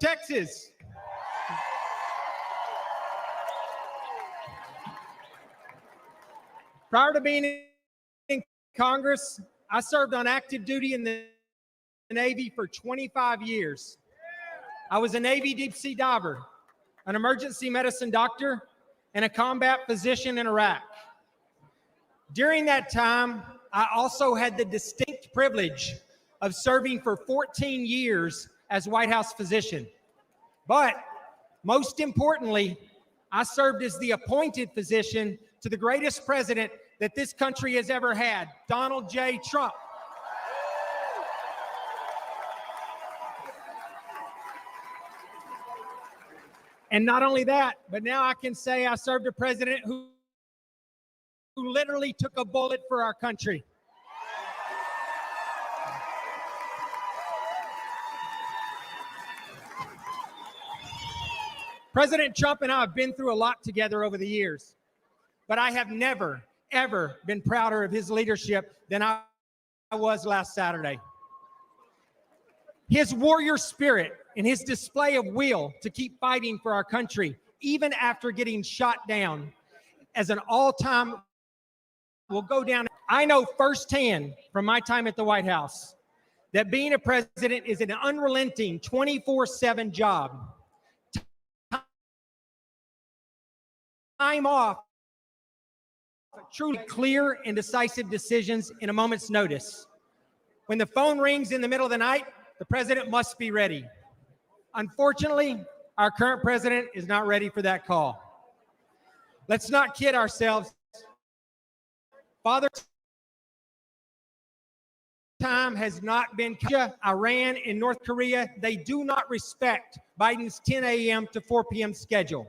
Texas. Prior to being in Congress, I served on active duty in the Navy for 25 years. I was a Navy deep sea diver, an emergency medicine doctor, and a combat physician in Iraq. During that time, I also had the distinct privilege of serving for 14 years as White House physician. But most importantly, I served as the appointed physician to the greatest president that this country has ever had, Donald J. Trump. And not only that, but now I can say I served a president who literally took a bullet for our country. President Trump and I have been through a lot together over the years, but I have never, ever been prouder of his leadership than I was last Saturday. His warrior spirit and his display of will to keep fighting for our country, even after getting shot down, as an all-time will go down. I know firsthand from my time at the White House that being a president is an unrelenting 24/7 job. Time off, truly clear and decisive decisions in a moment's notice. When the phone rings in the middle of the night, the president must be ready. Unfortunately, our current president is not ready for that call. Let's not kid ourselves. Father time has not been Iran and North Korea. They do not respect Biden's 10 a.m. to 4 p.m. schedule.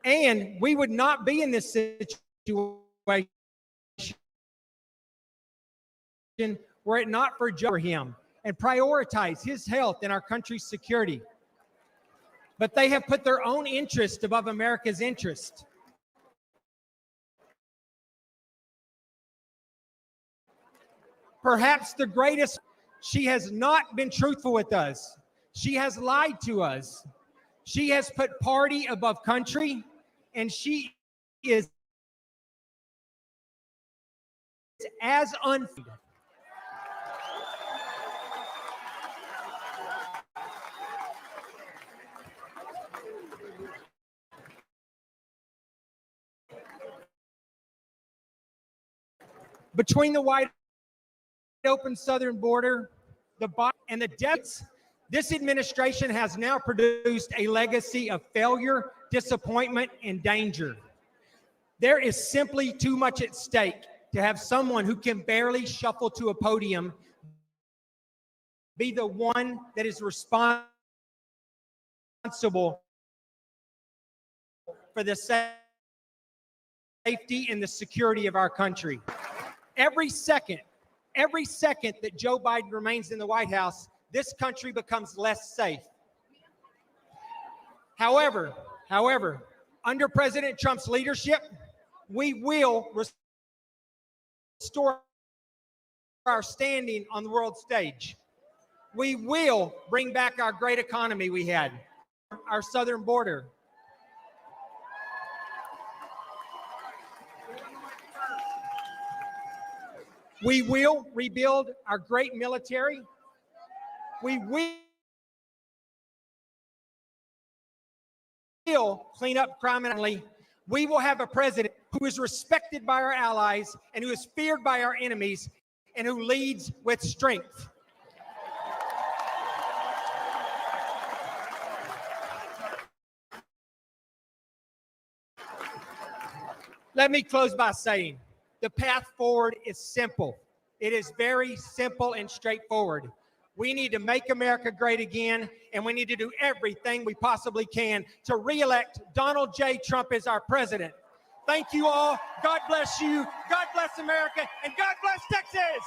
And we would not be in this situation were it not for him and prioritize his health and our country's security. But they have put their own interest above America's interest. Perhaps the greatest, she has not been truthful with us. She has lied to us. She has put party above country, and she is as unfair. Between the wide open southern border, and the debts, this administration has now produced a legacy of failure, disappointment, and danger. There is simply too much at stake to have someone who can barely shuffle to a podium be the one that is responsible for the safety and the security of our country. Every second that Joe Biden remains in the White House, this country becomes less safe. However, under President Trump's leadership, we will restore our standing on the world stage. We will bring back our great economy we had, our southern border. We will rebuild our great military. We will clean up crime. We will have a president who is respected by our allies and who is feared by our enemies and who leads with strength. Let me close by saying, the path forward is simple. It is very simple and straightforward. We need to make America great again, and we need to do everything we possibly can to re-elect Donald J. Trump as our president. Thank you all. God bless you. God bless America, and God bless Texas.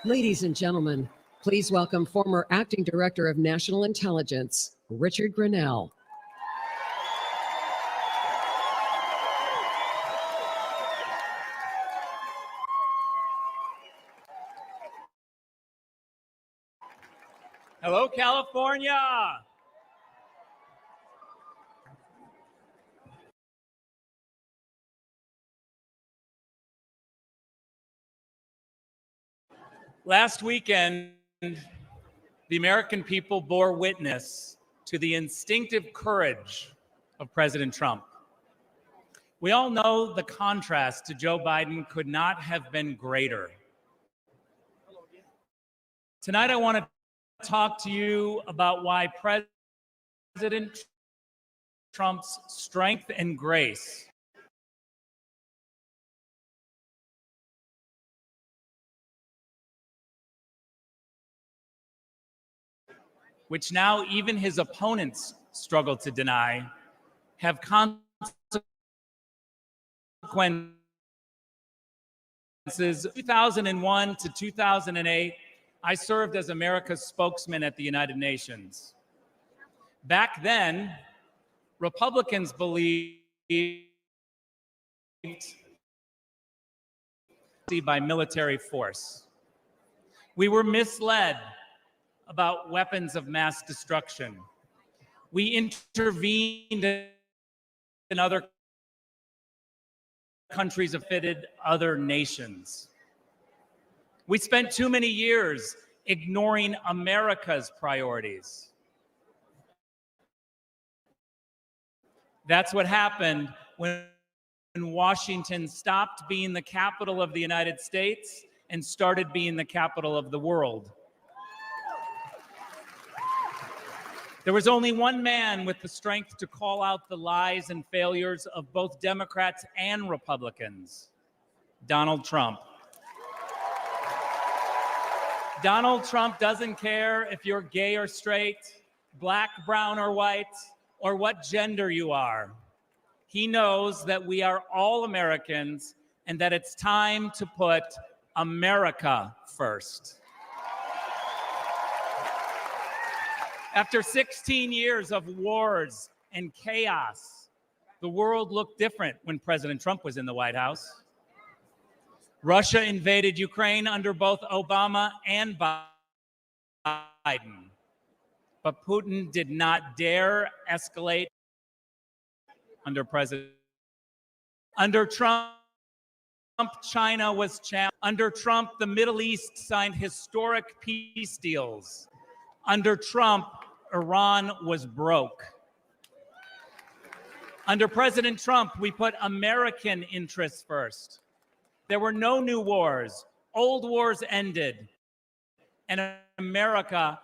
Ladies and gentlemen, please welcome former Acting Director of National Intelligence, Richard Grenell. Hello, California. Last weekend, the American people bore witness to the instinctive courage of President Trump. We all know the contrast to Joe Biden could not have been greater. Tonight, I want to talk to you about why President Trump's strength and grace which now even his opponents struggle to deny, have consequences. 2001 to 2008, I served as America's spokesman at the United Nations. Back then, Republicans believed by military force. We were misled about weapons of mass destruction. We intervened in other countries that fitted other nations. We spent too many years ignoring America's priorities. That's what happened when Washington stopped being the capital of the United States and started being the capital of the world. There was only one man with the strength to call out the lies and failures of both Democrats and Republicans: Donald Trump. Donald Trump doesn't care if you're gay or straight, black, brown, or white, or what gender you are. He knows that we are all Americans and that it's time to put America first. After 16 years of wars and chaos, the world looked different when President Trump was in the White House. Russia invaded Ukraine under both Obama and Biden. But Putin did not dare escalate under President. Under Trump, China was challenged. Under Trump, the Middle East signed historic peace deals. Under Trump, Iran was broke. Under President Trump, we put American interests first. There were no new wars. Old wars ended. And America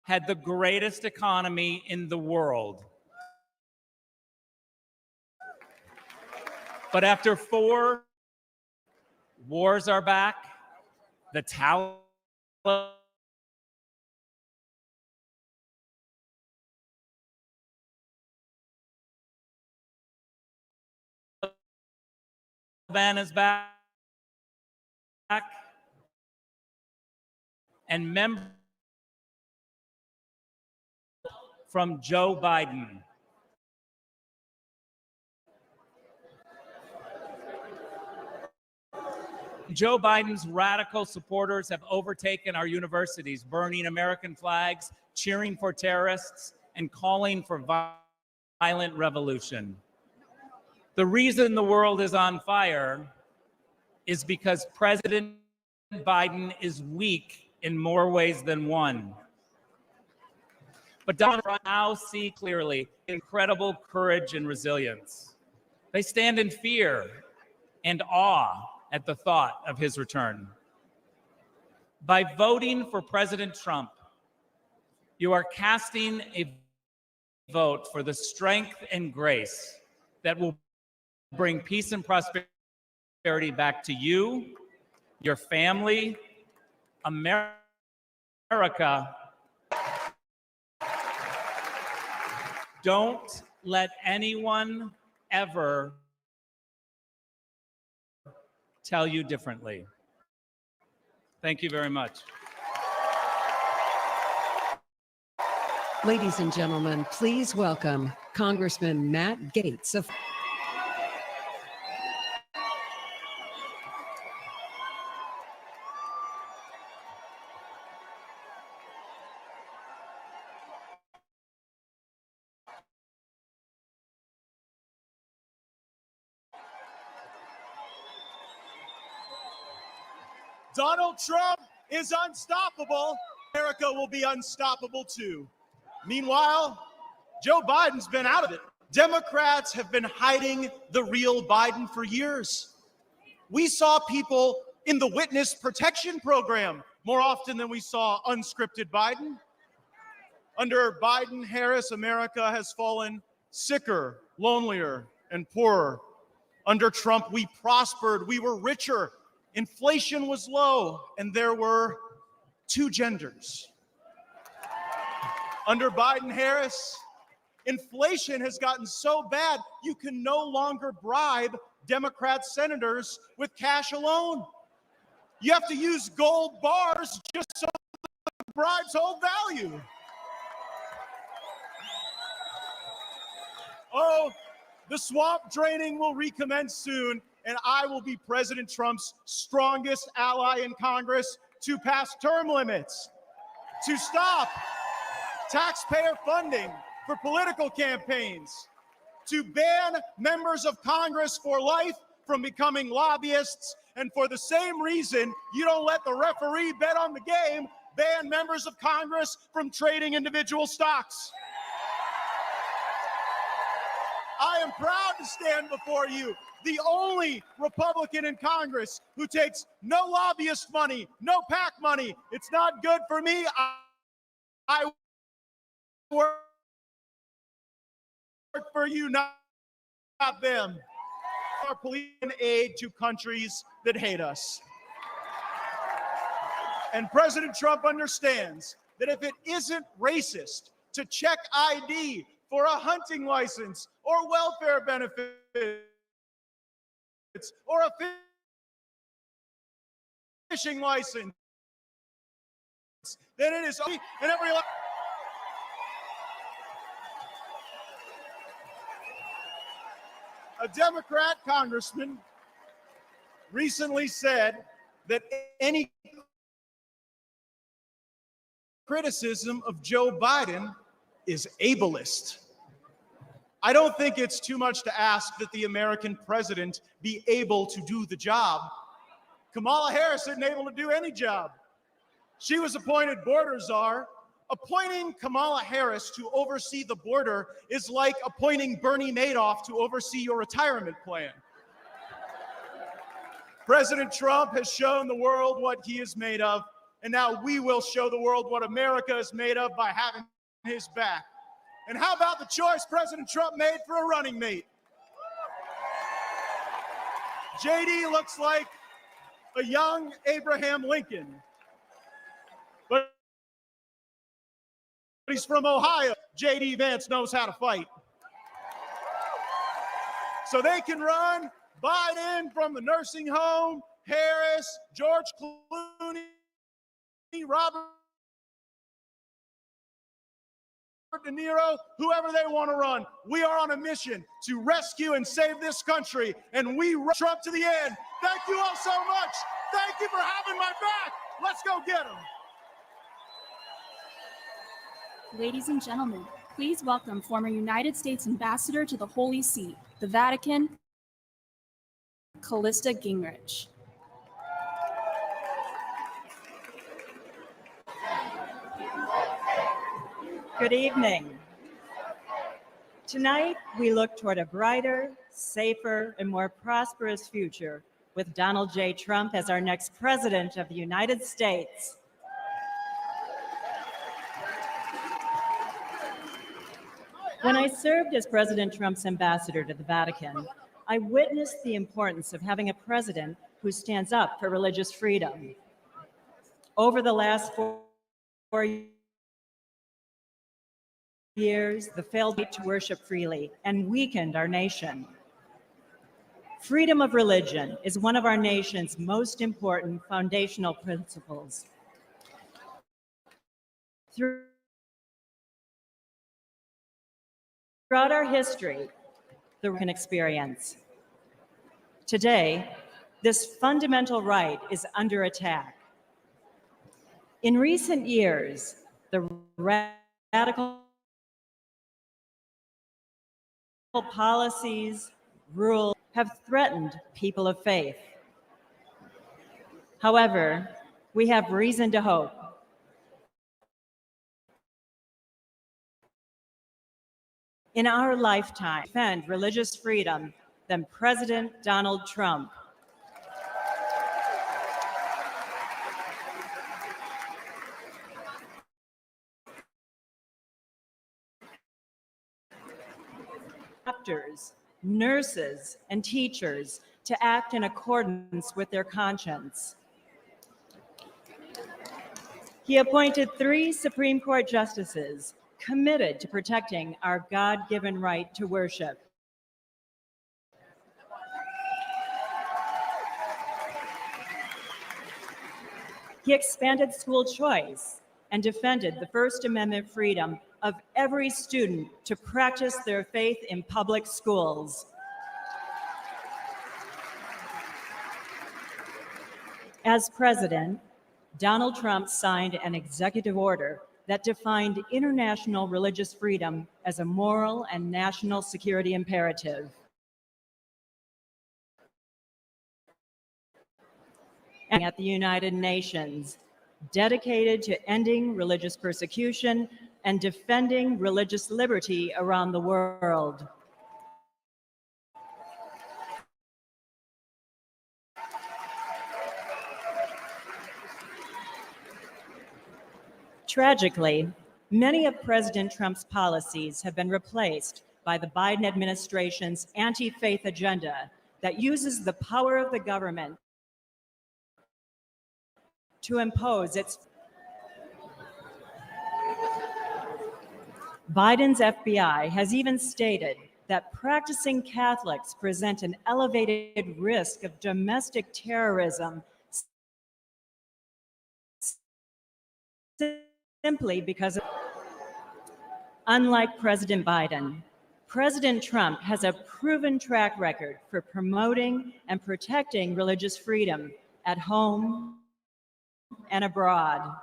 had the greatest economy in the world. But after 4 wars are back, the Taliban is back, and members from Joe Biden. Joe Biden's radical supporters have overtaken our universities, burning American flags, cheering for terrorists, and calling for violent revolution. The reason the world is on fire is because President Biden is weak in more ways than one. But Donald Trump now see clearly incredible courage and resilience. They stand in fear and awe at the thought of his return. By voting for President Trump, you are casting a vote for the strength and grace that will bring peace and prosperity back to you, your family, America. Don't let anyone ever tell you differently. Thank you very much. Ladies and gentlemen, please welcome Congressman Matt Gaetz of Donald Trump is unstoppable. America will be unstoppable too. Meanwhile, Joe Biden's been out of it. Democrats have been hiding the real Biden for years. We saw people in the witness protection program more often than we saw unscripted Biden. Under Biden-Harris, America has fallen sicker, lonelier, and poorer. Under Trump, we prospered, we were richer, inflation was low, and there were two genders. Under Biden-Harris, inflation has gotten so bad you can no longer bribe Democrat senators with cash alone. You have to use gold bars just so the bribes hold value. Oh, the swamp draining will recommence soon, and I will be President Trump's strongest ally in Congress to pass term limits, to stop taxpayer funding for political campaigns, to ban members of Congress for life from becoming lobbyists, and for the same reason you don't let the referee bet on the game, ban members of Congress from trading individual stocks. I am proud to stand before you, the only Republican in Congress who takes no lobbyist money, no PAC money. It's not good for me. I work for you, not them. Our police and aid to countries that hate us. And President Trump understands that if it isn't racist to check ID for a hunting license or welfare benefits or a fishing license, then it is in every life. A Democrat congressman recently said that any criticism of Joe Biden is ableist. I don't think it's too much to ask that the American president be able to do the job. Kamala Harris isn't able to do any job. She was appointed border czar. Appointing Kamala Harris to oversee the border is like appointing Bernie Madoff to oversee your retirement plan. President Trump has shown the world what he is made of, and now we will show the world what America is made of by having his back. And how about the choice President Trump made for a running mate? JD looks like a young Abraham Lincoln, but he's from Ohio. JD Vance knows how to fight. So they can run Biden from the nursing home, Harris, George Clooney, Robert De Niro, whoever they want to run. We are on a mission to rescue and save this country, and we run Trump to the end. Thank you all so much. Thank you for having my back. Let's go get him. Ladies and gentlemen, please welcome former United States Ambassador to the Holy See, the Vatican, Callista Gingrich. Good evening. Tonight, we look toward a brighter, safer, and more prosperous future with Donald J. Trump as our next president of the United States. When I served as President Trump's ambassador to the Vatican, I witnessed the importance of having a president who stands up for religious freedom. Over the last 4 years, the failed right to worship freely and weakened our nation. Freedom of religion is one of our nation's most important foundational principles. Throughout our history, the American experience. Today, this fundamental right is under attack. In recent years, the radical policies, rules have threatened people of faith. However, we have reason to hope. In our lifetime, defend religious freedom than President Donald Trump. Doctors, nurses, and teachers to act in accordance with their conscience. He appointed 3 Supreme Court justices committed to protecting our God-given right to worship. He expanded school choice and defended the First Amendment freedom of every student to practice their faith in public schools. As president, Donald Trump signed an executive order that defined international religious freedom as a moral and national security imperative. And at the United Nations, dedicated to ending religious persecution and defending religious liberty around the world. Tragically, many of President Trump's policies have been replaced by the Biden administration's anti-faith agenda that uses the power of the government to impose its. Biden's FBI has even stated that practicing Catholics present an elevated risk of domestic terrorism simply because of. Unlike President Biden, President Trump has a proven track record for promoting and protecting religious freedom at home and abroad.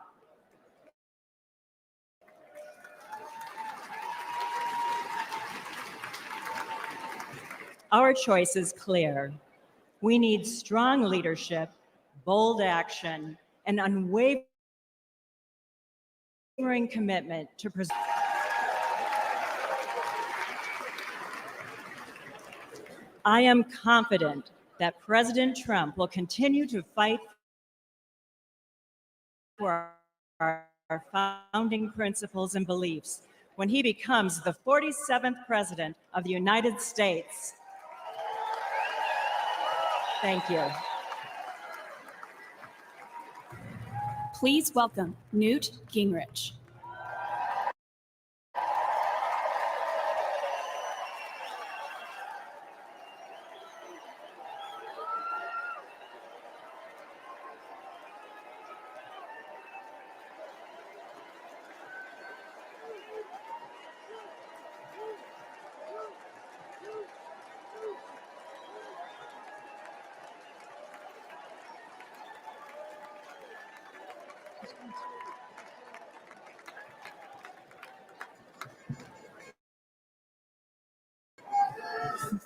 Our choice is clear. We need strong leadership, bold action, and unwavering commitment to preserve. I am confident that President Trump will continue to fight for our founding principles and beliefs when he becomes the 47th President of the United States. Thank you. Please welcome Newt Gingrich.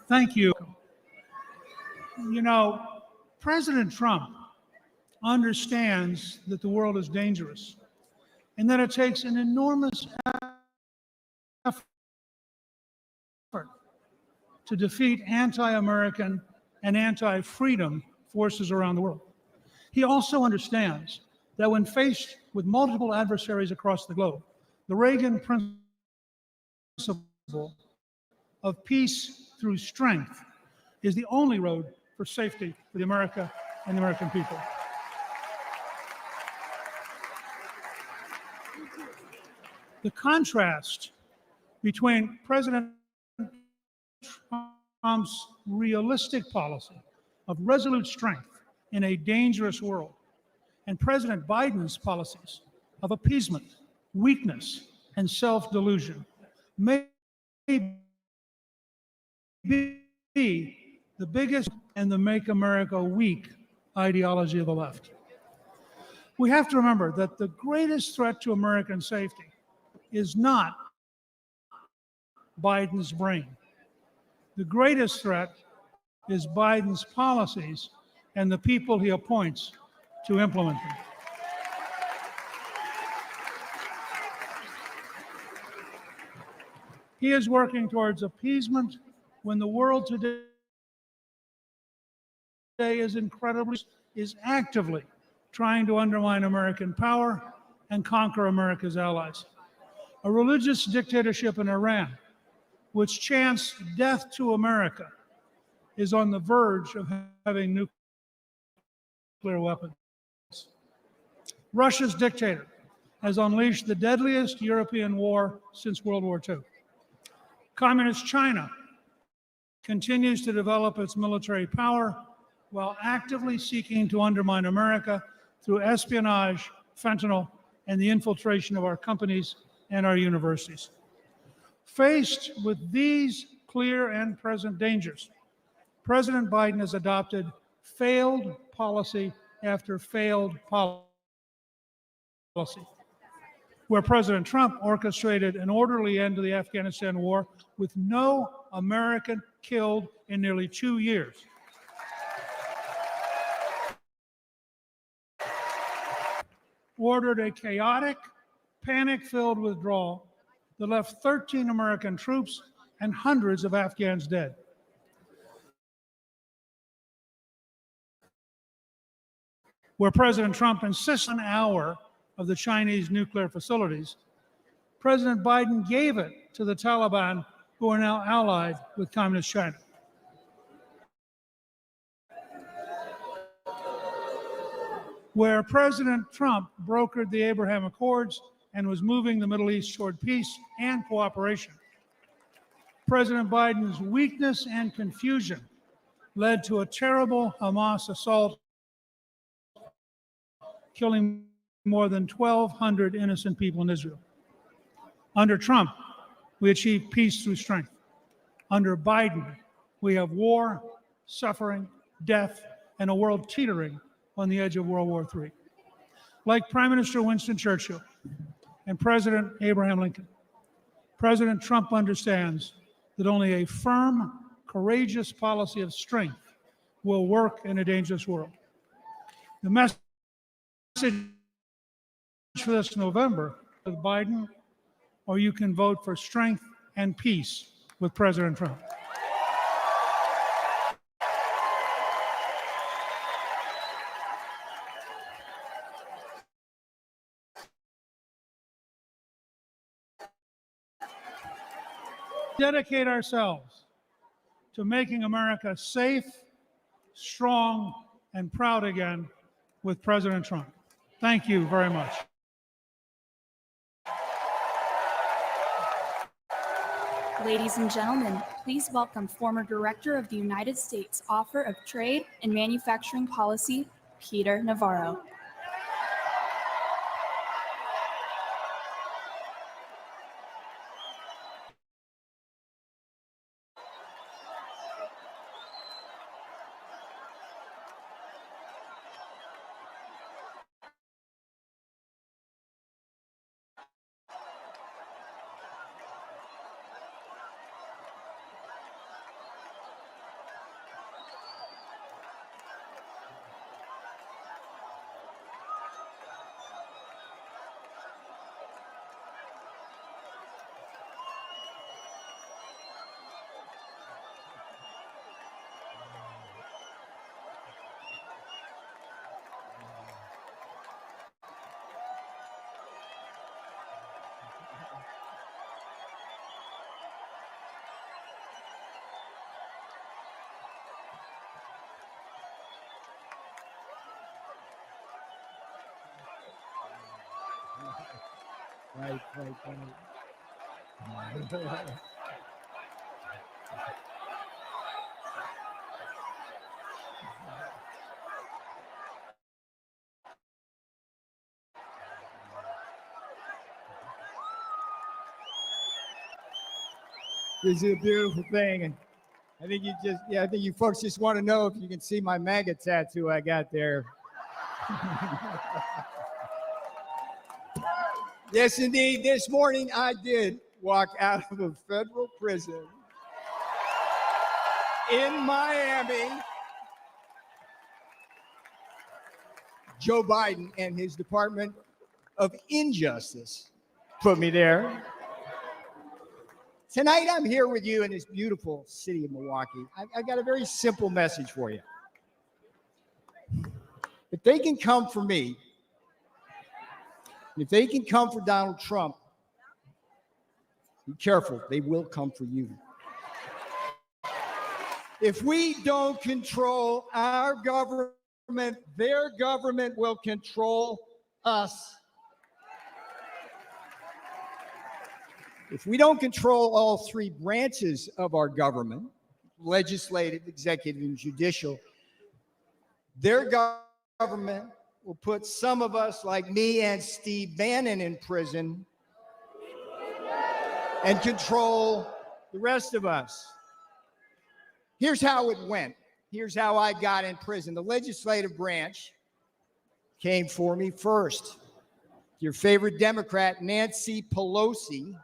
Thank you. You know, President Trump understands that the world is dangerous and that it takes an enormous effort to defeat anti-American and anti-freedom forces around the world. He also understands that when faced with multiple adversaries across the globe, the Reagan principle of peace through strength is the only road for safety for the America and the American people. The contrast between President Trump's realistic policy of resolute strength in a dangerous world and President Biden's policies of appeasement, weakness, and self-delusion may be the biggest and the make America weak ideology of the left. We have to remember that the greatest threat to American safety is not Biden's brain. The greatest threat is Biden's policies and the people he appoints to implement them. He is working towards appeasement when the world today is actively trying to undermine American power and conquer America's allies. A religious dictatorship in Iran, which chants death to America, is on the verge of having nuclear weapons. Russia's dictator has unleashed the deadliest European war since World War II. Communist China continues to develop its military power while actively seeking to undermine America through espionage, fentanyl, and the infiltration of our companies and our universities. Faced with these clear and present dangers, President Biden has adopted failed policy after failed policy, where President Trump orchestrated an orderly end to the Afghanistan war with no American killed in nearly 2 years. Ordered a chaotic, panic-filled withdrawal that left 13 American troops and hundreds of Afghans dead. Where President Trump insists on an hour of the Chinese nuclear facilities, President Biden gave it to the Taliban, who are now allied with Communist China. Where President Trump brokered the Abraham Accords and was moving the Middle East toward peace and cooperation, President Biden's weakness and confusion led to a terrible Hamas assault, killing more than 1,200 innocent people in Israel. Under Trump, we achieved peace through strength. Under Biden, we have war, suffering, death, and a world teetering on the edge of World War III. Like Prime Minister Winston Churchill and President Abraham Lincoln, President Trump understands that only a firm, courageous policy of strength will work in a dangerous world. The message for this November with Biden, or you can vote for strength and peace with President Trump. Dedicate ourselves to making America safe, strong, and proud again with President Trump. Thank you very much. Ladies and gentlemen, please welcome former Director of the United States Office of Trade and Manufacturing Policy, Peter Navarro. Right. This is a beautiful thing, and I think I think you folks just want to know if you can see my MAGA tattoo I got there. Yes, indeed. This morning I did walk out of a federal prison in Miami Joe Biden and his Department of Injustice put me there. Tonight, I'm here with you in this beautiful city of Milwaukee. I've got a very simple message for you. If they can come for me, if they can come for Donald Trump, be careful, they will come for you. If we don't control our government, their government will control us. If we don't control all three branches of our government, legislative, executive, and judicial, their government will put some of us, like me and Steve Bannon, in prison and control the rest of us. Here's how it went. Here's how I got in prison. The legislative branch came for me first. Your favorite Democrat, Nancy Pelosi,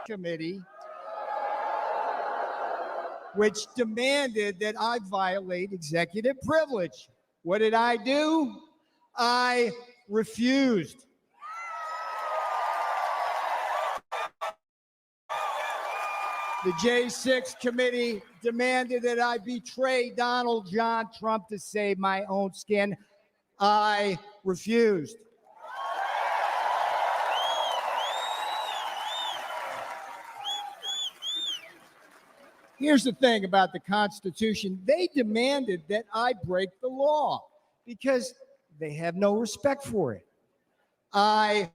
committee, which demanded that I violate executive privilege. What did I do? I refused. The J6 committee demanded that I betray Donald John Trump to save my own skin. I refused. Here's the thing about the Constitution. They demanded that I break the law because they have no respect for it. I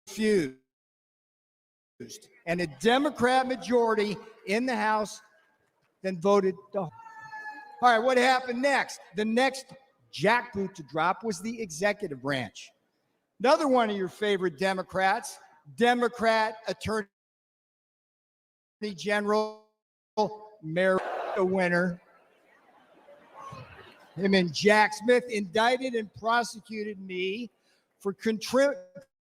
refused. And a Democrat majority in the House then voted no. All right, what happened next? The next jackboot to drop was the executive branch. Another one of your favorite Democrats, Democrat Attorney General Merrick, the winner. Him and Jack Smith indicted and prosecuted me for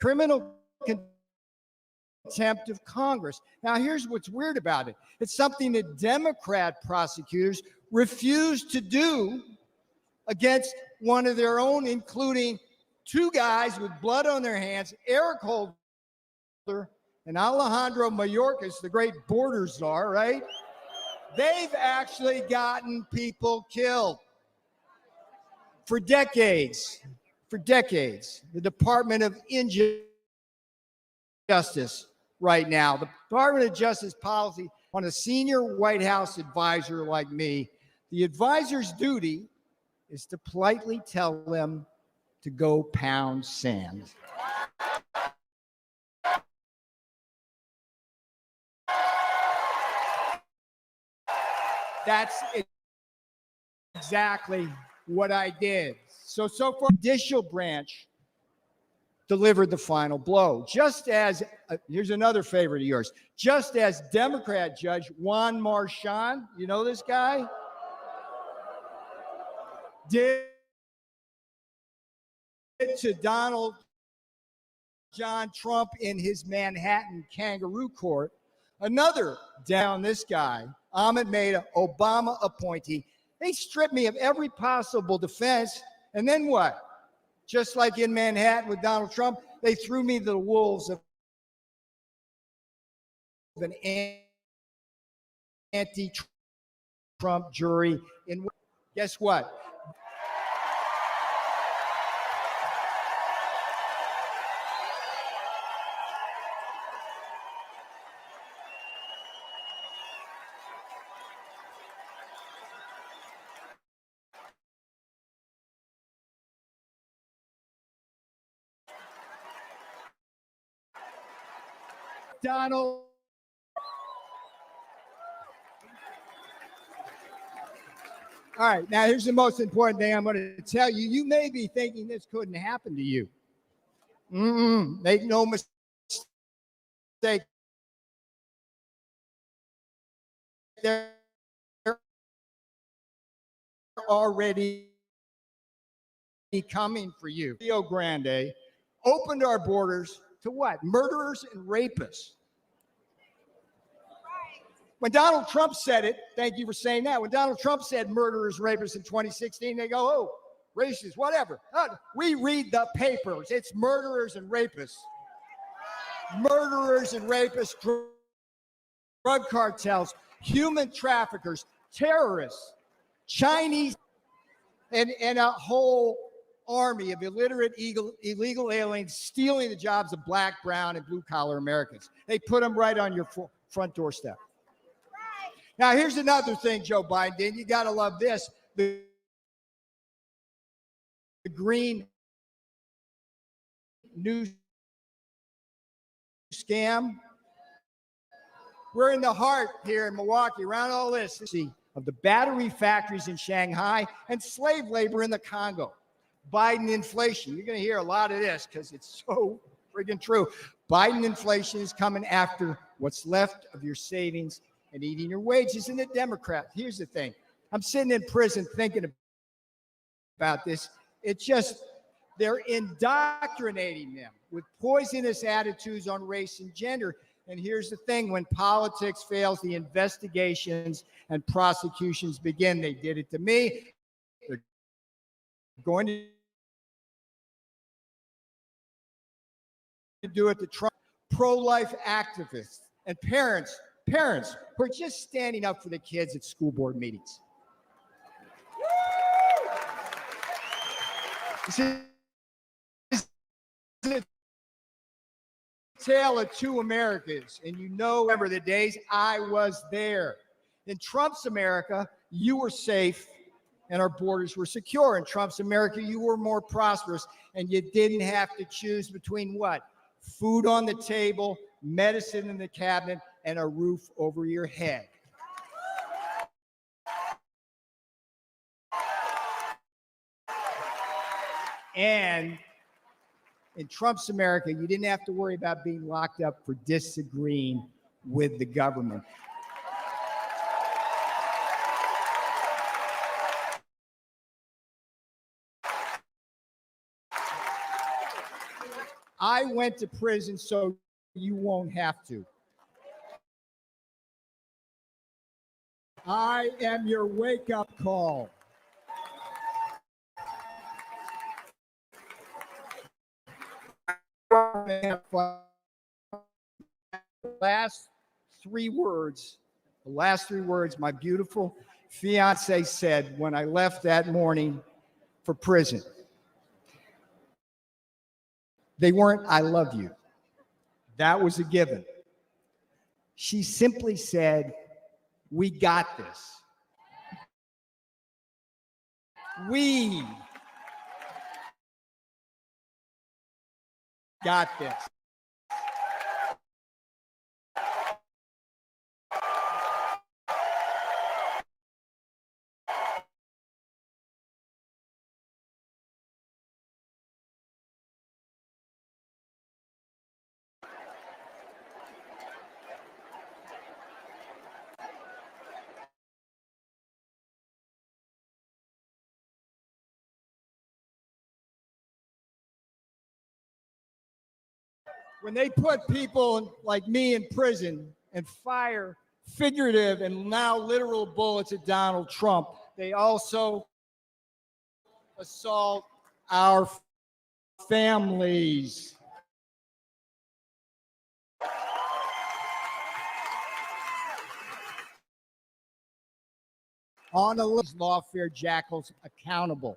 criminal contempt of Congress. Now, here's what's weird about it. It's something that Democrat prosecutors refused to do against one of their own, including two guys with blood on their hands, Eric Holder and Alejandro Mayorkas, the great border czar, right? They've actually gotten people killed for decades. For decades. The Department of Injustice right now, the Department of Justice policy on a senior White House advisor like me, the advisor's duty is to politely tell them to go pound sand. That's exactly what I did. So far, the judicial branch delivered the final blow. Just as, here's another favorite of yours, just as Democrat Judge Juan Marchand, you know this guy, did to Donald John Trump in his Manhattan kangaroo court, another down this guy, Ahmed Maida, Obama appointee. They stripped me of every possible defense. And then what? Just like in Manhattan with Donald Trump, they threw me to the wolves of an anti-Trump jury. Guess what? Donald. All right, now here's the most important thing I'm going to tell you. You may be thinking this couldn't happen to you. Make no mistake. They're already coming for you. Rio Grande opened our borders to what? Murderers and rapists. When Donald Trump said it, thank you for saying that. When Donald Trump said murderers, rapists in 2016, they go, oh, racist, whatever. We read the papers. It's murderers and rapists. Murderers and rapists, drug cartels, human traffickers, terrorists, Chinese, and a whole army of illiterate illegal aliens stealing the jobs of black, brown, and blue-collar Americans. They put them right on your front doorstep. Now, here's another thing Joe Biden did. You got to love this. The green news scam. We're in the heart here in Milwaukee, around all this, of the battery factories in Shanghai and slave labor in the Congo. Biden inflation. You're going to hear a lot of this because it's so friggin' true. Biden inflation is coming after what's left of your savings and eating your wages. And the Democrat, here's the thing. I'm sitting in prison thinking about this. It's just, they're indoctrinating them with poisonous attitudes on race and gender. And here's the thing, when politics fails, the investigations and prosecutions begin. They did it to me. They're going to do it to Trump. Pro-life activists and parents who are just standing up for the kids at school board meetings. This is a tale of two Americas, and you know, remember the days I was there. In Trump's America, you were safe and our borders were secure. In Trump's America, you were more prosperous and you didn't have to choose between what? Food on the table, medicine in the cabinet, and a roof over your head. And in Trump's America, you didn't have to worry about being locked up for disagreeing with the government. I went to prison so you won't have to. I am your wake-up call. The last three words my beautiful fiance said when I left that morning for prison. They weren't, I love you. That was a given. She simply said, we got this. We got this. When they put people like me in prison and fire figurative and now literal bullets at Donald Trump, they also assault our families. On a list, lawfare jackals accountable.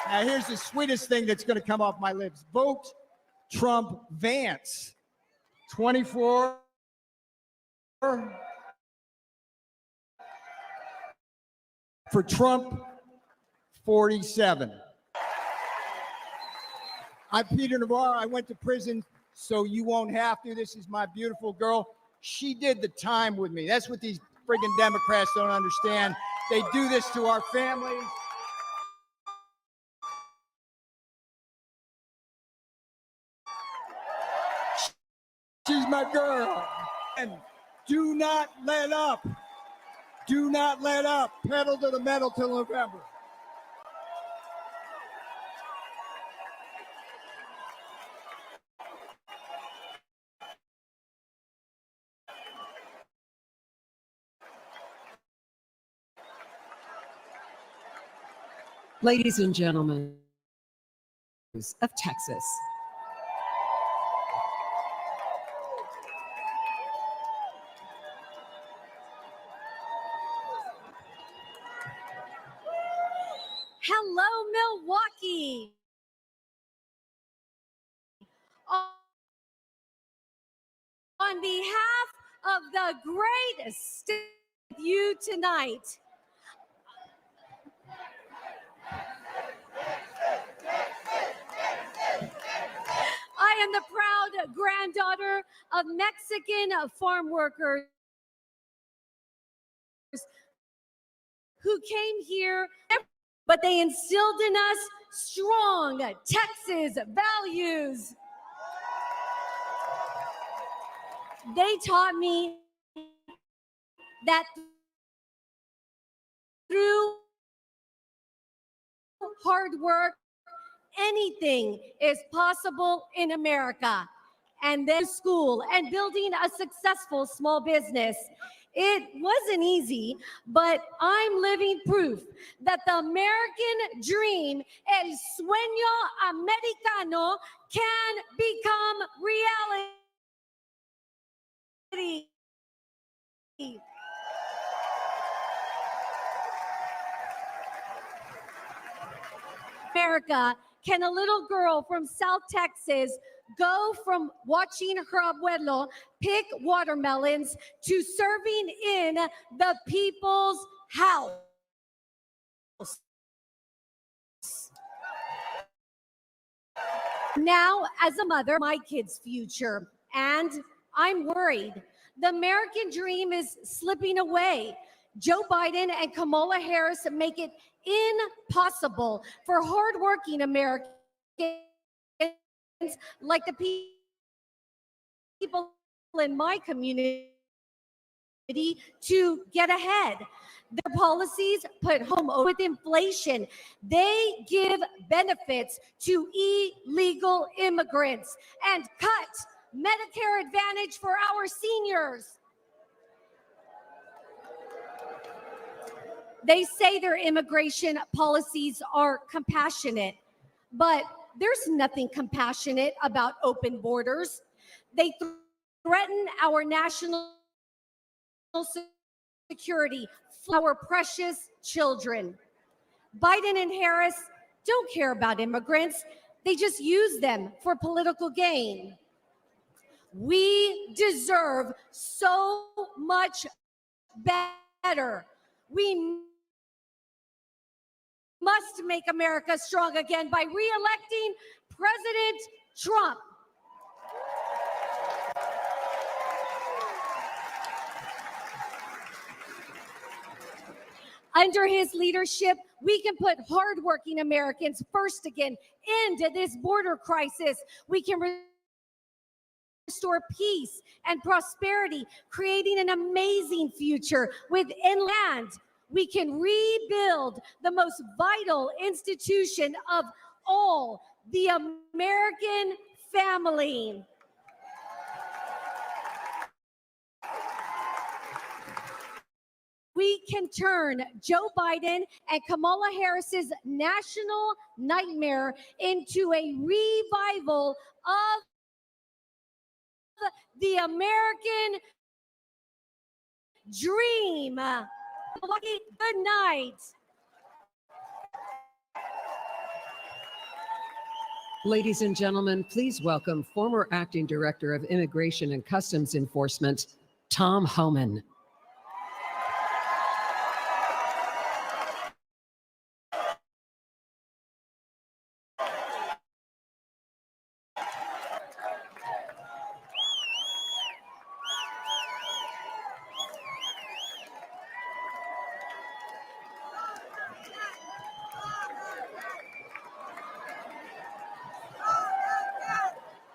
Now, here's the sweetest thing that's going to come off my lips. Vote Trump Vance. 24. For Trump, 47. I'm Peter Navarro. I went to prison so you won't have to. This is my beautiful girl. She did the time with me. That's what these friggin' Democrats don't understand. They do this to our families. She's my girl. And do not let up. Do not let up. Pedal to the metal till November. Ladies and gentlemen of Texas. Hello, Milwaukee. On behalf of the great state with you tonight, I am the proud granddaughter of Mexican farm workers who came here, but they instilled in us strong Texas values. They taught me that through hard work, anything is possible in America. And then school and building a successful small business. It wasn't easy, but I'm living proof that the American dream, el sueño americano, can become reality. America, can a little girl from South Texas go from watching her abuelo pick watermelons to serving in the people's house? Now, as a mother, my kids' future, and I'm worried. The American dream is slipping away. Joe Biden and Kamala Harris make it impossible for hardworking Americans like the people in my community to get ahead. Their policies put home with inflation. They give benefits to illegal immigrants and cut Medicare Advantage for our seniors. They say their immigration policies are compassionate, but there's nothing compassionate about open borders. They threaten our national security, our precious children. Biden and Harris don't care about immigrants. They just use them for political gain. We deserve so much better. We must make America strong again by re-electing President Trump. Under his leadership, we can put hardworking Americans first again into this border crisis. We can restore peace and prosperity, creating an amazing future within land. We can rebuild the most vital institution of all, the American family. We can turn Joe Biden and Kamala Harris's national nightmare into a revival of the American dream. Good night. Ladies and gentlemen, please welcome former Acting Director of Immigration and Customs Enforcement, Tom Homan.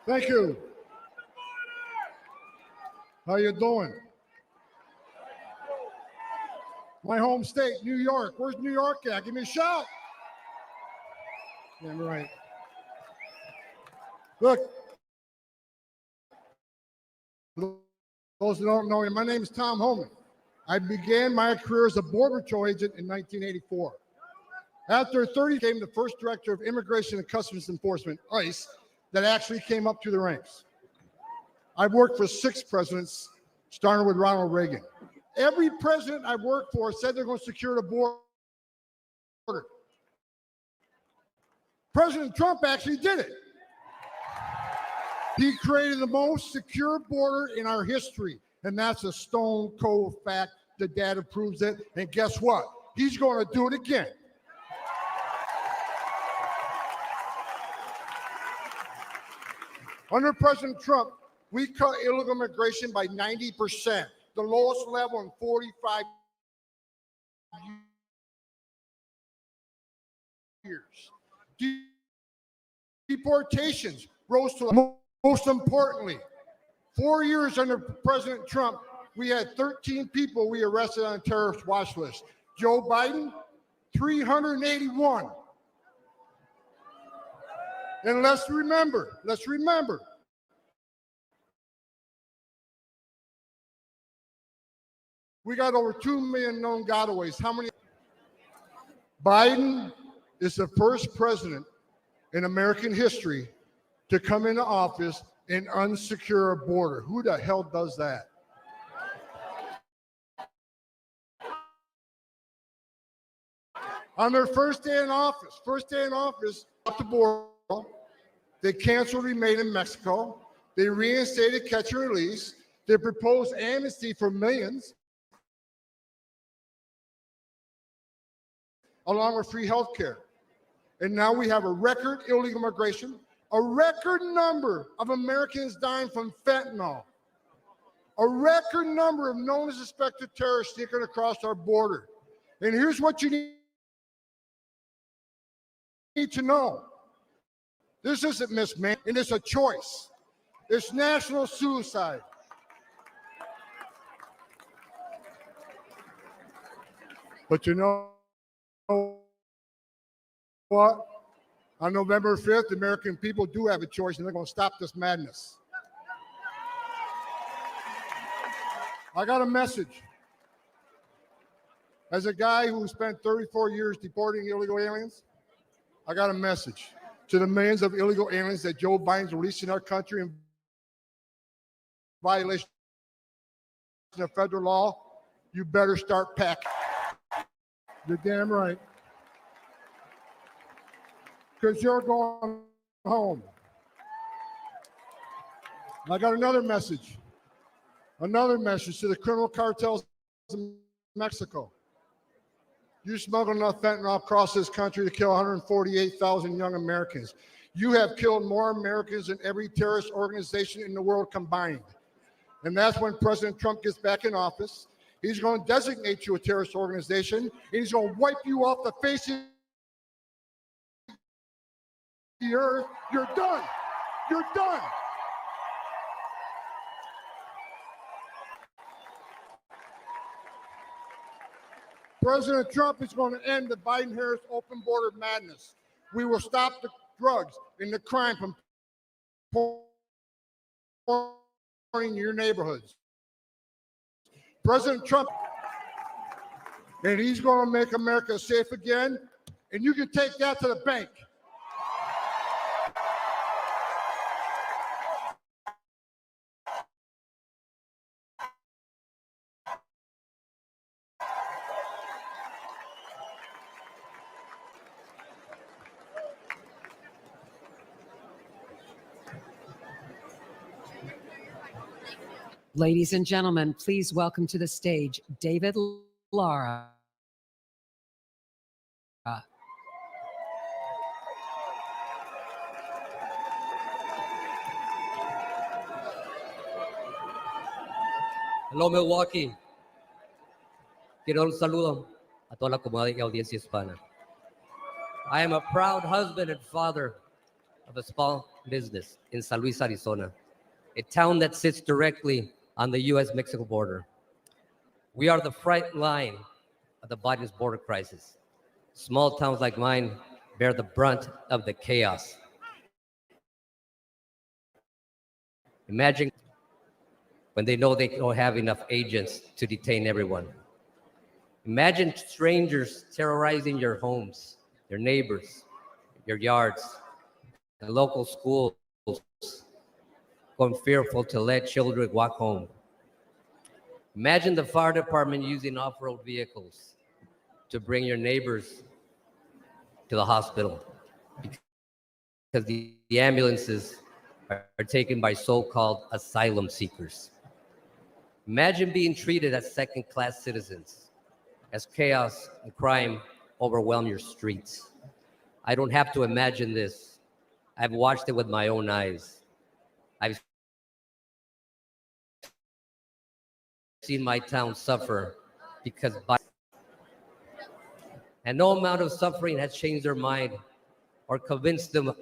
Thank you. How you doing? My home state, New York. Where's New York at? Give me a shout. Yeah, right. Look, those who don't know me, my name is Tom Homan. I began my career as a Border Patrol agent in 1984. After 30, became the first director of Immigration and Customs Enforcement, ICE, that actually came up through the ranks. I've worked for 6 presidents, starting with Ronald Reagan. Every president I've worked for said they're going to secure the border. President Trump actually did it. He created the most secure border in our history, and that's a stone cold fact. The data proves it, and guess what? He's going to do it again. Under President Trump, we cut illegal immigration by 90%, the lowest level in 45 years. Deportations rose to, most importantly, 4 years under President Trump, we had 13 people we arrested on a terrorist watch list. Joe Biden, 381. And let's remember, we got over 2 million known gotaways. How many? Biden is the first president in American history to come into office and unsecure a border. Who the hell does that? On their first day in office, up the border, they canceled Remain in Mexico. They reinstated catch and release. They proposed amnesty for millions, along with free health care. And now we have a record illegal immigration, a record number of Americans dying from fentanyl, a record number of known as suspected terrorists sneaking across our border. And here's what you need to know. This isn't mismanagement, and it's a choice. It's national suicide. But you know what? On November 5th, the American people do have a choice, and they're going to stop this madness. I got a message. As a guy who spent 34 years deporting illegal aliens, I got a message to the millions of illegal aliens that Joe Biden's releasing our country in violation of federal law. You better start packing. You're damn right. Because you're going home. I got another message to the criminal cartels in Mexico. You smuggled enough fentanyl across this country to kill 148,000 young Americans. You have killed more Americans than every terrorist organization in the world combined. And that's when President Trump gets back in office. He's going to designate you a terrorist organization, and he's going to wipe you off the face of the earth. You're done. You're done. President Trump is going to end the Biden-Harris open border madness. We will stop the drugs and the crime from pouring your neighborhoods. President Trump, and he's going to make America safe again, and you can take that to the bank. Ladies and gentlemen, please welcome to the stage David Lara. Hello, Milwaukee. Quiero un saludo a toda la comunidad y audiencia hispana. I am a proud husband and father of a small business in San Luis, Arizona, a town that sits directly on the U.S.-Mexico border. We are the front line of the Biden's border crisis. Small towns like mine bear the brunt of the chaos. Imagine when they know they don't have enough agents to detain everyone. Imagine strangers terrorizing your homes your neighbors, your yards, and local schools going fearful to let children walk home. Imagine the fire department using off-road vehicles to bring your neighbors to the hospital because the ambulances are taken by so-called asylum seekers. Imagine being treated as second-class citizens, as chaos and crime overwhelm your streets. I don't have to imagine this. I've watched it with my own eyes. I've seen my town suffer because and no amount of suffering has changed their mind or convinced them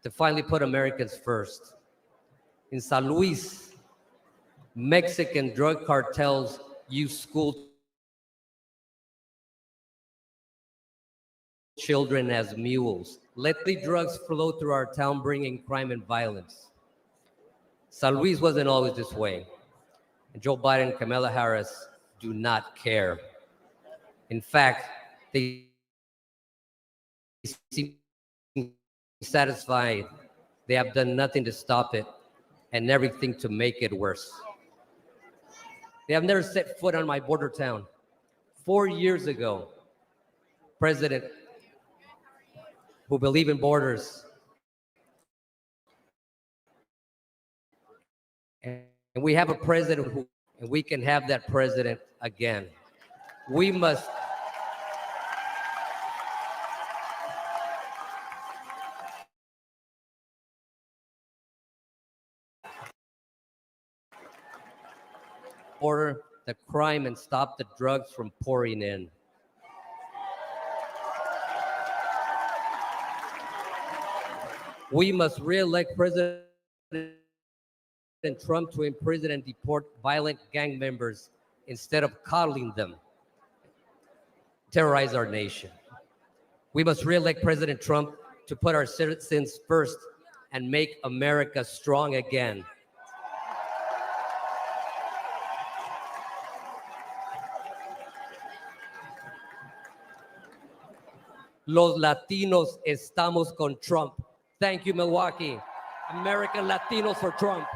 to finally put Americans first. In San Luis, Mexican drug cartels use school children as mules. Let the drugs flow through our town, bringing crime and violence. San Luis wasn't always this way. And Joe Biden and Kamala Harris do not care. In fact, they seem satisfied. They have done nothing to stop it and everything to make it worse. They have never set foot on my border town. 4 years ago, President who believe in borders, and we have a president who, and we can have that president again. We must order the crime and stop the drugs from pouring in. We must re-elect President Trump to imprison and deport violent gang members instead of coddling them, terrorize our nation. We must re-elect President Trump to put our citizens first and make America strong again. Los Latinos estamos con Trump. Thank you, Milwaukee. American Latinos for Trump.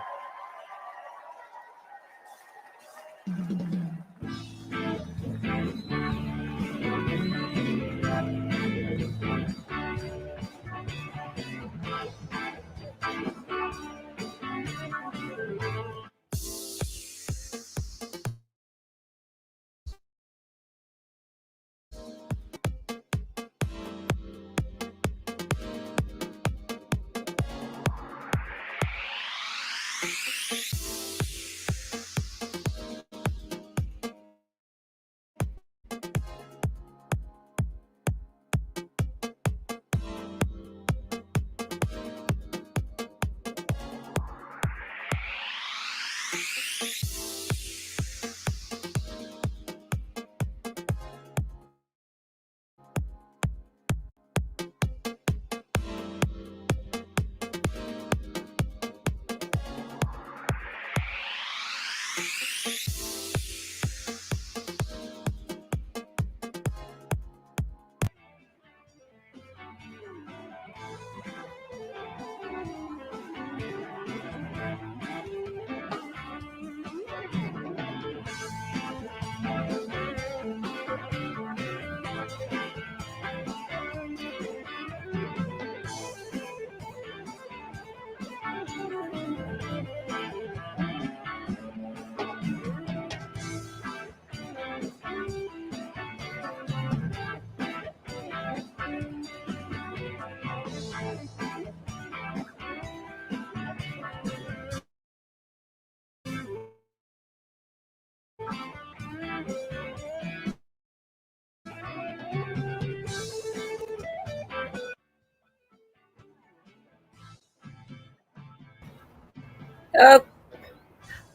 Uh,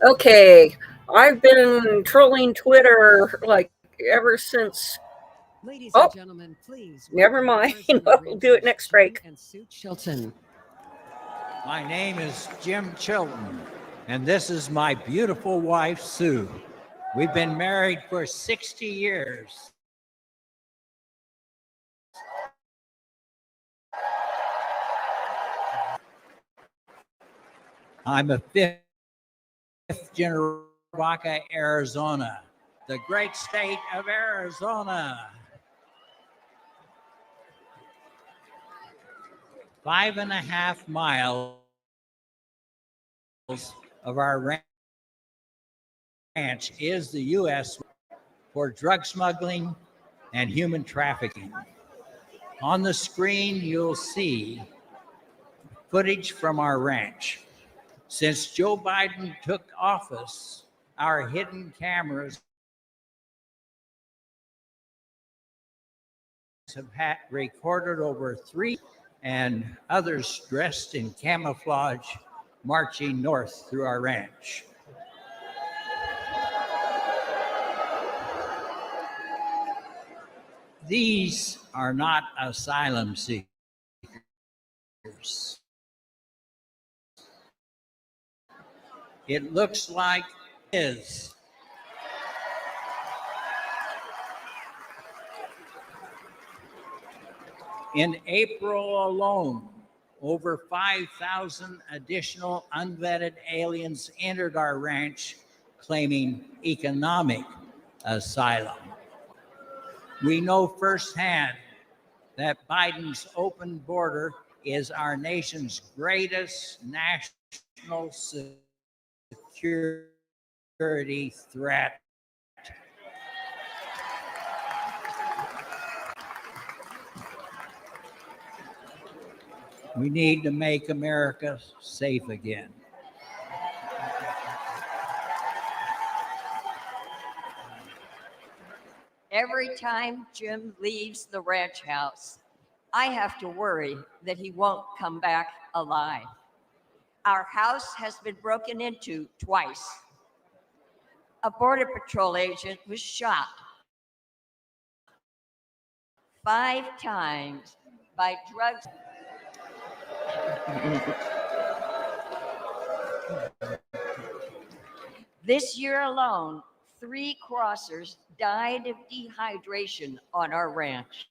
okay, I've been trolling Twitter like ever since. Ladies Oh, and gentlemen, please. never welcome mind. President We'll do it next Jim break. And Sue Chilton. My name is Jim Chilton, and this is my beautiful wife, Sue. We've been married for 60 years. I'm a fifth generation Vaca, Arizona, the great state of Arizona. 5.5 miles of our ranch is the U.S. for drug smuggling and human trafficking. On the screen, you'll see footage from our ranch. Since Joe Biden took office, our hidden cameras have recorded over 3 and others dressed in camouflage marching north through our ranch. These are not asylum seekers. It looks like it is. In April alone, over 5,000 additional unvetted aliens entered our ranch claiming economic asylum. We know firsthand that Biden's open border is our nation's greatest national security threat. We need to make America safe again. Every time Jim leaves the ranch house, I have to worry that he won't come back alive. Our house has been broken into twice. A Border Patrol agent was shot 5 times by drugs. This year alone, 3 crossers died of dehydration on our ranch.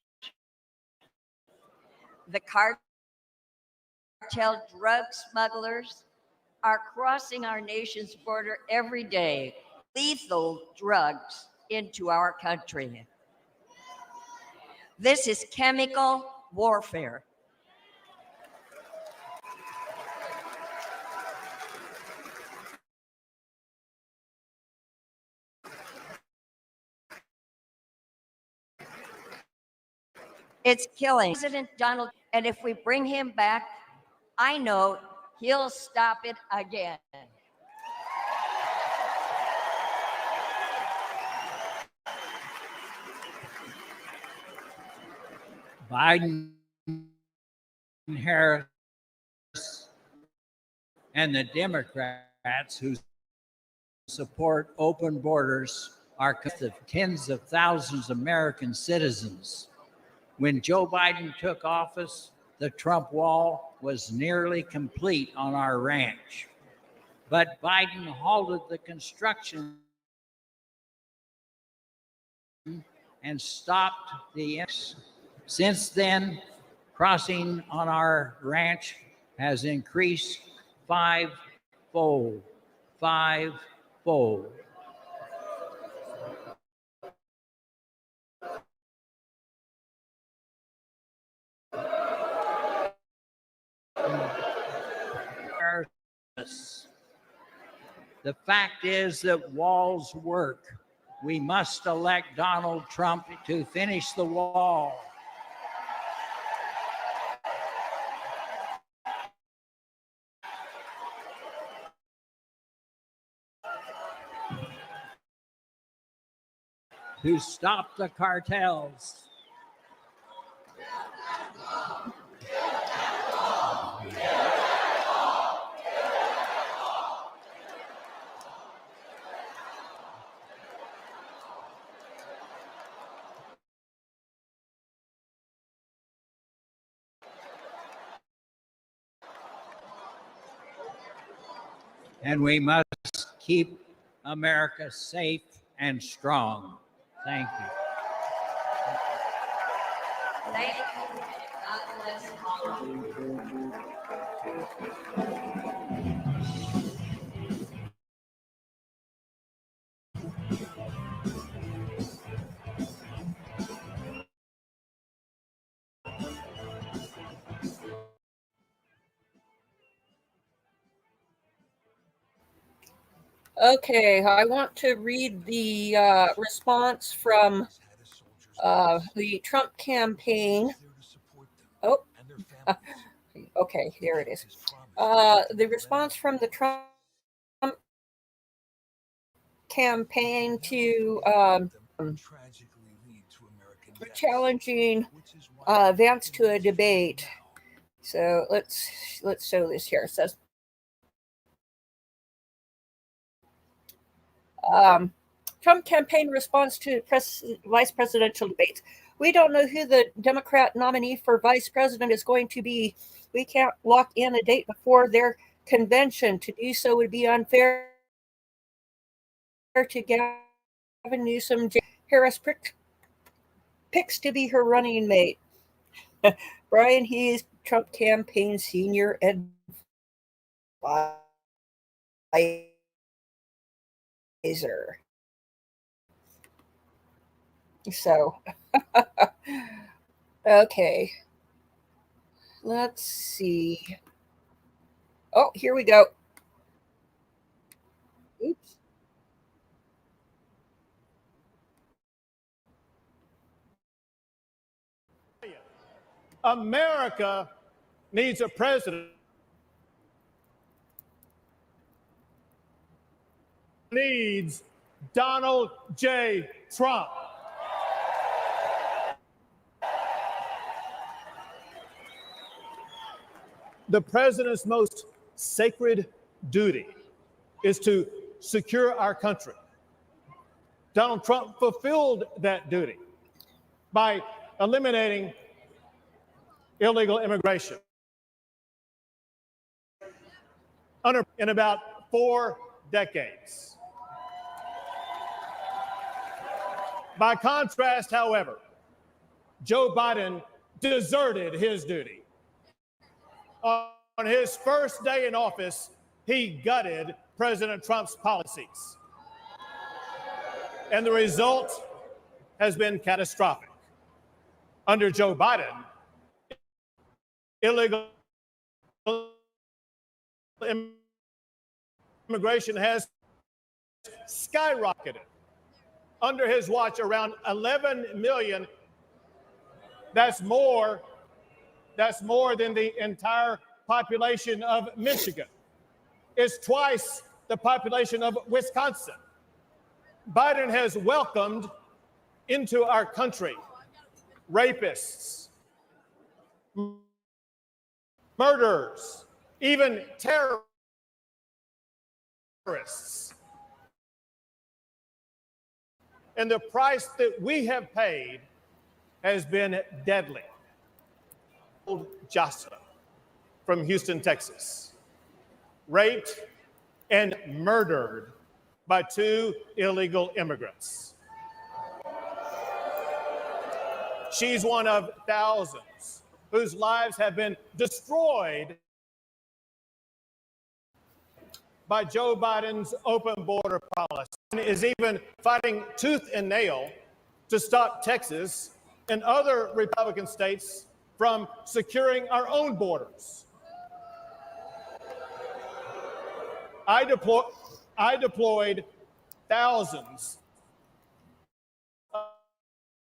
The cartel drug smugglers are crossing our nation's border every day, lethal drugs into our country. This is chemical warfare. It's killing President Donald, and if we bring him back, I know he'll stop it again. Biden, Harris, and the Democrats who support open borders are tens of thousands of American citizens. When Joe Biden took office, the Trump wall was nearly complete on our ranch. But Biden halted the construction and stopped the. Since then, crossing on our ranch has increased 5-fold. The fact is that walls work. We must elect Donald Trump to finish the wall. To stop the cartels. And we must keep America safe and strong. Thank you. Thank you. God bless all. Okay, I want to read the response from the Trump campaign. Oh, okay, here it is. The response from the Trump campaign to challenging Vance to a debate. So let's show this here. It says, Trump campaign response to vice presidential debates. We don't know who the Democrat nominee for vice president is going to be. We can't lock in a date before their convention. To do so would be unfair to Gavin Newsom. Harris picks to be her running mate. Brian Hayes, Trump campaign senior advisor. So, okay. Let's see. Oh, here we go. Oops. America needs a president. Needs Donald J. Trump. The president's most sacred duty is to secure our country. Donald Trump fulfilled that duty by eliminating illegal immigration in about 4 decades. By contrast, however, Joe Biden deserted his duty. On his first day in office, he gutted President Trump's policies. And the result has been catastrophic. Under Joe Biden, illegal immigration has skyrocketed. Under his watch, around 11 million. That's more than the entire population of Michigan. It's twice the population of Wisconsin. Biden has welcomed into our country rapists, murderers, even terrorists. And the price that we have paid has been deadly. Jocelyn from Houston, Texas, raped and murdered by 2 illegal immigrants. She's one of thousands whose lives have been destroyed by Joe Biden's open border policy, and is even fighting tooth and nail to stop Texas and other Republican states from securing our own borders. I deployed thousands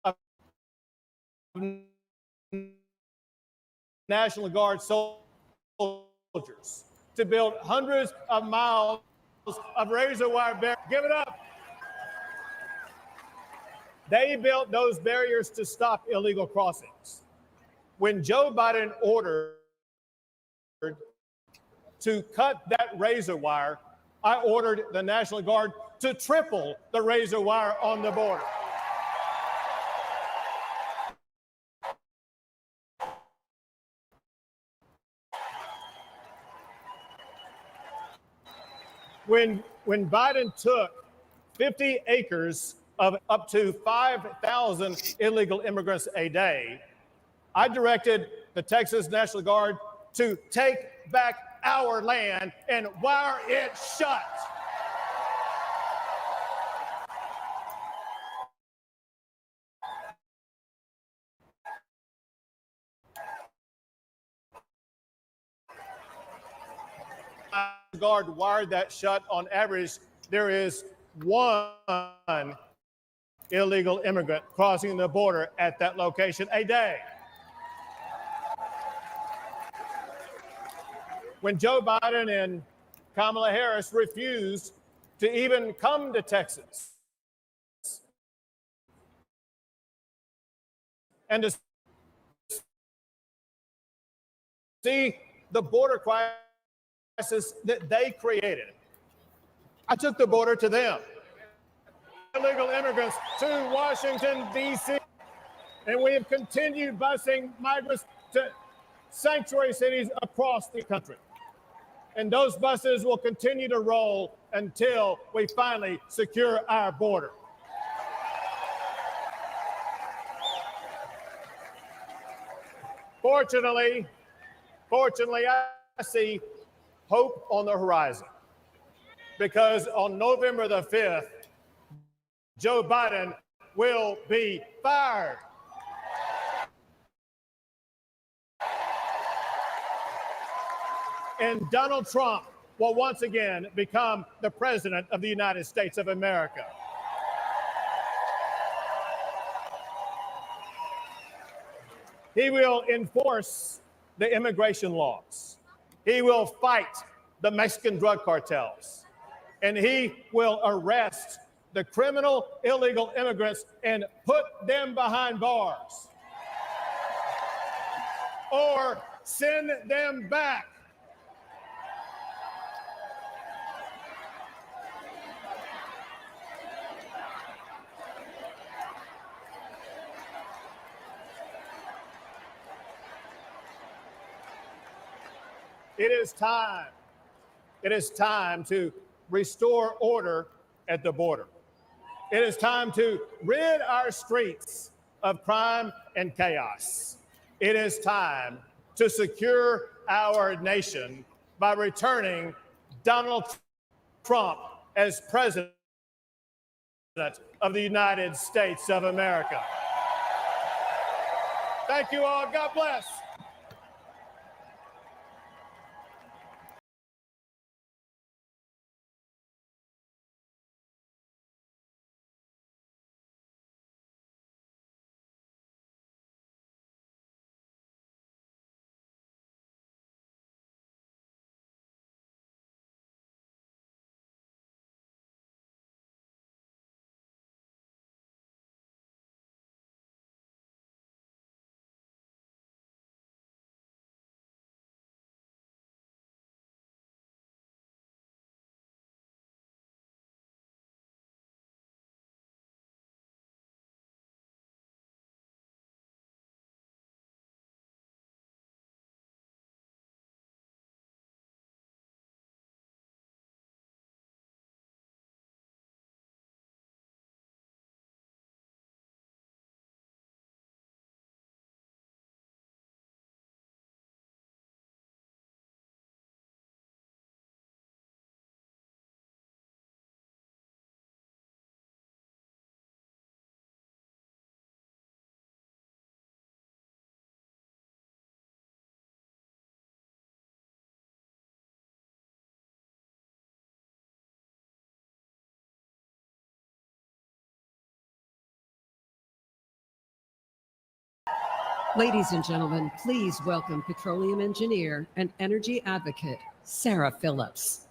of National Guard soldiers to build hundreds of miles of razor wire barriers. Give it up. They built those barriers to stop illegal crossings. When Joe Biden ordered to cut that razor wire, I ordered the National Guard to triple the razor wire on the border. When Biden took 50 acres of up to 5,000 illegal immigrants a day, I directed the Texas National Guard to take back our land and wire it shut. Guard wired that shut on average there is one illegal immigrant crossing the border at that location a day. When Joe Biden and Kamala Harris refused to even come to Texas and to see the border crisis that they created. I took the border to them. Illegal immigrants to Washington, D.C., and we have continued busing migrants to sanctuary cities across the country. And those buses will continue to roll until we finally secure our border. Fortunately, I see hope on the horizon, because on November the 5th, Joe Biden will be fired. And Donald Trump will once again become the President of the United States of America. He will enforce the immigration laws. He will fight the Mexican drug cartels. And he will arrest the criminal illegal immigrants and put them behind bars. Or send them back. It is time. It is time to restore order at the border. It is time to rid our streets of crime and chaos. It is time to secure our nation by returning Donald Trump as President of the United States of America. Thank you all. God bless. Ladies and gentlemen, please welcome petroleum engineer and energy advocate, Sarah Phillips.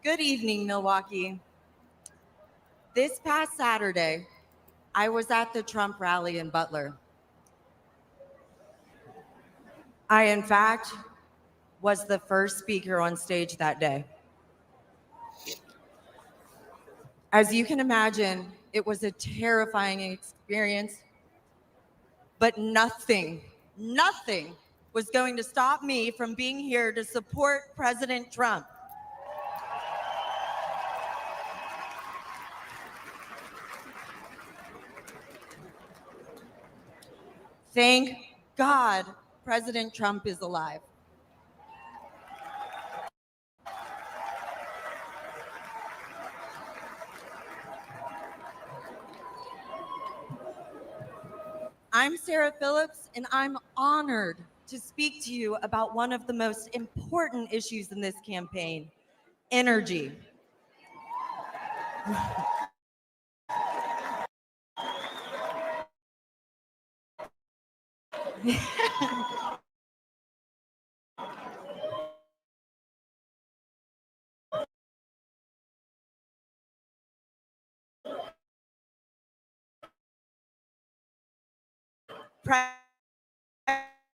Good evening, Milwaukee. This past Saturday, I was at the Trump rally in Butler. I, in fact, was the first speaker on stage that day. As you can imagine, it was a terrifying experience, but nothing was going to stop me from being here to support President Trump. Thank God President Trump is alive. I'm Sarah Phillips, and I'm honored to speak to you about one of the most important issues in this campaign, energy.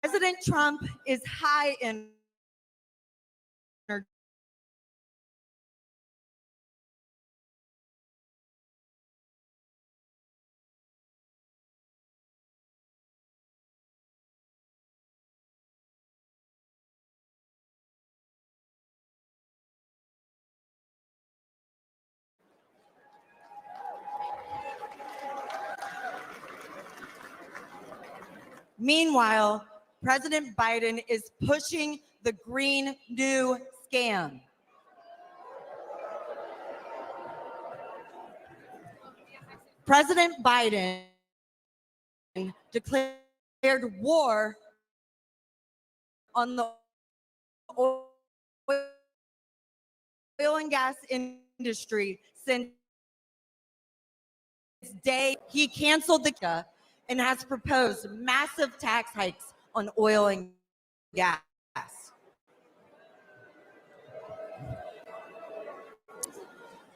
President Trump is high in energy. Meanwhile, President Biden is pushing the Green New scam. President Biden declared war on the oil and gas industry since day he canceled the and has proposed massive tax hikes on oil and gas.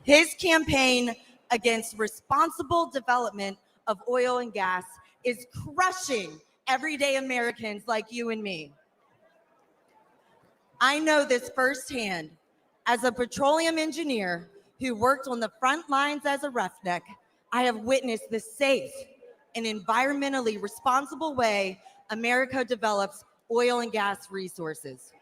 His campaign against responsible development of oil and gas is crushing everyday Americans like you and me. I know this firsthand. As a petroleum engineer who worked on the front lines as a roughneck, I have witnessed the safe and environmentally responsible way America develops oil and gas resources.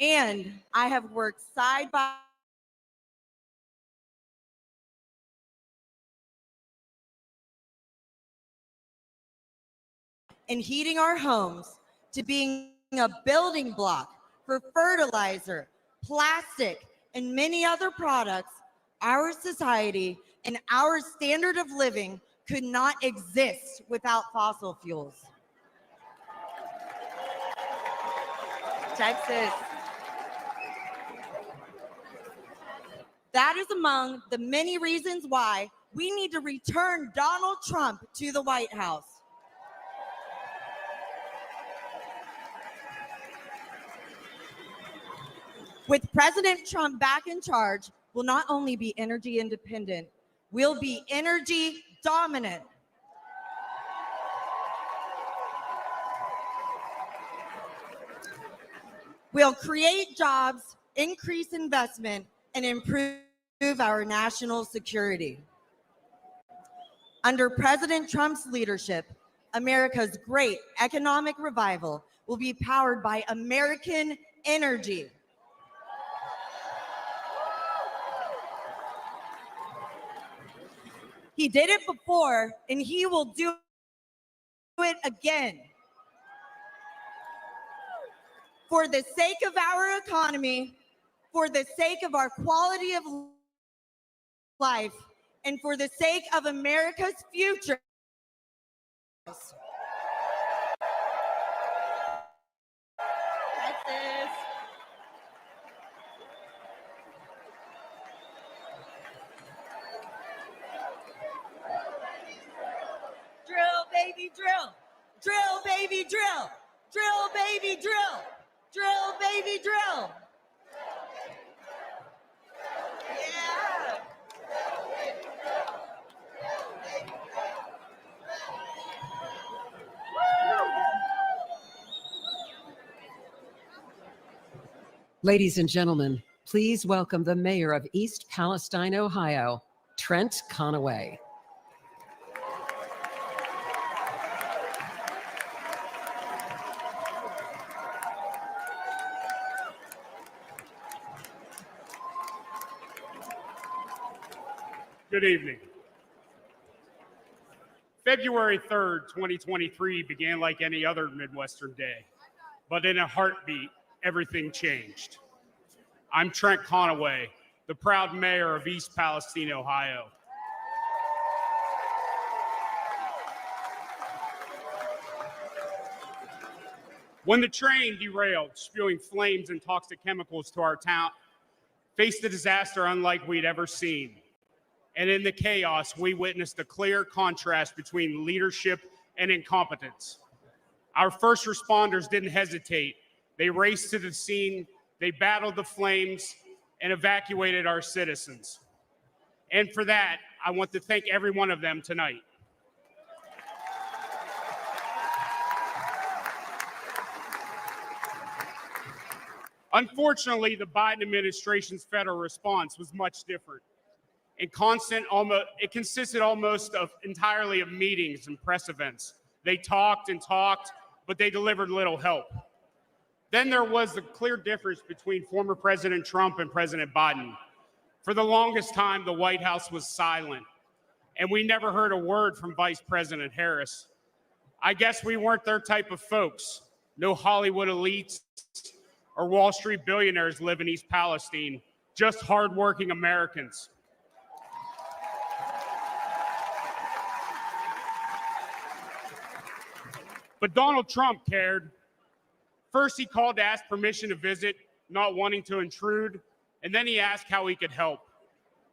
And I have worked side by in heating our homes to being a building block for fertilizer, plastic, and many other products, our society and our standard of living could not exist without fossil fuels. Texas. That is among the many reasons why we need to return Donald Trump to the White House. With President Trump back in charge, we'll not only be energy independent, we'll be energy dominant. We'll create jobs, increase investment, and improve our national security. Under President Trump's leadership, America's great economic revival will be powered by American energy. He did it before, and he will do it again. For the sake of our economy, for the sake of our quality of life, and for the sake of America's future. Texas. Drill, baby, drill. Drill, baby, drill. Drill, baby, drill. Drill, baby, drill. Yeah. Ladies and gentlemen, please welcome the mayor of East Palestine, Ohio, Trent Conaway. Good evening. February 3rd, 2023 began like any other Midwestern day, but in a heartbeat, everything changed. I'm Trent Conaway, the proud mayor of East Palestine, Ohio. When the train derailed, spewing flames and toxic chemicals to our town, faced a disaster unlike we'd ever seen. And in the chaos, we witnessed a clear contrast between leadership and incompetence. Our first responders didn't hesitate. They raced to the scene, they battled the flames, and evacuated our citizens. And for that, I want to thank every one of them tonight. Unfortunately, the Biden administration's federal response was much different. It consisted almost entirely of meetings and press events. They talked and talked, but they delivered little help. Then there was the clear difference between former President Trump and President Biden. For the longest time, the White House was silent, and we never heard a word from Vice President Harris. I guess we weren't their type of folks. No Hollywood elites or Wall Street billionaires live in East Palestine, just hardworking Americans. But Donald Trump cared. First, he called to ask permission to visit, not wanting to intrude, and then he asked how he could help.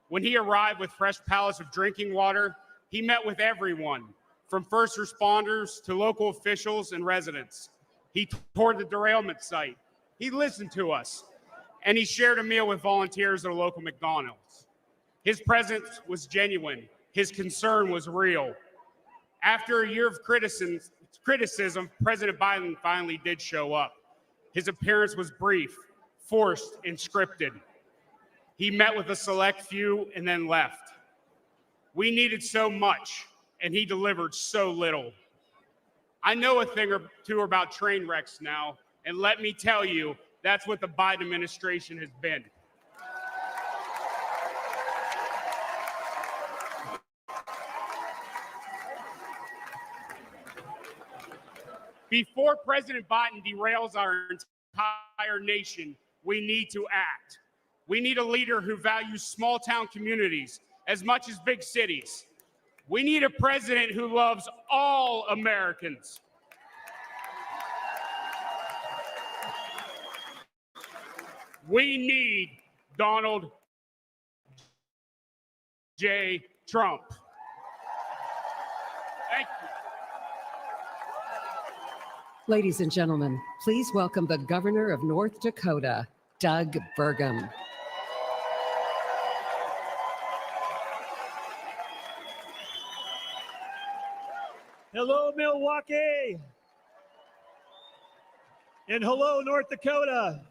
When he arrived with fresh pallets of drinking water, he met with everyone, from first responders to local officials and residents. He toured the derailment site. He listened to us, and he shared a meal with volunteers at a local McDonald's. His presence was genuine. His concern was real. After a year of criticism, President Biden finally did show up. His appearance was brief, forced, and scripted. He met with a select few and then left. We needed so much, and he delivered so little. I know a thing or two about train wrecks now, and let me tell you, that's what the Biden administration has been. Before President Biden derails our entire nation, we need to act. We need a leader who values small town communities as much as big cities. We need a president who loves all Americans. We need Donald J. Trump. Thank you. Ladies and gentlemen, please welcome the Governor of North Dakota, Doug Burgum. Hello, Milwaukee. And hello, North Dakota.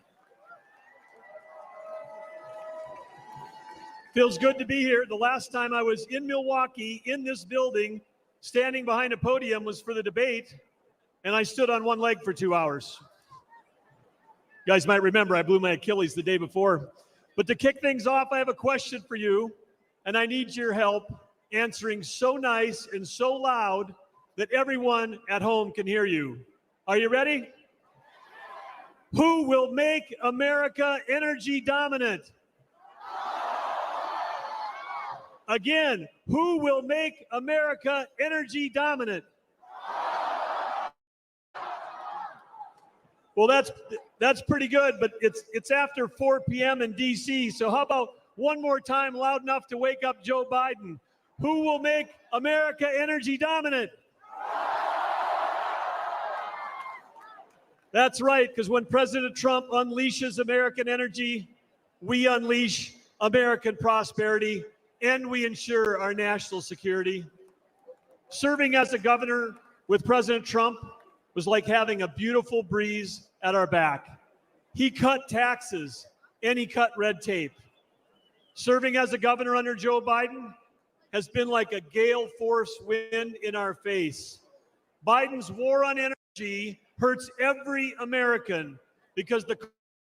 Feels good to be here. The last time I was in Milwaukee, in this building, standing behind a podium was for the debate, and I stood on one leg for 2 hours. You guys might remember I blew my Achilles the day before. But to kick things off, I have a question for you, and I need your help answering so nice and so loud that everyone at home can hear you. Are you ready? Who will make America energy dominant? Again, who will make America energy dominant? Well, that's pretty good, but it's after 4 p.m. in D.C., so how about one more time loud enough to wake up Joe Biden? Who will make America energy dominant? That's right, because when President Trump unleashes American energy, we unleash American prosperity, and we ensure our national security. Serving as a governor with President Trump was like having a beautiful breeze at our back. He cut taxes and he cut red tape. Serving as a governor under Joe Biden has been like a gale force wind in our face. Biden's war on energy hurts every American because the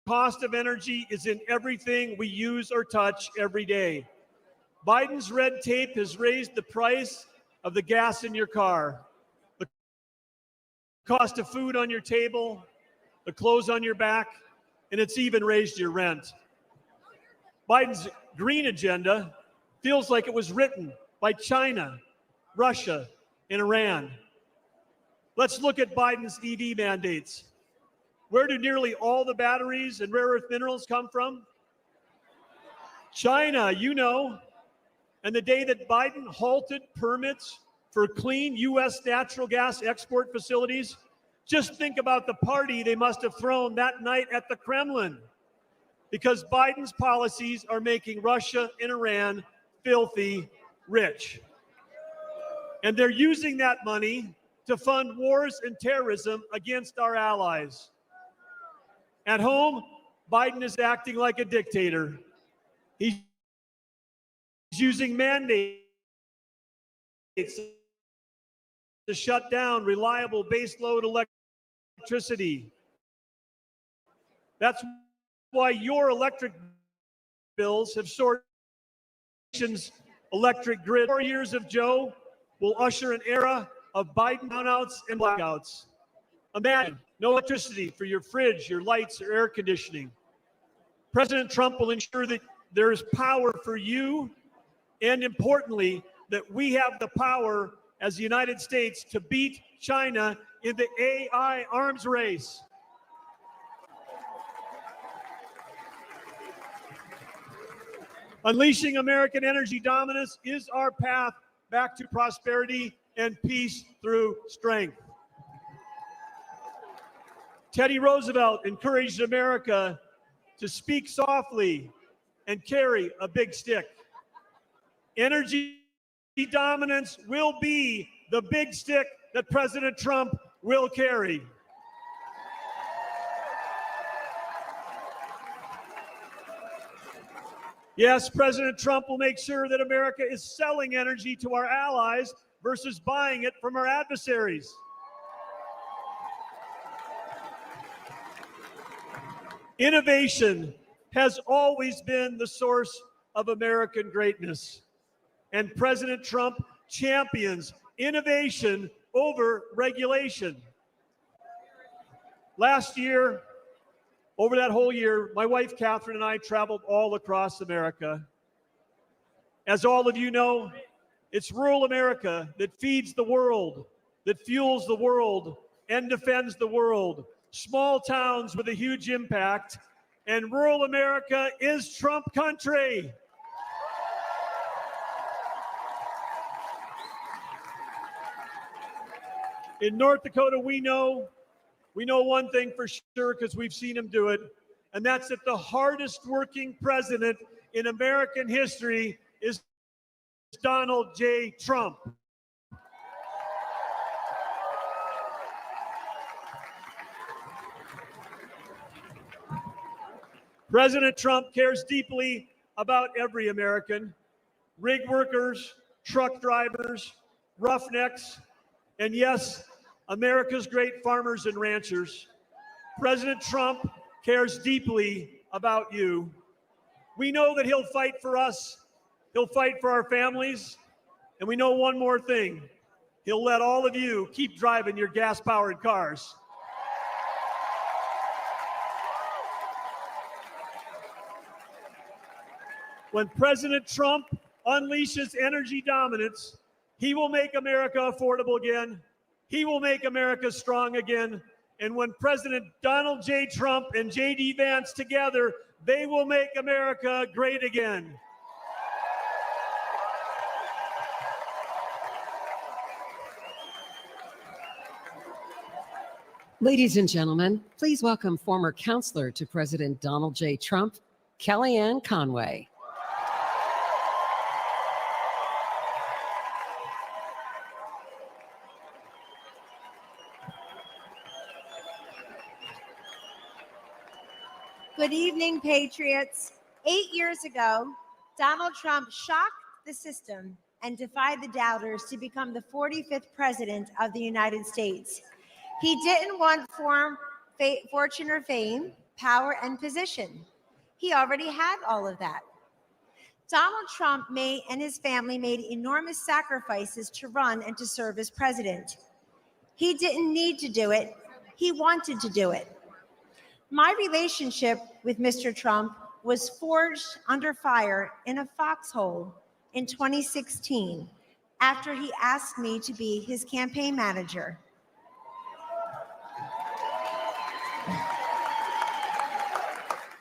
cost of energy is in everything we use or touch every day. Biden's red tape has raised the price of the gas in your car, the cost of food on your table, the clothes on your back, and it's even raised your rent. Biden's green agenda feels like it was written by China, Russia, and Iran. Let's look at Biden's EV mandates. Where do nearly all the batteries and rare earth minerals come from? China, you know. And the day that Biden halted permits for clean U.S. natural gas export facilities, just think about the party they must have thrown that night at the Kremlin, because Biden's policies are making Russia and Iran filthy rich. And they're using that money to fund wars and terrorism against our allies. At home, Biden is acting like a dictator. He's using mandates to shut down reliable baseload electricity. That's why your electric bills have soared. Nation's electric grid. 4 years of Joe will usher an era of Biden brownouts and blackouts. Imagine no electricity for your fridge, your lights, or air conditioning. President Trump will ensure that there is power for you, and importantly, that we have the power as the United States to beat China in the AI arms race. Unleashing American energy dominance is our path back to prosperity and peace through strength. Teddy Roosevelt encouraged America to speak softly and carry a big stick. Energy dominance will be the big stick that President Trump will carry. Yes, President Trump will make sure that America is selling energy to our allies versus buying it from our adversaries. Innovation has always been the source of American greatness, and President Trump champions innovation over regulation. Last year, over that whole year, my wife Catherine and I traveled all across America. As all of you know, it's rural America that feeds the world, that fuels the world, and defends the world. Small towns with a huge impact, and rural America is Trump country. In North Dakota, we know one thing for sure because we've seen him do it, and that's that the hardest working president in American history is Donald J. Trump. President Trump cares deeply about every American, rig workers, truck drivers, roughnecks, and yes, America's great farmers and ranchers. President Trump cares deeply about you. We know that he'll fight for us, he'll fight for our families, and we know one more thing. He'll let all of you keep driving your gas-powered cars. When President Trump unleashes energy dominance, he will make America affordable again. He will make America strong again. And when President Donald J. Trump and J.D. Vance together, they will make America great again. Ladies and gentlemen, please welcome former counselor to President Donald J. Trump, Kellyanne Conway. Good evening, Patriots. 8 years ago, Donald Trump shocked the system and defied the doubters to become the 45th president of the United States. He didn't want fortune or fame, power and position. He already had all of that. Donald Trump and his family made enormous sacrifices to run and to serve as president. He didn't need to do it. He wanted to do it. My relationship with Mr. Trump was forged under fire in a foxhole in 2016 after he asked me to be his campaign manager.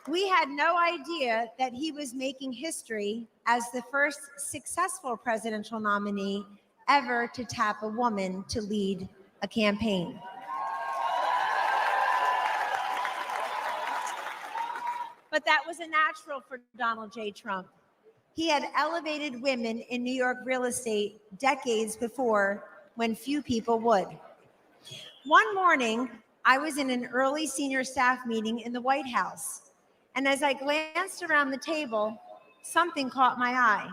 We had no idea that he was making history as the first successful presidential nominee ever to tap a woman to lead a campaign. But that was a natural for Donald J. Trump. He had elevated women in New York real estate decades before when few people would. One morning, I was in an early senior staff meeting in the White House. And as I glanced around the table, something caught my eye.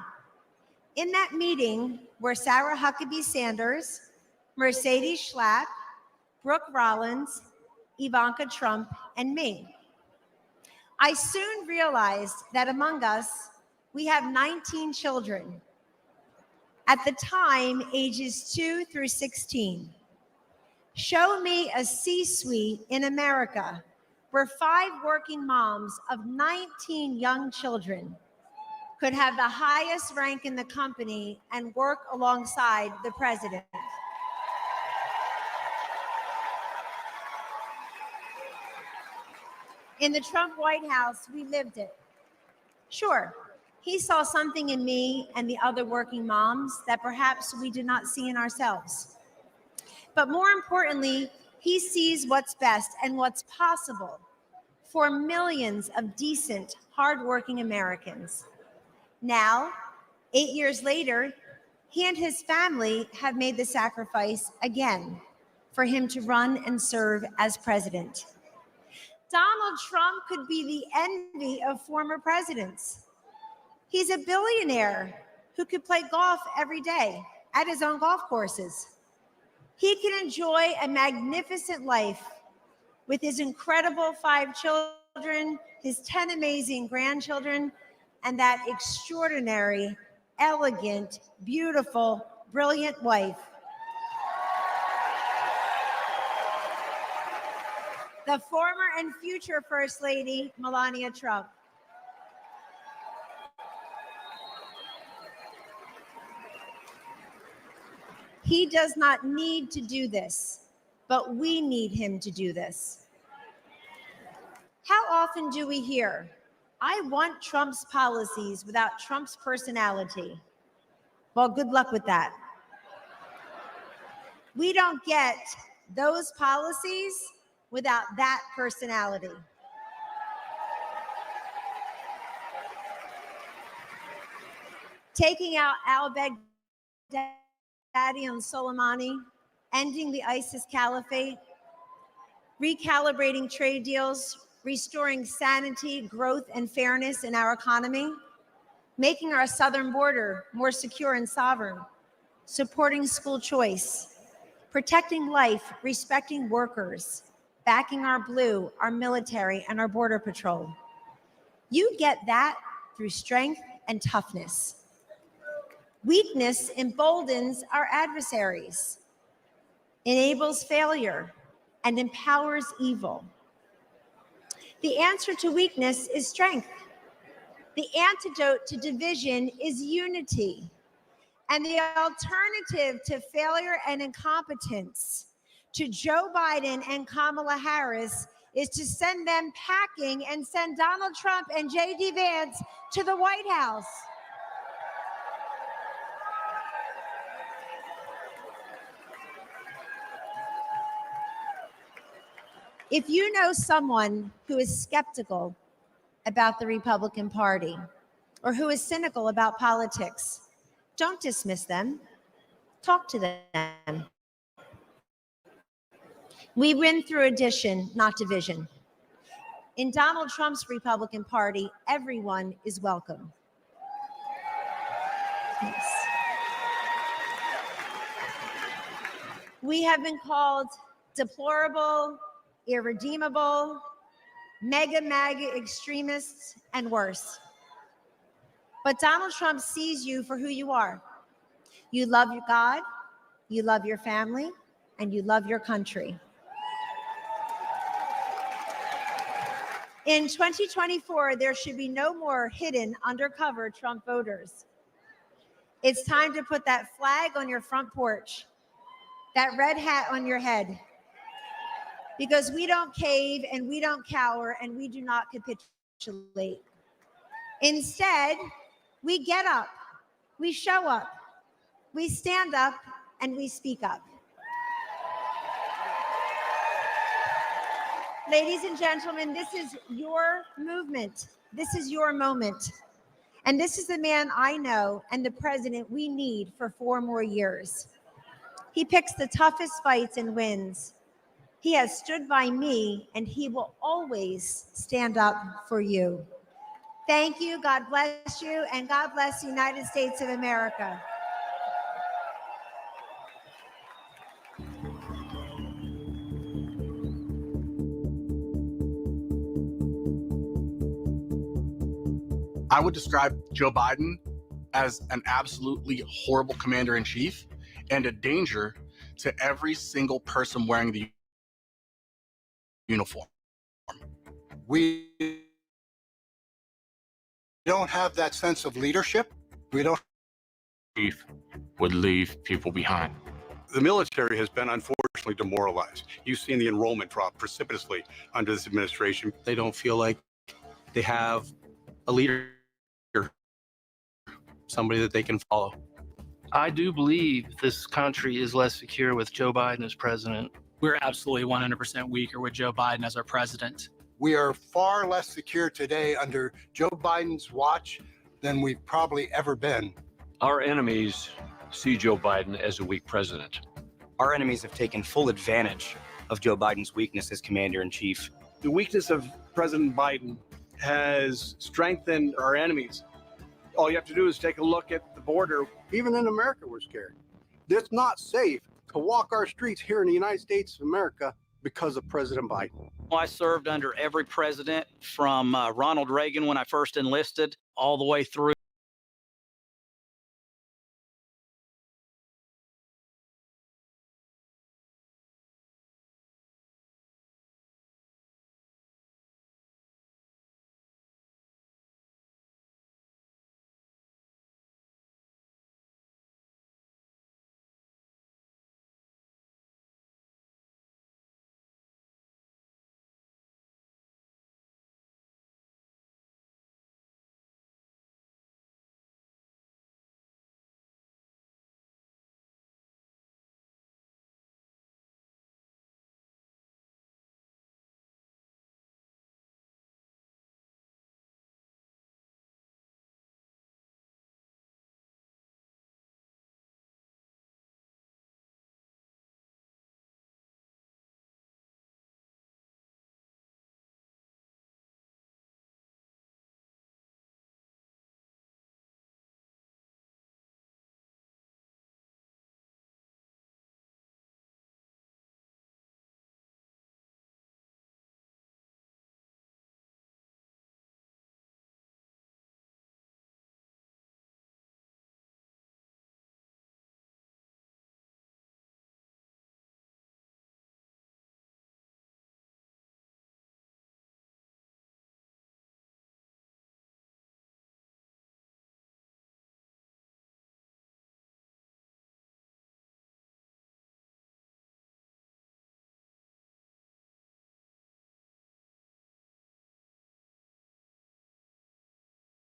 In that meeting were Sarah Huckabee Sanders, Mercedes Schlapp, Brooke Rollins, Ivanka Trump, and me. I soon realized that among us, we have 19 children. At the time, ages 2 through 16. Show me a C-suite in America where 5 working moms of 19 young children could have the highest rank in the company and work alongside the president. In the Trump White House, we lived it. Sure, he saw something in me and the other working moms that perhaps we did not see in ourselves. But more importantly, he sees what's best and what's possible for millions of decent, hardworking Americans. Now, 8 years later, he and his family have made the sacrifice again for him to run and serve as president. Donald Trump could be the envy of former presidents. He's a billionaire who could play golf every day at his own golf courses. He can enjoy a magnificent life with his incredible 5 children, his 10 amazing grandchildren, and that extraordinary, elegant, beautiful, brilliant wife. The former and future First Lady, Melania Trump. He does not need to do this, but we need him to do this. How often do we hear, I want Trump's policies without Trump's personality? Well, good luck with that. We don't get those policies without that personality. Taking out al-Baghdadi and Soleimani, ending the ISIS caliphate, recalibrating trade deals, restoring sanity, growth, and fairness in our economy, making our southern border more secure and sovereign, supporting school choice, protecting life, respecting workers, backing our blue, our military, and our border patrol. You get that through strength and toughness. Weakness emboldens our adversaries, enables failure, and empowers evil. The answer to weakness is strength. The antidote to division is unity. And the alternative to failure and incompetence to Joe Biden and Kamala Harris is to send them packing and send Donald Trump and J.D. Vance to the White House. If you know someone who is skeptical about the Republican Party or who is cynical about politics, don't dismiss them. Talk to them. We win through addition, not division. In Donald Trump's Republican Party, everyone is welcome. Yes. We have been called deplorable, irredeemable, mega MAGA extremists, and worse. But Donald Trump sees you for who you are. You love your God, you love your family, and you love your country. In 2024, there should be no more hidden, undercover Trump voters. It's time to put that flag on your front porch, that red hat on your head, because we don't cave and we don't cower and we do not capitulate. Instead, we get up, we show up, we stand up, and we speak up. Ladies and gentlemen, this is your movement. This is your moment. And this is the man I know and the president we need for 4 more years. He picks the toughest fights and wins. He has stood by me, and he will always stand up for you. Thank you, God bless you, and God bless the United States of America. I would describe Joe Biden as an absolutely horrible commander-in-chief and a danger to every single person wearing the uniform. We don't have that sense of leadership. We don't. Chief would leave people behind. The military has been unfortunately demoralized. You've seen the enrollment drop precipitously under this administration. They don't feel like they have a leader, somebody that they can follow. I do believe this country is less secure with Joe Biden as president. We're absolutely 100% weaker with Joe Biden as our president. We are far less secure today under Joe Biden's watch than we've probably ever been. Our enemies see Joe Biden as a weak president. Our enemies have taken full advantage of Joe Biden's weakness as commander-in-chief. The weakness of President Biden has strengthened our enemies. All you have to do is take a look at the border. Even in America, we're scared. It's not safe to walk our streets here in the United States of America because of President Biden. I served under every president from Ronald Reagan when I first enlisted all the way through.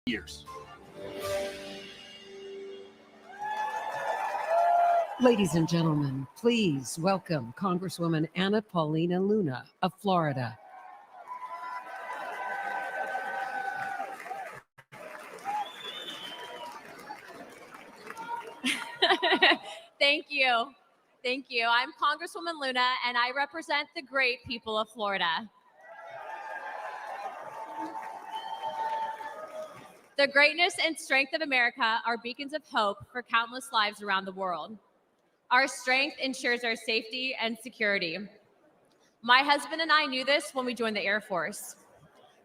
Years. Ladies and gentlemen, please welcome Congresswoman Anna Paulina Luna of Florida. Thank you. Thank you. I'm Congresswoman Luna, and I represent the great people of Florida. The greatness and strength of America are beacons of hope for countless lives around the world. Our strength ensures our safety and security. My husband and I knew this when we joined the Air Force.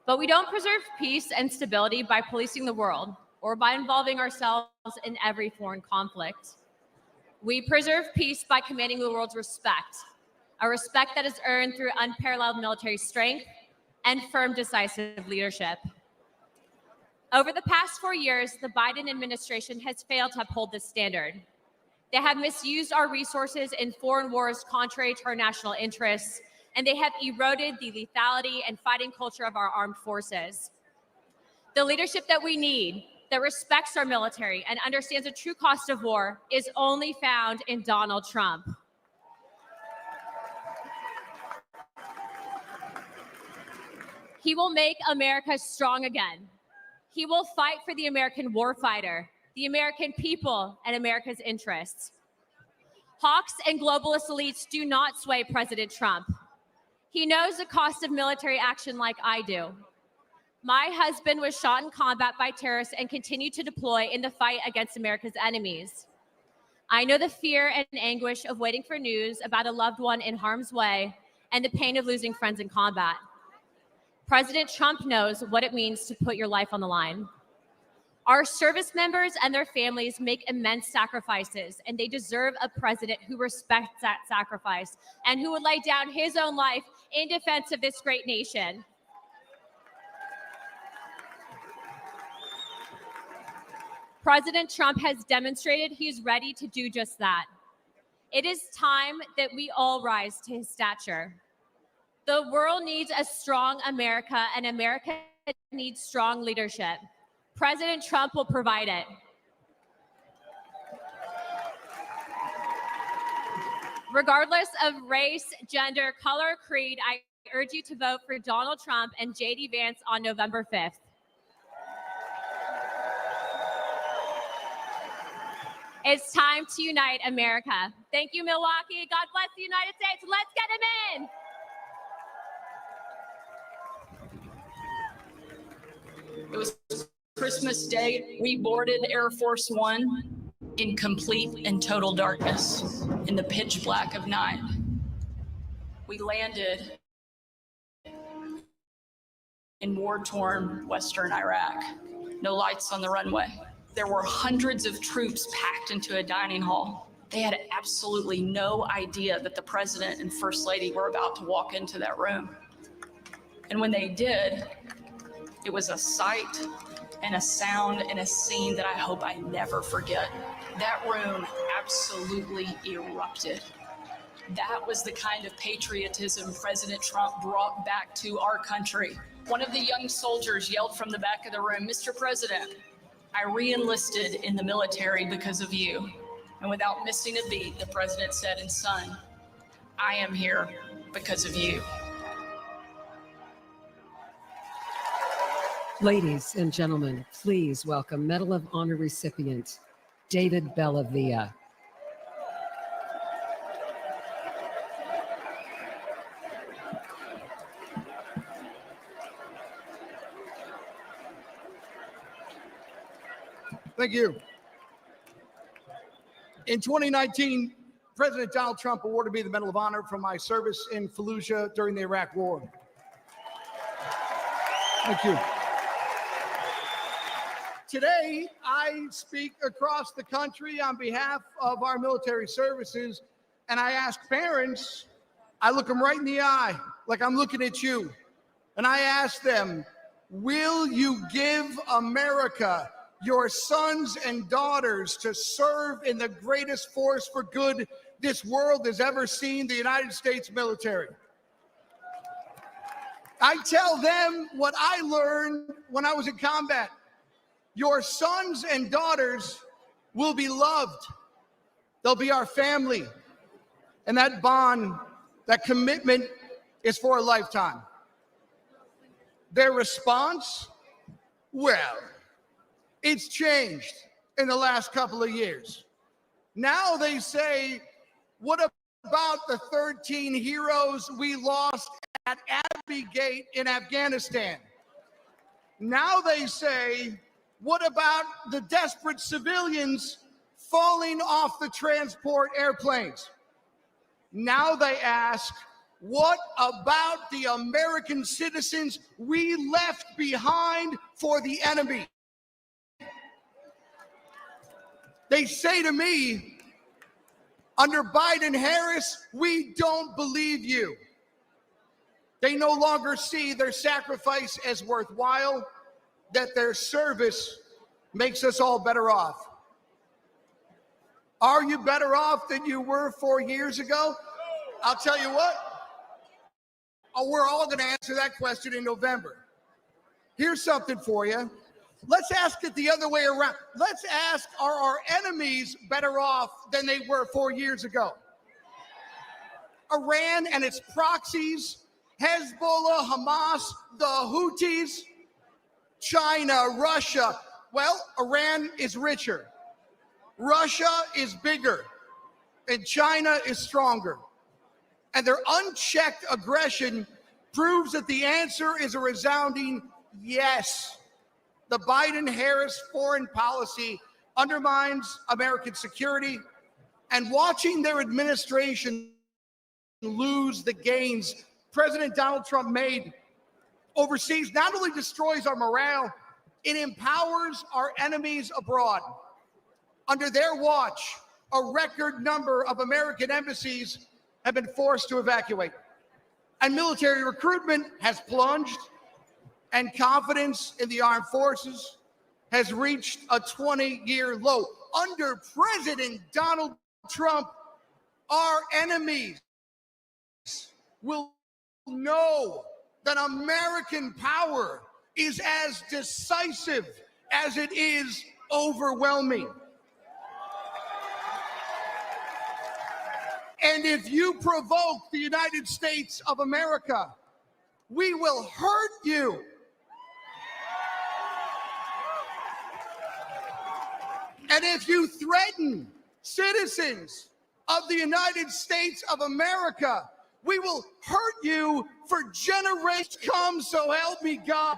But we don't preserve peace and stability by policing the world. or by involving ourselves in every foreign conflict. We preserve peace by commanding the world's respect, a respect that is earned through unparalleled military strength and firm, decisive leadership. Over the past 4 years, the Biden administration has failed to uphold this standard. They have misused our resources in foreign wars contrary to our national interests, and they have eroded the lethality and fighting culture of our armed forces. The leadership that we need, that respects our military and understands the true cost of war, is only found in Donald Trump. He will make America strong again. He will fight for the American warfighter, the American people, and America's interests. Hawks and globalist elites do not sway President Trump. He knows the cost of military action like I do. My husband was shot in combat by terrorists and continued to deploy in the fight against America's enemies. I know the fear and anguish of waiting for news about a loved one in harm's way and the pain of losing friends in combat. President Trump knows what it means to put your life on the line. Our service members and their families make immense sacrifices, and they deserve a president who respects that sacrifice and who would lay down his own life in defense of this great nation. President Trump has demonstrated he's ready to do just that. It is time that we all rise to his stature. The world needs a strong America, and America needs strong leadership. President Trump will provide it. Regardless of race, gender, color, creed, I urge you to vote for Donald Trump and J.D. Vance on November 5th. It's time to unite America. Thank you, Milwaukee. God bless the United States. Let's get him in. It was Christmas Day. We boarded Air Force One in complete and total darkness, in the pitch black of night. We landed in war-torn Western Iraq. No lights on the runway. There were hundreds of troops packed into a dining hall. They had absolutely no idea that the president and first lady were about to walk into that room. And when they did, it was a sight and a sound and a scene that I hope I never forget. That room absolutely erupted. That was the kind of patriotism President Trump brought back to our country. One of the young soldiers yelled from the back of the room, "Mr. President, I re-enlisted in the military because of you." And without missing a beat, the president said, "And son, I am here because of you." Ladies and gentlemen, please welcome Medal of Honor recipient David Bellavia. Thank you. In 2019, President Donald Trump awarded me the Medal of Honor for my service in Fallujah during the Iraq War. Thank you. Today, I speak across the country on behalf of our military services, and I ask parents, I look them right in the eye, like I'm looking at you, and I ask them, will you give America your sons and daughters to serve in the greatest force for good this world has ever seen, the United States military? I tell them what I learned when I was in combat. Your sons and daughters will be loved. They'll be our family. And that bond, that commitment is for a lifetime. Their response? Well, it's changed in the last couple of years. Now they say, what about the 13 heroes we lost at Abbey Gate in Afghanistan? Now they say, what about the desperate civilians falling off the transport airplanes? Now they ask, what about the American citizens we left behind for the enemy? They say to me, under Biden Harris, we don't believe you. They no longer see their sacrifice as worthwhile, that their service makes us all better off. Are you better off than you were 4 years ago? I'll tell you what, we're all going to answer that question in November. Here's something for you. Let's ask it the other way around. Let's ask, are our enemies better off than they were 4 years ago? Iran and its proxies, Hezbollah, Hamas, the Houthis, China, Russia. Well, Iran is richer. Russia is bigger. And China is stronger. And their unchecked aggression proves that the answer is a resounding yes. The Biden-Harris foreign policy undermines American security, and watching their administration lose the gains President Donald Trump made overseas not only destroys our morale, it empowers our enemies abroad. Under their watch, a record number of American embassies have been forced to evacuate, and military recruitment has plunged, and confidence in the armed forces has reached a 20-year low. Under President Donald Trump, our enemies will know that American power is as decisive as it is overwhelming. And if you provoke the United States of America, we will hurt you. And if you threaten citizens of the United States of America, we will hurt you for generations to come, so help me God.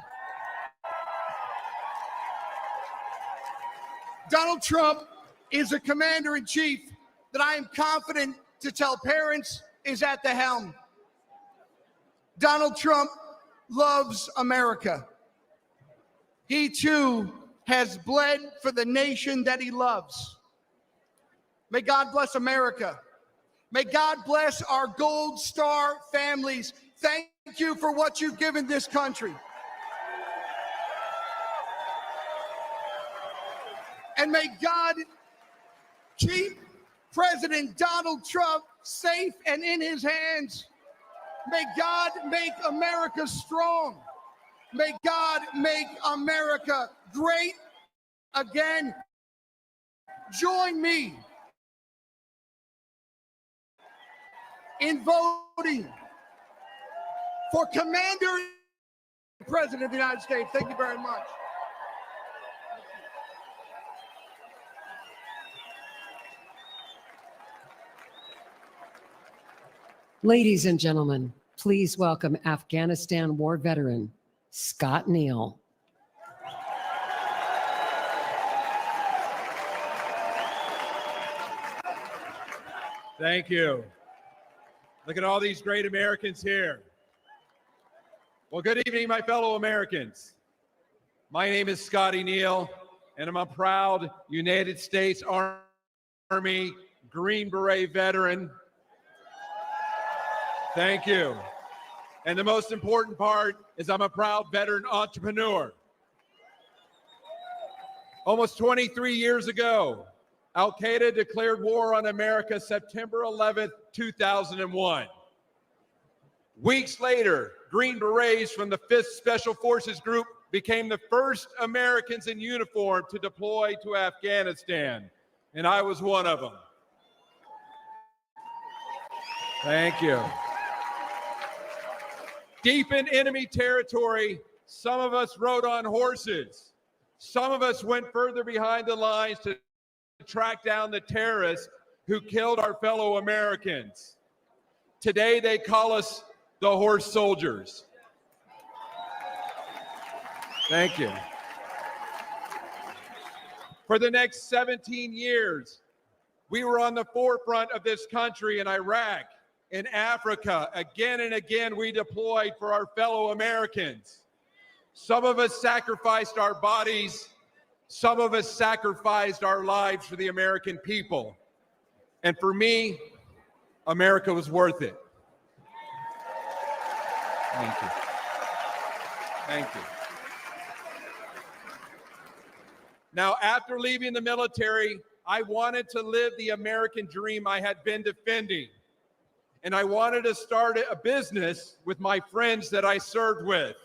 Donald Trump is a commander-in-chief that I am confident to tell parents is at the helm. Donald Trump loves America. He too has bled for the nation that he loves. May God bless America. May God bless our Gold Star families. Thank you for what you've given this country. And may God keep President Donald Trump safe and in his hands. May God make America strong. May God make America great again. Join me in voting for Commander President of the United States. Thank you very much. Ladies and gentlemen, please welcome Afghanistan war veteran, Scott Neal. Thank you. Look at all these great Americans here. Well, good evening, my fellow Americans. My name is Scotty Neal, and I'm a proud United States Army Green Beret veteran. Thank you. And the most important part is I'm a proud veteran entrepreneur. Almost 23 years ago, Al-Qaeda declared war on America September 11th, 2001. Weeks later, Green Berets from the 5th Special Forces Group became the first Americans in uniform to deploy to Afghanistan, and I was one of them. Thank you. Deep in enemy territory, some of us rode on horses. Some of us went further behind the lines to track down the terrorists who killed our fellow Americans. Today, they call us the horse soldiers. Thank you. For the next 17 years, we were on the forefront of this country in Iraq, in Africa. Again and again, we deployed for our fellow Americans. Some of us sacrificed our bodies Some of us sacrificed our lives for the American people. And for me, America was worth it. Thank you. Thank you. Now, after leaving the military, I wanted to live the American dream I had been defending. And I wanted to start a business with my friends that I served with.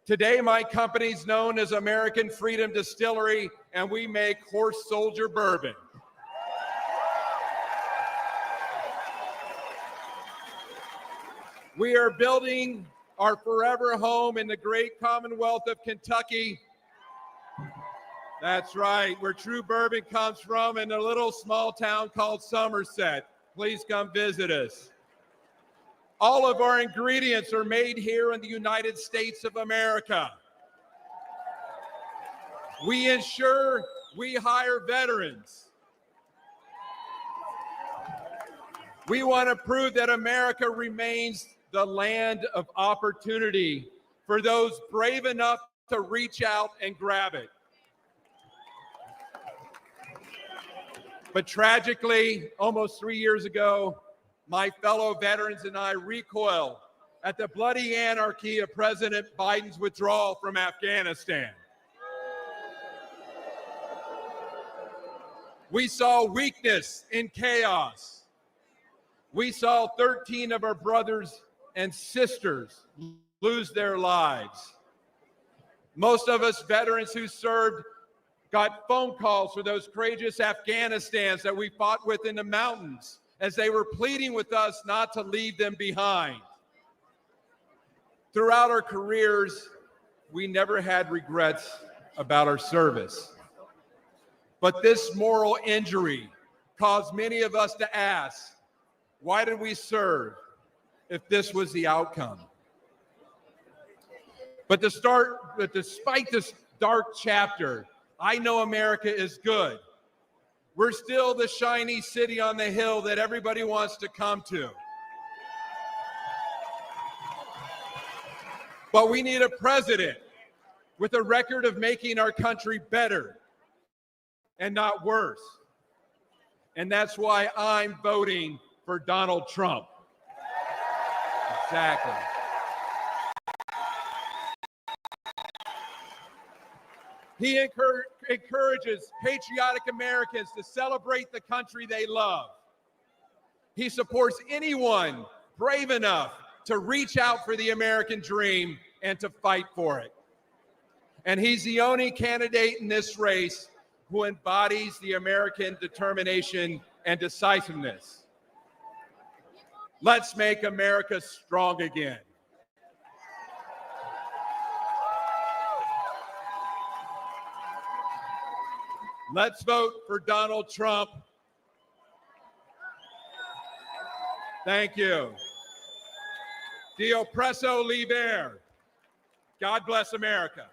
Today, my company's known as American Freedom Distillery, and we make Horse Soldier bourbon. We are building our forever home in the great Commonwealth of Kentucky. That's right, where true bourbon comes from, in a little small town called Somerset. Please come visit us. All of our ingredients are made here in the United States of America. We ensure we hire veterans. We want to prove that America remains the land of opportunity for those brave enough to reach out and grab it. But tragically, almost 3 years ago, my fellow veterans and I recoiled at the bloody anarchy of President Biden's withdrawal from Afghanistan. We saw weakness in chaos. We saw 13 of our brothers and sisters lose their lives. Most of us veterans who served got phone calls for those courageous Afghanistans that we fought with in the mountains as they were pleading with us not to leave them behind. Throughout our careers, we never had regrets about our service. But this moral injury caused many of us to ask, why did we serve if this was the outcome? But despite this dark chapter, I know America is good. We're still the shiny city on the hill that everybody wants to come to. But we need a president with a record of making our country better and not worse. And that's why I'm voting for Donald Trump. Exactly. He encourages patriotic Americans to celebrate the country they love. He supports anyone brave enough to reach out for the American dream and to fight for it. And he's the only candidate in this race who embodies the American determination and decisiveness. Let's make America strong again. Let's vote for Donald Trump. Thank you. The oppresso liber. God bless America.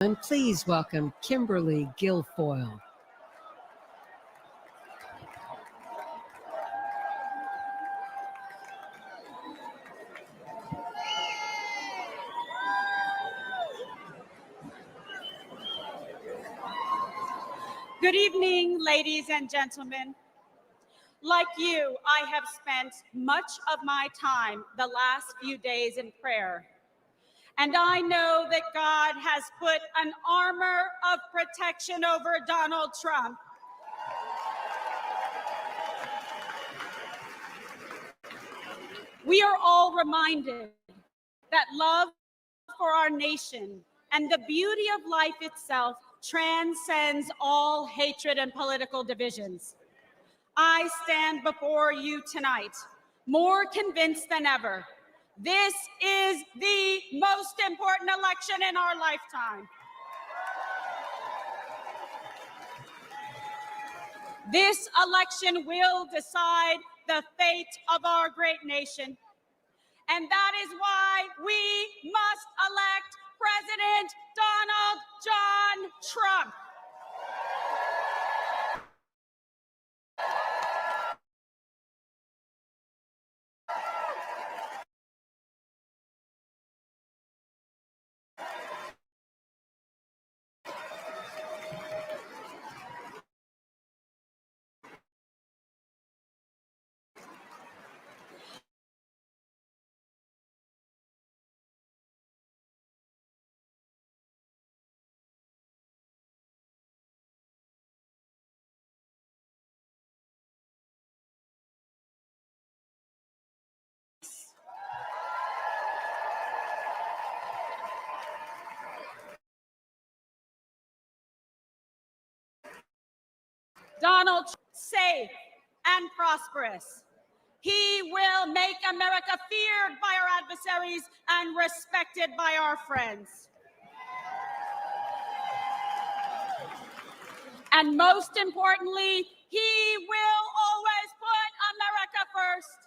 And please welcome Kimberly Guilfoyle. Good evening, ladies and gentlemen. Like you, I have spent much of my time the last few days in prayer. And I know that God has put an armor of protection over Donald Trump. We are all reminded that love for our nation and the beauty of life itself transcends all hatred and political divisions. I stand before you tonight, more convinced than ever. This is the most important election in our lifetime. This election will decide the fate of our great nation. And that is why we must elect President Donald John Trump. Donald Trump, safe and prosperous. He will make America feared by our adversaries and respected by our friends. And most importantly, he will always put America first.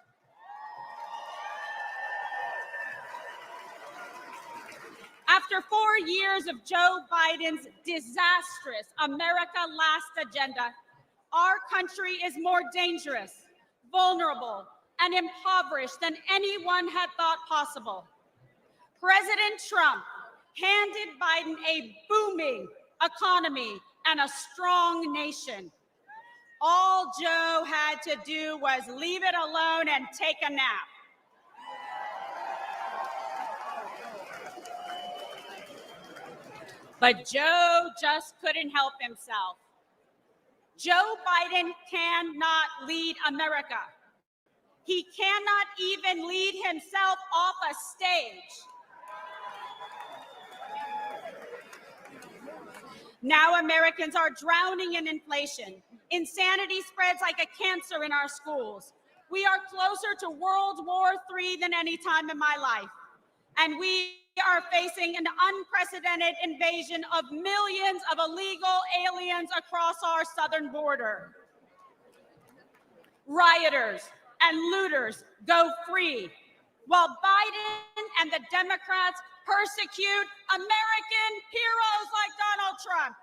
After 4 years of Joe Biden's disastrous America Last agenda, our country is more dangerous, vulnerable, and impoverished than anyone had thought possible. President Trump handed Biden a booming economy and a strong nation. All Joe had to do was leave it alone and take a nap. But Joe just couldn't help himself. Joe Biden cannot lead America. He cannot even lead himself off a stage. Now Americans are drowning in inflation. Insanity spreads like a cancer in our schools. We are closer to World War III than any time in my life. And we are facing an unprecedented invasion of millions of illegal aliens across our southern border. Rioters and looters go free, while Biden and the Democrats persecute American heroes like Donald Trump.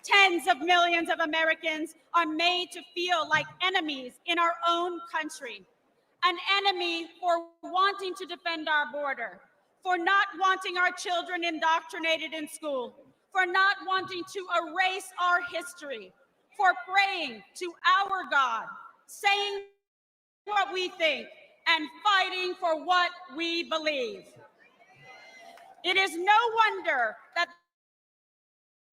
Tens of millions of Americans are made to feel like enemies in our own country. An enemy for wanting to defend our border, for not wanting our children indoctrinated in school, for not wanting to erase our history, for praying to our God, saying what we think, and fighting for what we believe. It is no wonder that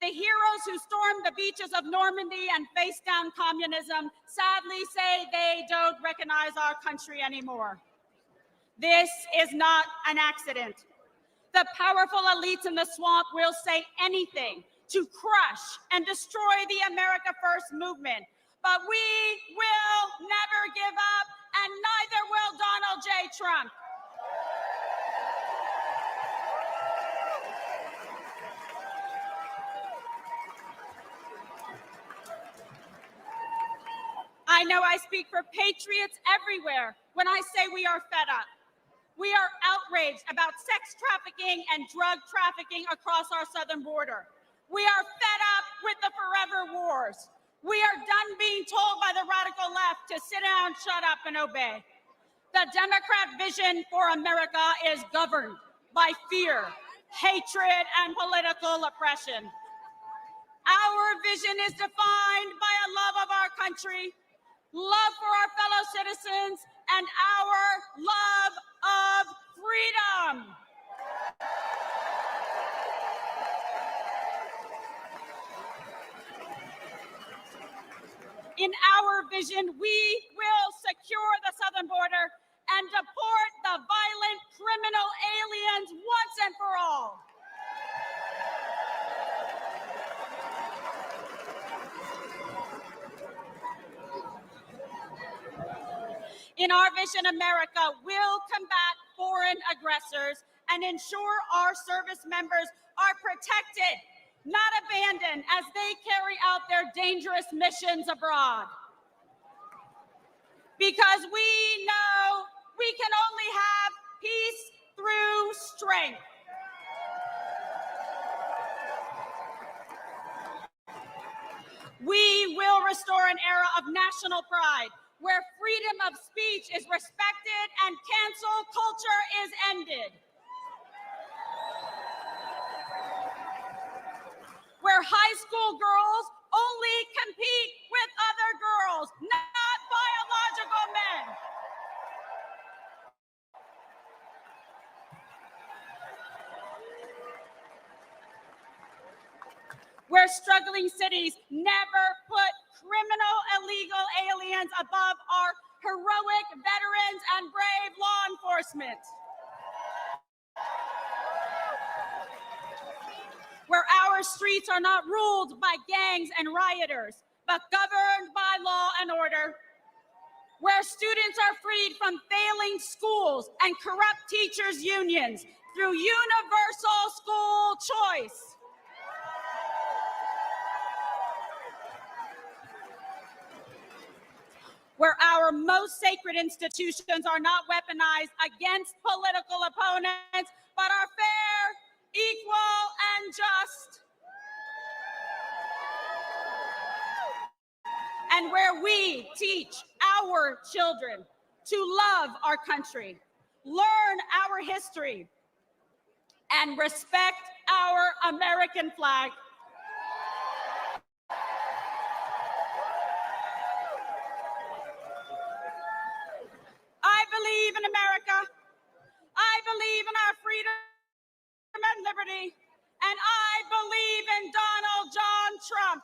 the heroes who stormed the beaches of Normandy and faced down communism sadly say they don't recognize our country anymore. This is not an accident. The powerful elites in the swamp will say anything to crush and destroy the America First movement. But we will never give up, and neither will Donald J. Trump. I know I speak for patriots everywhere when I say we are fed up. We are outraged about sex trafficking and drug trafficking across our southern border. We are fed up with the forever wars. We are done being told by the radical left to sit down, shut up, and obey. The Democrat vision for America is governed by fear, hatred, and political oppression. Our vision is defined by a love of our country, love for our fellow citizens, and our love of freedom. In our vision, we will secure the southern border and deport the violent criminal aliens once and for all. In our vision, America will combat foreign aggressors and ensure our service members are protected, not abandoned, as they carry out their dangerous missions abroad. Because we know we can only have peace through strength. We will restore an era of national pride, where freedom of speech is respected and cancel culture is ended. Where high school girls only compete with other girls, not biological men. Where struggling cities never put criminal illegal aliens above our heroic veterans and brave law enforcement. Where our streets are not ruled by gangs and rioters, but governed by law and order. Where students are freed from failing schools and corrupt teachers' unions through universal school choice. Where our most sacred institutions are not weaponized against political opponents, but are fair, equal, and just. And where we teach our children to love our country, learn our history, and respect our American flag. I believe in America. I believe in our freedom and liberty. And I believe in Donald John Trump.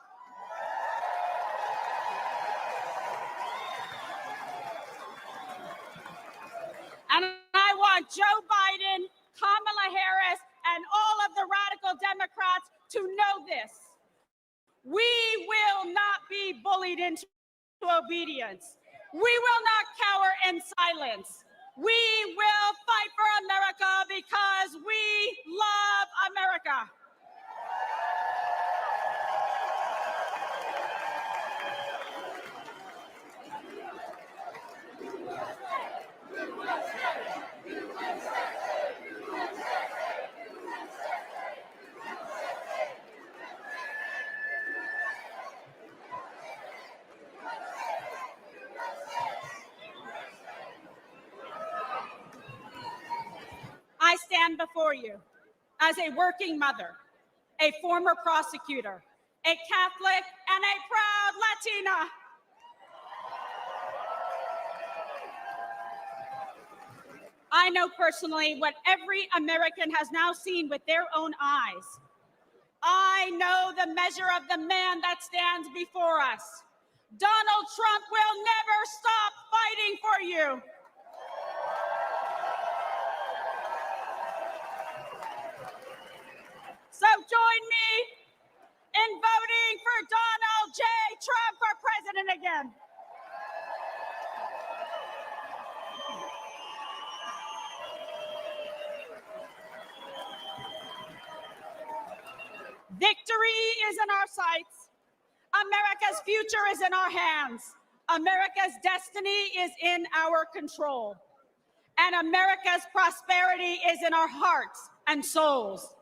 And I want Joe Biden, Kamala Harris, and all of the radical Democrats to know this. We will not be bullied into obedience. We will not cower in silence. We will fight for America because we love America. I stand before you as a working mother, a former prosecutor, a Catholic, and a proud Latina. I know personally what every American has now seen with their own eyes. I know the measure of the man that stands before us. Donald Trump will never stop fighting for you. So join me in voting for Donald J. Trump for president again. Victory is in our sights. America's future is in our hands. America's destiny is in our control. and America's prosperity is in our hearts and souls.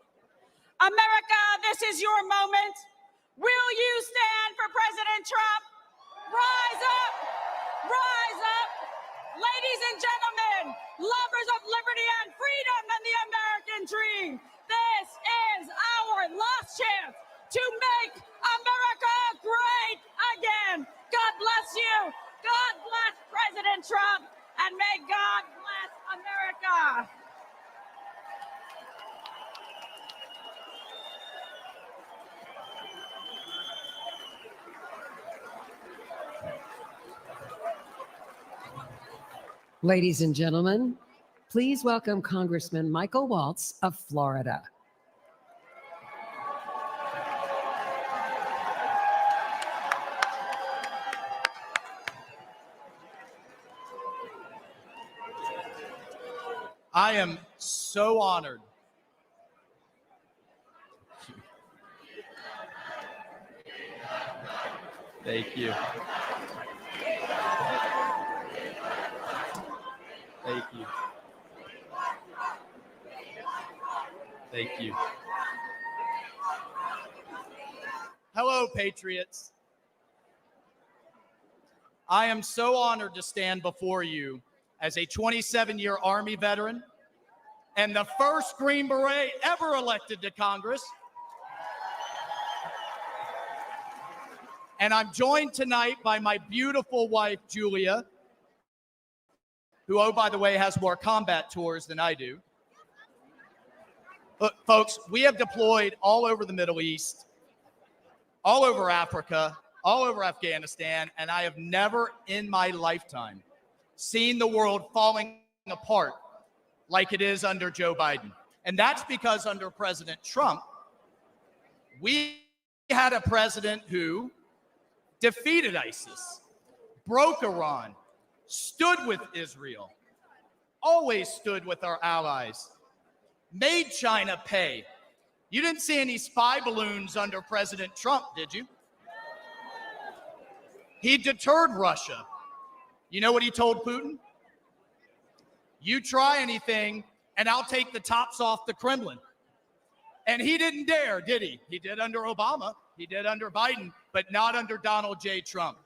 America, this is your moment. Will you stand for President Trump? Rise up! Rise up! Ladies and gentlemen, lovers of liberty and freedom and the American dream, this is our last chance to make America great again. God bless you. God bless President Trump, and may God bless America. Ladies and gentlemen, please welcome Congressman Michael Waltz of Florida. I am so honored. Thank you. Thank you. Thank you. Hello, Patriots. I am so honored to stand before you as a 27-year Army veteran and the first Green Beret ever elected to Congress. And I'm joined tonight by my beautiful wife, Julia, who, oh, by the way, has more combat tours than I do. Look, folks, we have deployed all over the Middle East, all over Africa, all over Afghanistan, and I have never in my lifetime seen the world falling apart like it is under Joe Biden. And that's because under President Trump, we had a president who defeated ISIS, broke Iran, stood with Israel, always stood with our allies, made China pay. You didn't see any spy balloons under President Trump, did you? He deterred Russia. You know what he told Putin? You try anything, and I'll take the tops off the Kremlin. And he didn't dare, did he? He did under Obama. He did under Biden, but not under Donald J. Trump.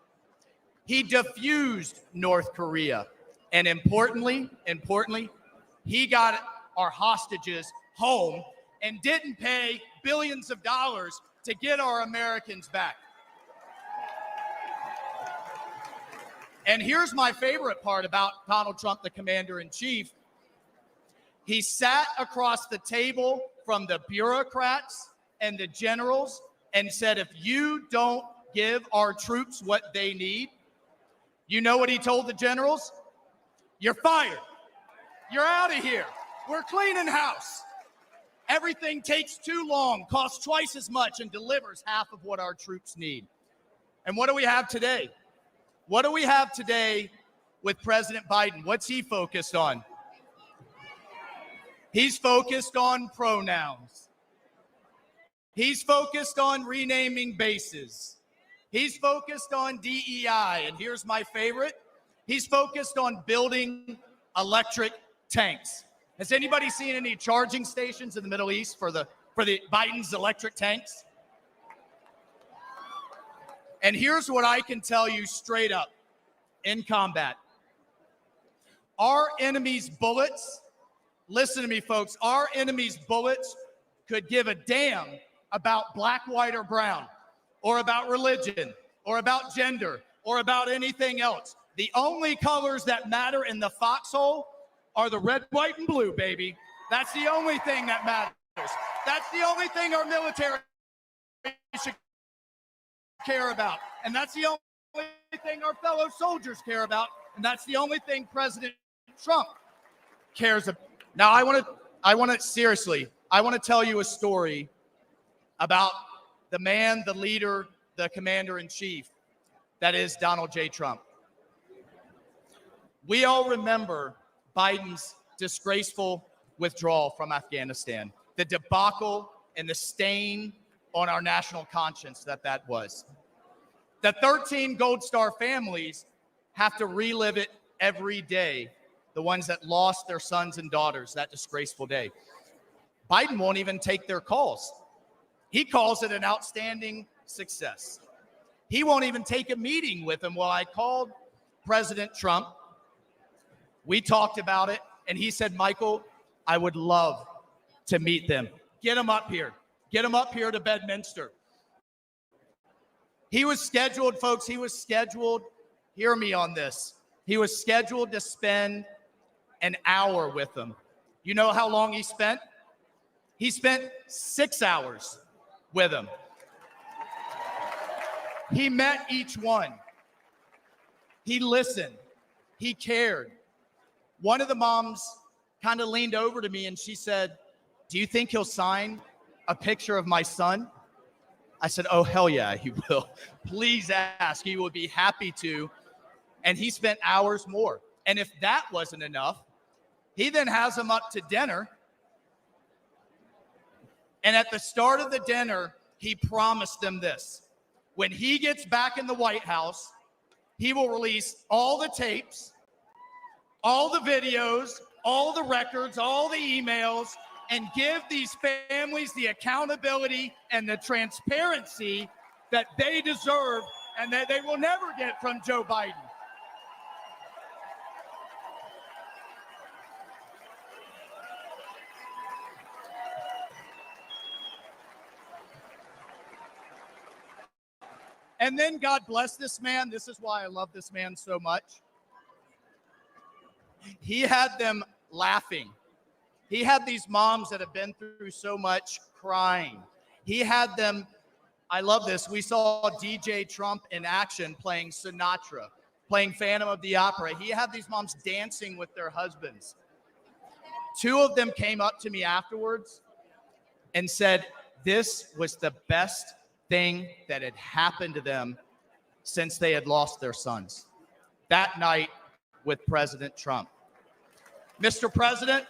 He diffused North Korea. And importantly, he got our hostages home and didn't pay billions of dollars to get our Americans back. And here's my favorite part about Donald Trump, the commander-in-chief. He sat across the table from the bureaucrats and the generals and said, if you don't give our troops what they need, you know what he told the generals? You're fired. You're out of here. We're cleaning house. Everything takes too long, costs twice as much, and delivers half of what our troops need. And what do we have today? What do we have today with President Biden? What's he focused on? He's focused on pronouns. He's focused on renaming bases. He's focused on DEI. And here's my favorite. He's focused on building electric tanks. Has anybody seen any charging stations in the Middle East for the Biden's electric tanks? And here's what I can tell you straight up in combat. Our enemy's bullets, listen to me, folks, our enemy's bullets could give a damn about black, white, or brown, or about religion, or about gender, or about anything else. The only colors that matter in the foxhole are the red, white, and blue, baby. That's the only thing that matters. That's the only thing our military should care about. And that's the only thing our fellow soldiers care about. And that's the only thing President Trump cares about. Now, I want to tell you a story about the man, the leader, the commander-in-chief, that is Donald J. Trump. We all remember Biden's disgraceful withdrawal from Afghanistan, the debacle and the stain on our national conscience that was. The 13 Gold Star families have to relive it every day the ones that lost their sons and daughters that disgraceful day. Biden won't even take their calls. He calls it an outstanding success. He won't even take a meeting with them. Well, I called President Trump. We talked about it, and he said, Michael, I would love to meet them. Get him up here. Get him up here to Bedminster. He was scheduled, folks, hear me on this. He was scheduled to spend an hour with them. You know how long he spent? He spent 6 hours with them. He met each one. He listened. He cared. One of the moms kind of leaned over to me and she said, do you think he'll sign a picture of my son? I said, oh, hell yeah, he will. Please ask. He will be happy to. And he spent hours more. And if that wasn't enough, he then has them up to dinner. And at the start of the dinner, he promised them this. When he gets back in the White House, he will release all the tapes, all the videos, all the records, all the emails, and give these families the accountability and the transparency that they deserve and that they will never get from Joe Biden. And then God bless this man. This is why I love this man so much. He had them laughing. He had these moms that have been through so much crying. He had them, I love this. We saw DJ Trump in action playing Sinatra, playing Phantom of the Opera. He had these moms dancing with their husbands. 2 of them came up to me afterwards and said, this was the best thing that had happened to them since they had lost their sons. That night with President Trump. Mr. President,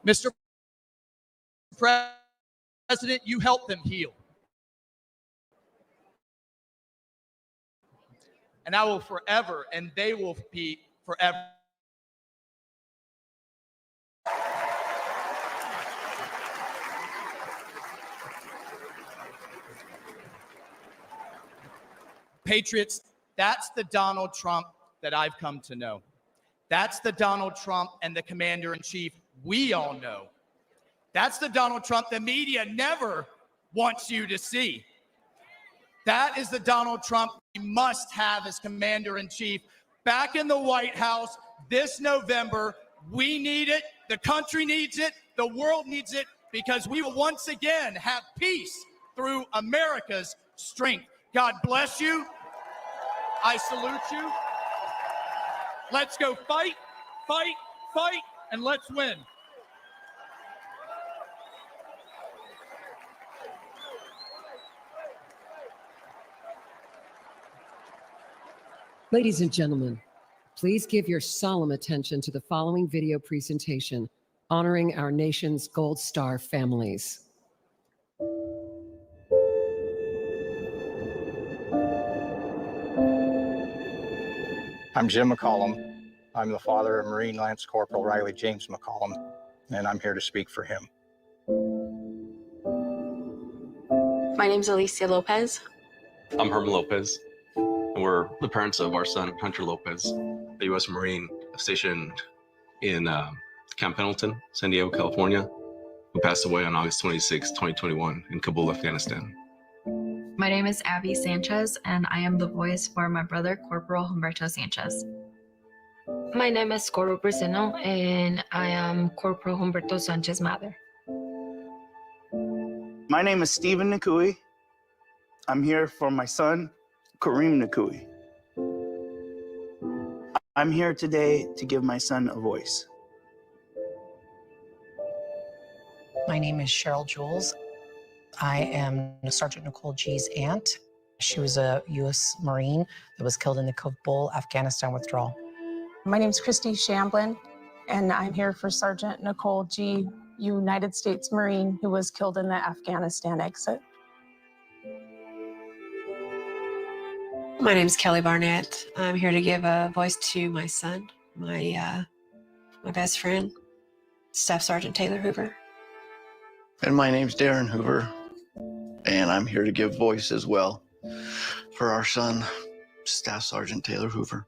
Mr. President, you helped them heal. And I will forever, and they will be forever. Patriots, that's the Donald Trump that I've come to know. That's the Donald Trump and the commander-in-chief we all know. That's the Donald Trump the media never wants you to see. That is the Donald Trump we must have as commander-in-chief back in the White House this November. We need it. The country needs it. The world needs it, because we will once again have peace through America's strength. God bless you. I salute you. Let's go fight, fight, fight, and let's win. Ladies and gentlemen, please give your solemn attention to the following video presentation honoring our nation's Gold Star families. I'm Jim McCollum. I'm the father of Marine Lance Corporal Riley James McCollum, and I'm here to speak for him. My name's Alicia Lopez. I'm Herman Lopez, and we're the parents of our son, Hunter Lopez, a U.S. Marine stationed in Camp Pendleton, San Diego, California, who passed away on August 26, 2021 in Kabul, Afghanistan. My name is Abby Sanchez, and I am the voice for my brother, Corporal Humberto Sanchez. My name is Coro Braceno, and I am Corporal Humberto Sanchez's mother. My name is Stephen Nakui. I'm here for my son, Kareem Nakui. I'm here today to give my son a voice. My name is Cheryl Jules. I am Sergeant Nicole G's aunt. She was a U.S. Marine that was killed in the Kabul, Afghanistan withdrawal. My name is Christy Shamblin, and I'm here for Sergeant Nicole G. United States Marine who was killed in the Afghanistan exit. My name is Kelly Barnett. I'm here to give a voice to my son, my best friend, Staff Sergeant Taylor Hoover. And my name's Darren Hoover, and I'm here to give voice as well for our son, Staff Sergeant Taylor Hoover.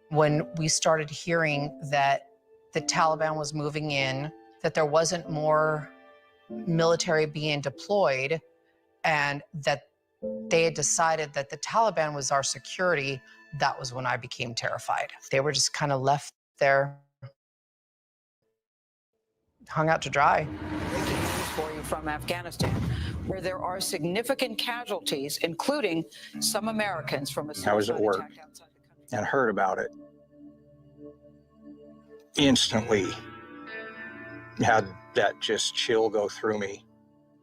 When we started hearing that the Taliban was moving in, that there wasn't more military being deployed, and that they had decided that the Taliban was our security, that was when I became terrified. They were just kind of left there, hung out to dry. For you from Afghanistan, where there are significant casualties, including some Americans from a I was at work and heard about it. Instantly had that just chill go through me.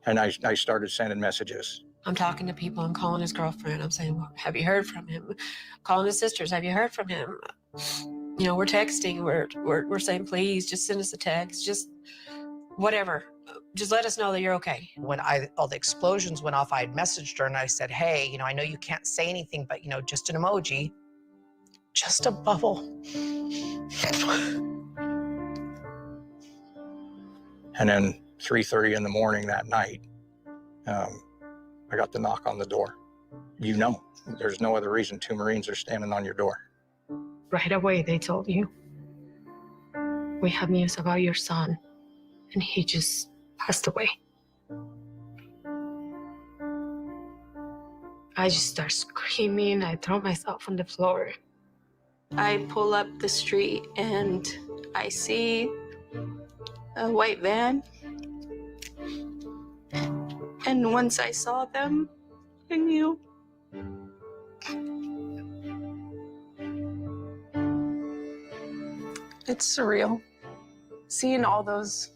And I started sending messages. I'm talking to people. I'm calling his girlfriend. I'm saying, well, have you heard from him? Calling his sisters. Have you heard from him? You know, we're texting. We're saying, please, just send us a text. Just whatever. Just let us know that you're okay. When all the explosions went off, I had messaged her and I said, hey, you know, I know you can't say anything, but, you know, just an emoji, just a bubble. And then 3:30 in the morning that night, I got the knock on the door. You know, there's no other reason 2 Marines are standing on your door. Right away, they told you, we have news about your son, and he just passed away. I just start screaming. I throw myself on the floor. I pull up the street and I see a white van. And once I saw them, I knew. It's surreal. Seeing all those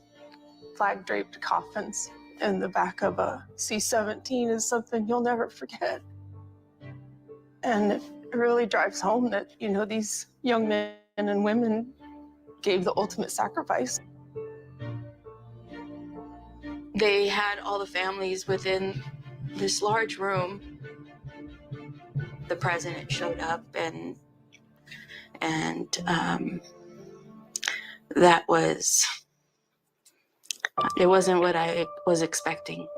flag-draped coffins in the back of a C-17 is something you'll never forget. And it really drives home that, you know, these young men and women gave the ultimate sacrifice. They had all the families within this large room. The president showed up, and that was, it wasn't what I was expecting.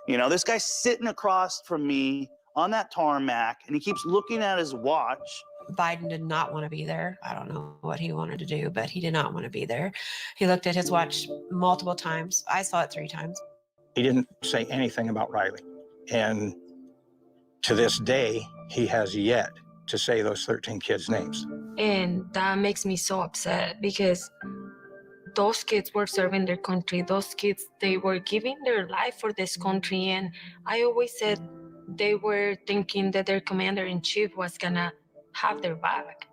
You know, this guy's sitting across from me on that tarmac, and he keeps looking at his watch. Biden did not want to be there. I don't know what he wanted to do, but he did not want to be there. He looked at his watch multiple times. I saw it 3 times. He didn't say anything about Riley. And to this day, he has yet to say those 13 kids' names. And that makes me so upset because those kids were serving their country. Those kids, they were giving their life for this country. And I always said they were thinking that their commander-in-chief was gonna have their back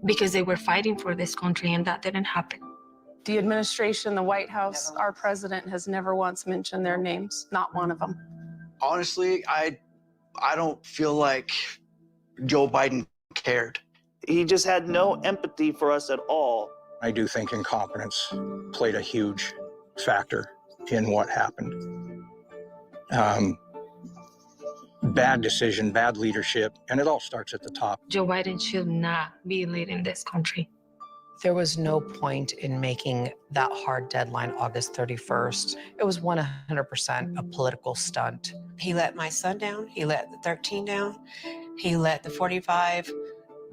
because they were fighting for this country, and that didn't happen. The administration, the White House, our president has never once mentioned their names, not one of them. Honestly, I don't feel like Joe Biden cared. He just had no empathy for us at all. I do think incompetence played a huge factor in what happened. Bad decision, bad leadership, and it all starts at the top. Joe Biden should not be leading this country. There was no point in making that hard deadline August 31st. It was 100% a political stunt. He let my son down. He let the 13 down. He let the 45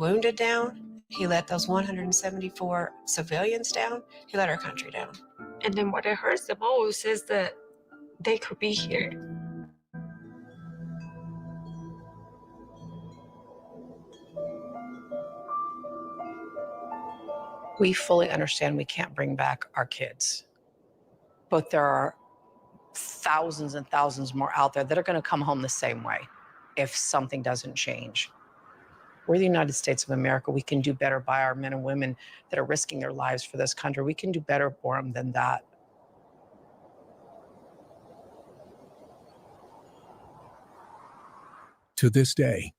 wounded down. He let those 174 civilians down. He let our country down. And then what it hurts the most is that they could be here. We fully understand we can't bring back our kids, but there are thousands and thousands more out there that are going to come home the same way if something doesn't change. We're the United States of America. We can do better by our men and women that are risking their lives for this country. We can do better for them than that. To this day,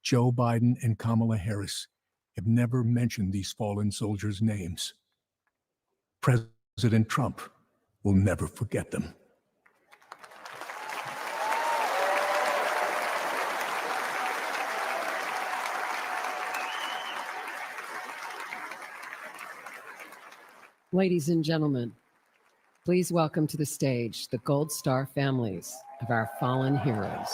Joe Biden and Kamala Harris have never mentioned these fallen soldiers' names. President President Trump will never forget them. Ladies and gentlemen, please welcome to the stage the Gold Star families of our fallen heroes.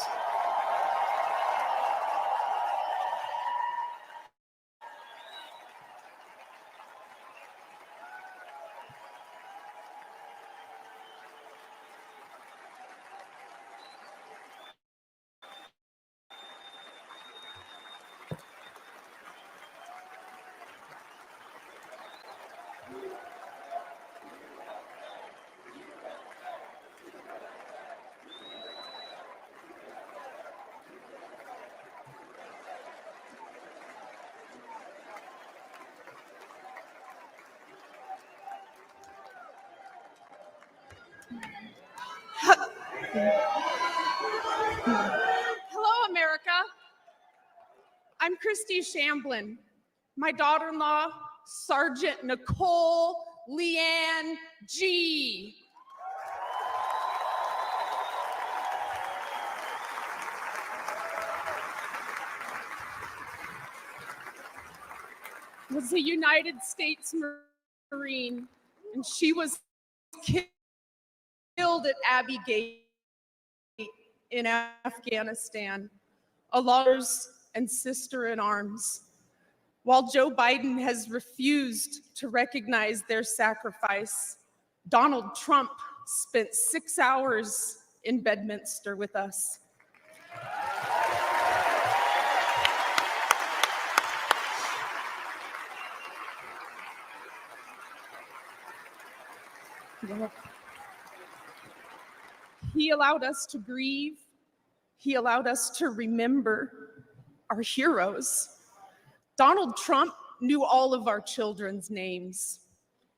Hello, America. I'm Christy Shamblin. My daughter-in-law, Sergeant Nicole Leanne G. Was a United States Marine, and she was killed at Abbey Gate in Afghanistan, a lover's and sister in arms. While Joe Biden has refused to recognize their sacrifice, Donald Trump spent 6 hours in Bedminster with us. He allowed us to grieve. He allowed us to remember our heroes. Donald Trump knew all of our children's names.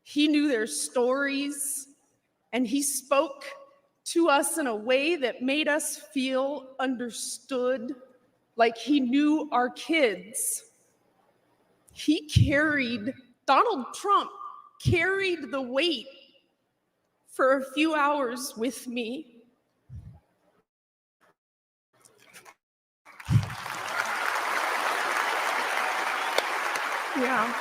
He knew their stories, and he spoke to us in a way that made us feel understood, like he knew our kids. Donald Trump carried the weight for a few hours with me. Yeah.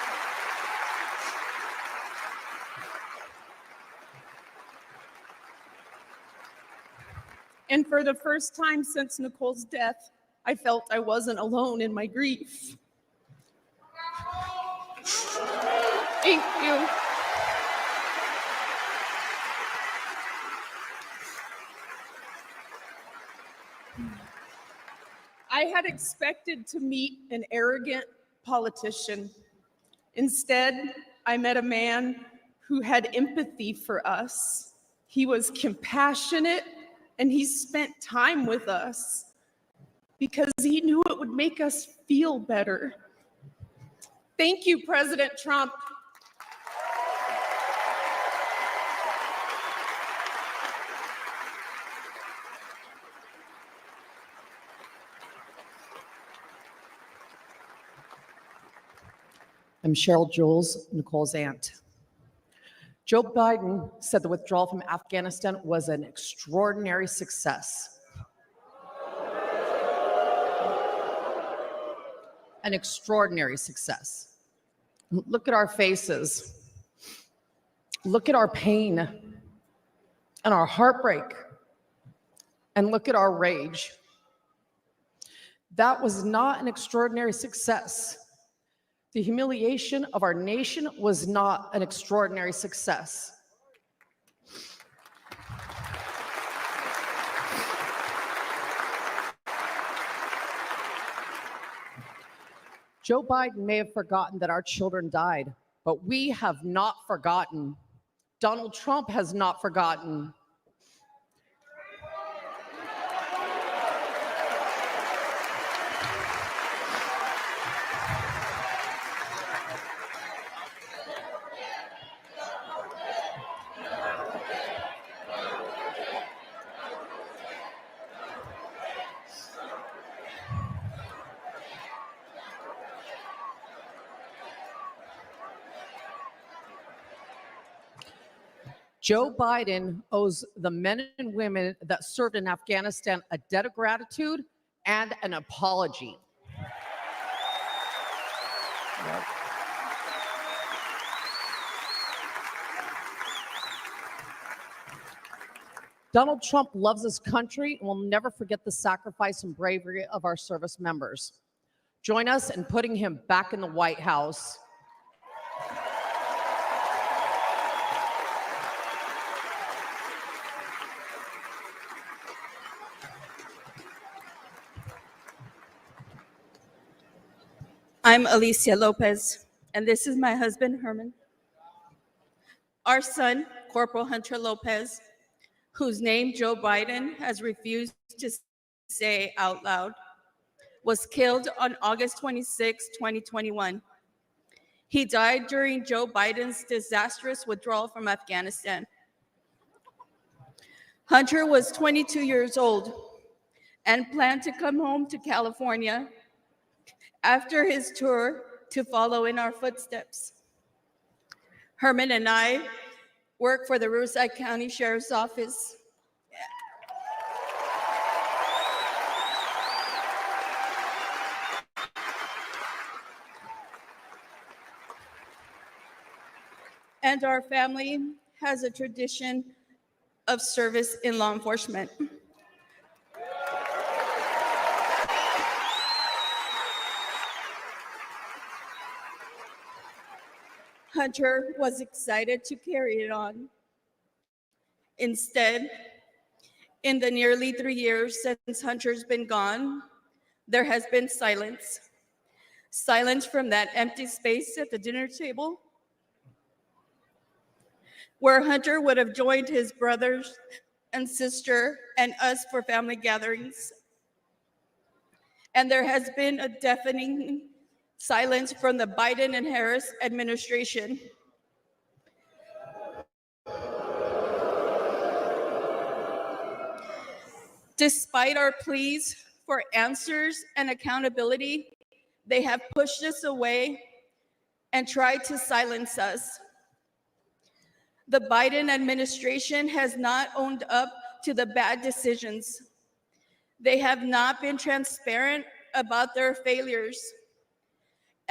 And for the first time since Nicole's death, I felt I wasn't alone in my grief. Thank you. I had expected to meet an arrogant politician. Instead, I met a man who had empathy for us. He was compassionate, and he spent time with us because he knew it would make us feel better. Thank you, President Trump. I'm Cheryl Jules, Nicole's aunt. Joe Biden said the withdrawal from Afghanistan was an extraordinary success. An extraordinary success. Look at our faces. Look at our pain and our heartbreak. And look at our rage. That was not an extraordinary success. The humiliation of our nation was not an extraordinary success. Joe Biden may have forgotten that our children died, but we have not forgotten. Donald Trump has not forgotten. Joe Biden owes the men and women that served in Afghanistan a debt of gratitude and an apology. Yep. Donald Trump loves his country and will never forget the sacrifice and bravery of our service members. Join us in putting him back in the White House. I'm Alicia Lopez, and this is my husband, Herman. Our son, Corporal Hunter Lopez, whose name Joe Biden has refused to say out loud, was killed on August 26, 2021. He died during Joe Biden's disastrous withdrawal from Afghanistan. Hunter was 22 years old and planned to come home to California after his tour to follow in our footsteps. Herman and I work for the Riverside County Sheriff's Office. And our family has a tradition of service in law enforcement. Hunter was excited to carry it on. Instead, in the nearly 3 years since Hunter's been gone, there has been silence. Silence from that empty space at the dinner table, where Hunter would have joined his brothers and sister and us for family gatherings. And there has been a deafening silence from the Biden and Harris administration. Despite our pleas for answers and accountability, they have pushed us away and tried to silence us. The Biden administration has not owned up to the bad decisions. They have not been transparent about their failures.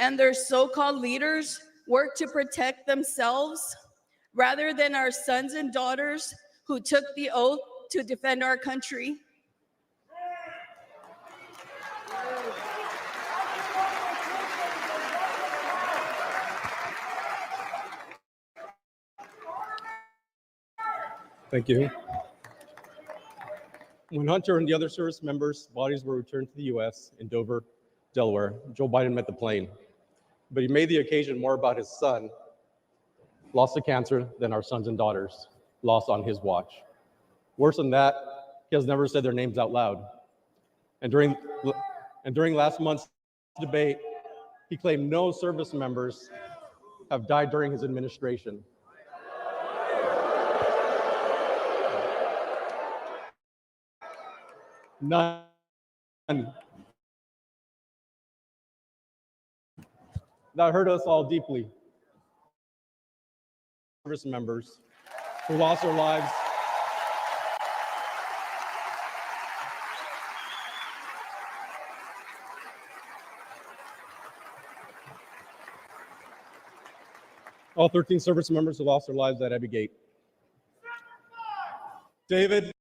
And their so-called leaders work to protect themselves rather than our sons and daughters who took the oath to defend our country. Thank you. When Hunter and the other service members' bodies were returned to the U.S. in Dover, Delaware, Joe Biden met the plane. But he made the occasion more about his son, lost to cancer, than our sons and daughters, lost on his watch. Worse than that, he has never said their names out loud. And during last month's debate, he claimed no service members have died during his administration. None. That hurt us all deeply. Service members who lost their lives all 13 service members who lost their lives at Abbey Gate. David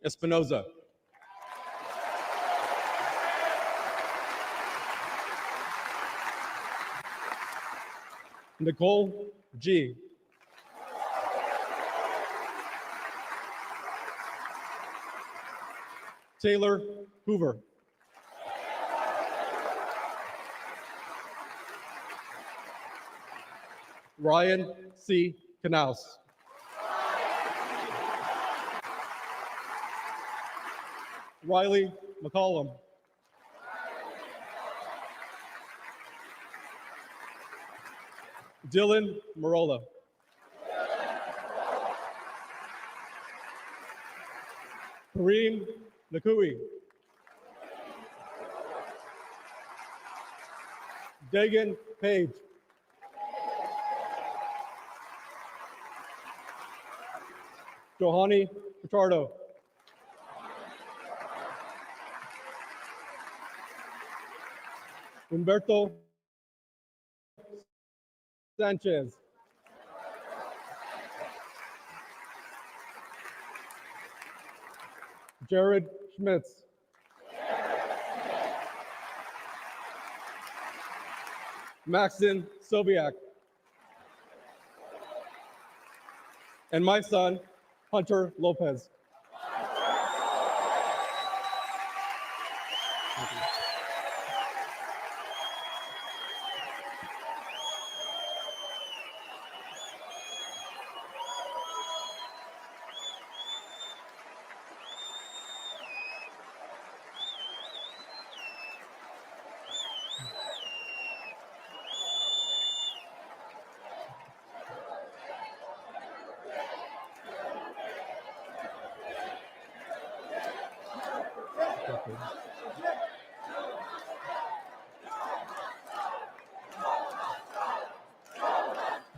Espinoza. Nicole G. Taylor Hoover. Ryan C. Knaus. Riley McCollum. Dylan Marola. Kareem Nakui. Dagan Page. Johanny Pichardo. Humberto Sanchez. Jared Schmitz. Maxon Sobiak. And my son, Hunter Lopez.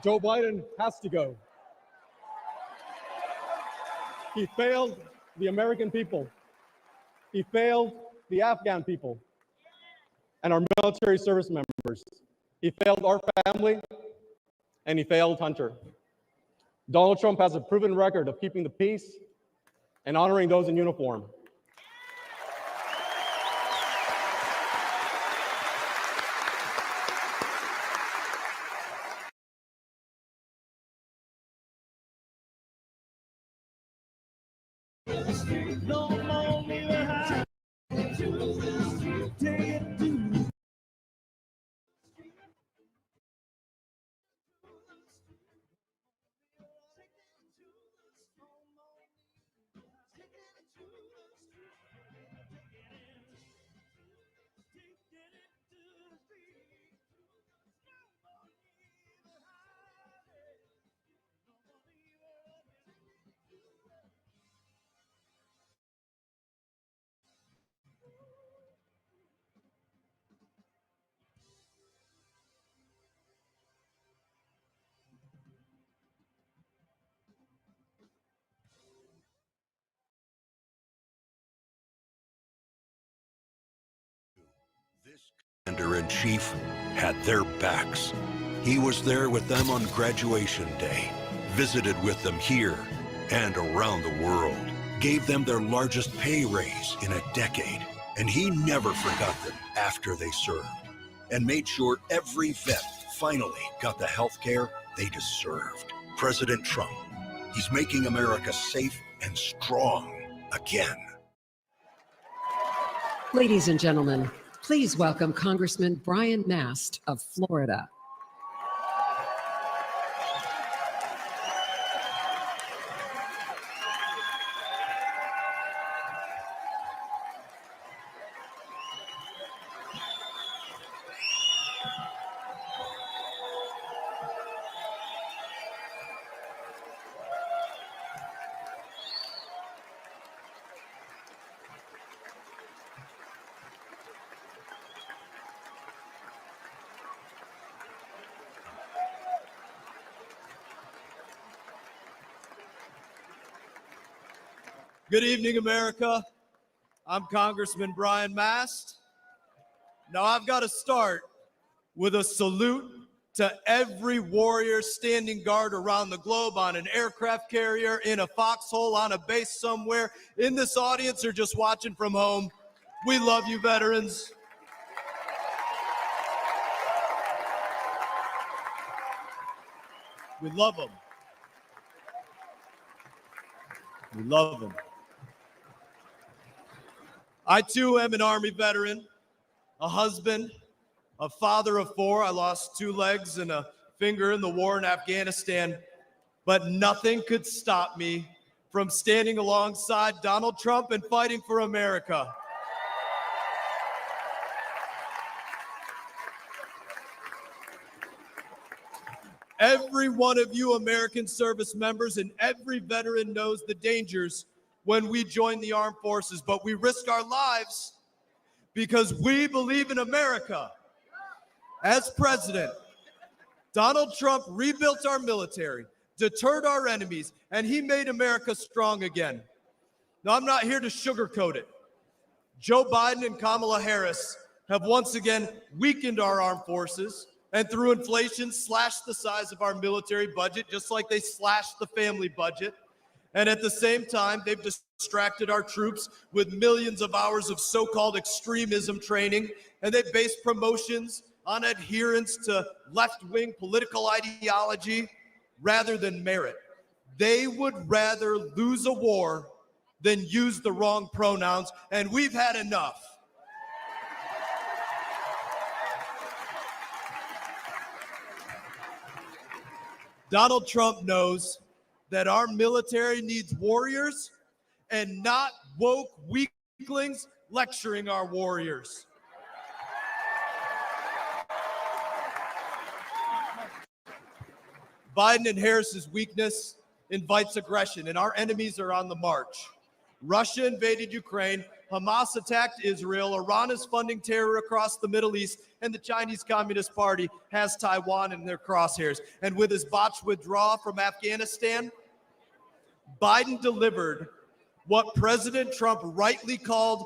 Joe Biden has to go. He failed the American people. He failed the Afghan people and our military service members. He failed our family, and he failed Hunter. Donald Trump has a proven record of keeping the peace and honoring those in uniform. Commander-in-Chief had their backs. He was there with them on graduation day, visited with them here and around the world, gave them their largest pay raise in a decade, and he never forgot them after they served, and made sure every vet finally got the health care they deserved. President Trump, he's making America safe and strong again. Ladies and gentlemen, please welcome Congressman Brian Mast of Florida. Good evening, America. I'm Congressman Brian Mast. Now I've got to start with a salute to every warrior standing guard around the globe on an aircraft carrier, in a foxhole, on a base somewhere, in this audience, or just watching from home. We love you, veterans. We love them. We love them. I too am an Army veteran, a husband, a father of 4. I lost 2 legs and a finger in the war in Afghanistan, but nothing could stop me from standing alongside Donald Trump and fighting for America. Every one of you American service members and every veteran knows the dangers when we join the armed forces, but we risk our lives because we believe in America. As president, Donald Trump rebuilt our military, deterred our enemies, and he made America strong again. Now, I'm not here to sugarcoat it. Joe Biden and Kamala Harris have once again weakened our armed forces and through inflation slashed the size of our military budget, just like they slashed the family budget. And at the same time, they've distracted our troops with millions of hours of so-called extremism training, and they base promotions on adherence to left-wing political ideology rather than merit. They would rather lose a war than use the wrong pronouns, and we've had enough. Donald Trump knows that our military needs warriors and not woke weaklings lecturing our warriors. Biden and Harris's weakness invites aggression, and our enemies are on the march. Russia invaded Ukraine, Hamas attacked Israel, Iran is funding terror across the Middle East, and the Chinese Communist Party has Taiwan in their crosshairs. And with his botched withdrawal from Afghanistan, Biden delivered what President Trump rightly called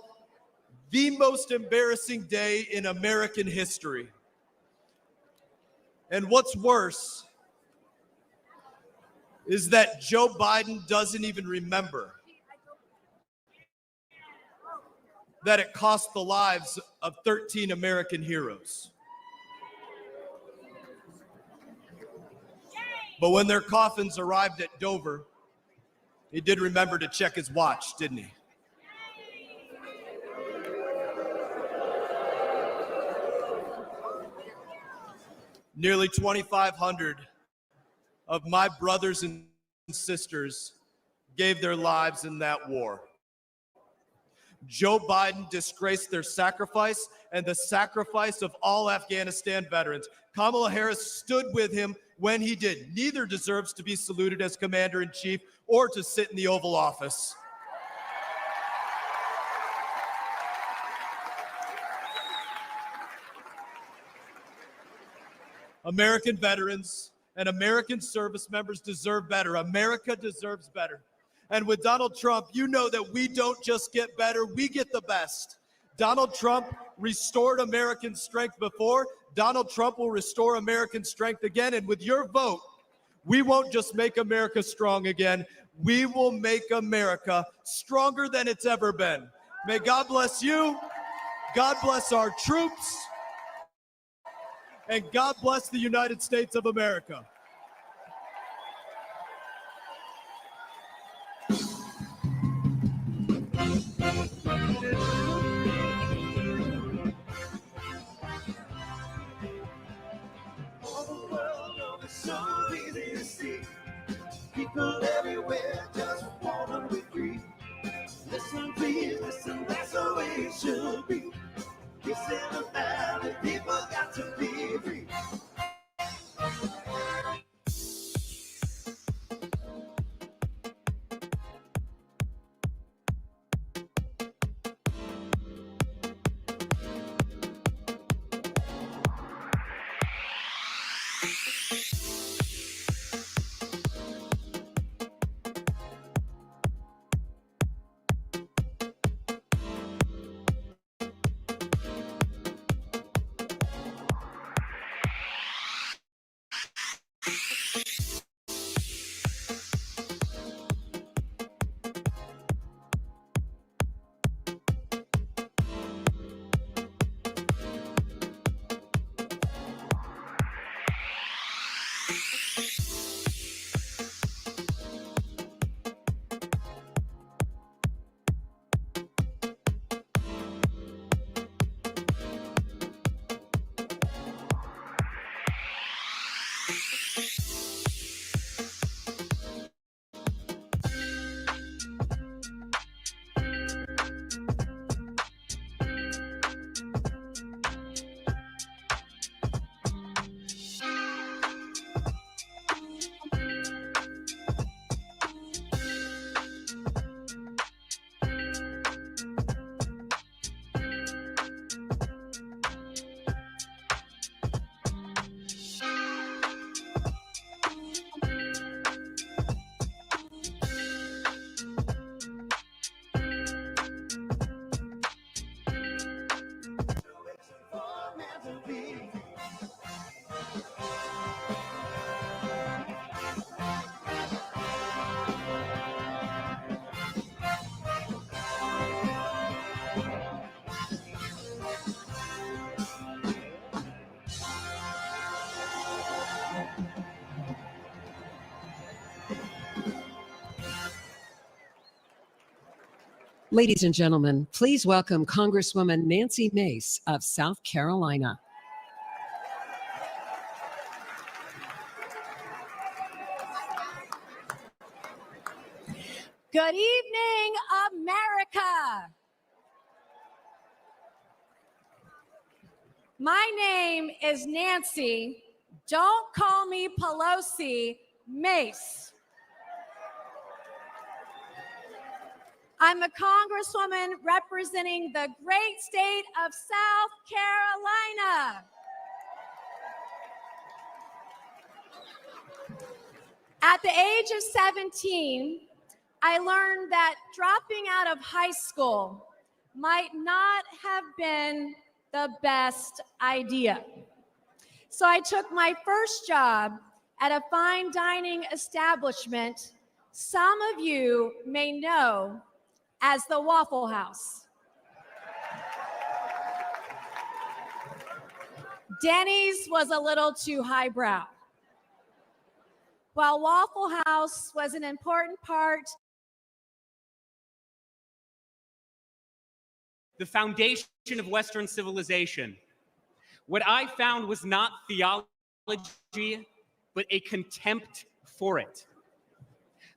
the most embarrassing day in American history. And what's worse is that Joe Biden doesn't even remember that it cost the lives of 13 American heroes. But when their coffins arrived at Dover, he did remember to check his watch, didn't he? Nearly 2,500 of my brothers and sisters gave their lives in that war. Joe Biden disgraced their sacrifice and the sacrifice of all Afghanistan veterans. Kamala Harris stood with him when he did. Neither deserves to be saluted as commander-in-chief or to sit in the Oval Office. American veterans and American service members deserve better. America deserves better. And with Donald Trump, you know that we don't just get better, we get the best. Donald Trump restored American strength before. Donald Trump will restore American strength again. And with your vote, we won't just make America strong again. We will make America stronger than it's ever been. May God bless you. God bless our troops. And God bless the United States of America. So easy to see. People everywhere just want to be free. Listen, please, listen, that's the way it should be. Peace in the valley, people got to be free. Ladies and gentlemen, please welcome Congresswoman Nancy Mace of South Carolina. Good evening, America. My name is Nancy. Don't call me Pelosi, Mace. I'm a congresswoman representing the great state of South Carolina. At the age of 17, I learned that dropping out of high school might not have been the best idea. So I took my first job at a fine dining establishment some of you may know as the Waffle House. Denny's was a little too highbrow. While Waffle House was an important part, the foundation of Western civilization. What I found was not theology, but a contempt for it.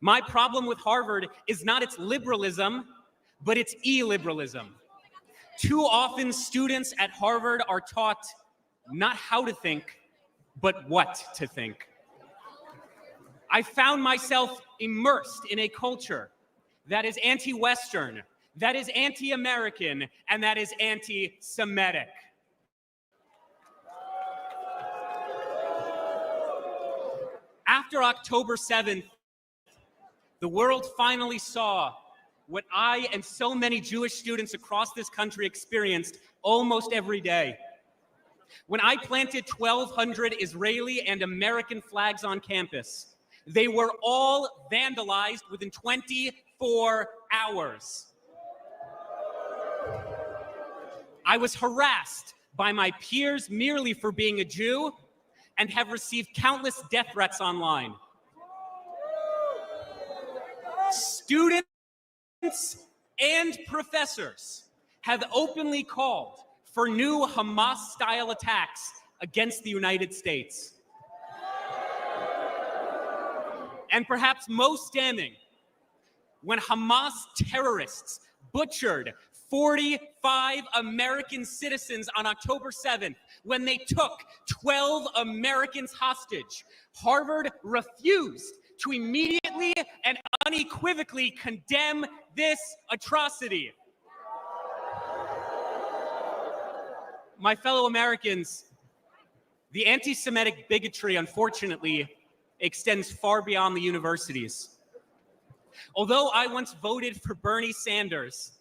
My problem with Harvard is not its liberalism, but its illiberalism. Too often, students at Harvard are taught not how to think, but what to think. I found myself immersed in a culture that is anti-Western, that is anti-American, and that is anti-Semitic. After October 7th, the world finally saw what I and so many Jewish students across this country experienced almost every day. When I planted 1,200 Israeli and American flags on campus, they were all vandalized within 24 hours. I was harassed by my peers merely for being a Jew and have received countless death threats online. Students and professors have openly called for new Hamas-style attacks against the United States. And perhaps most damning, when Hamas terrorists butchered 45 American citizens on October 7th, when they took 12 Americans hostage, Harvard refused to immediately and unequivocally condemn this atrocity. My fellow Americans, the anti-Semitic bigotry, unfortunately, extends far beyond the universities. Although I once voted for Bernie Sanders,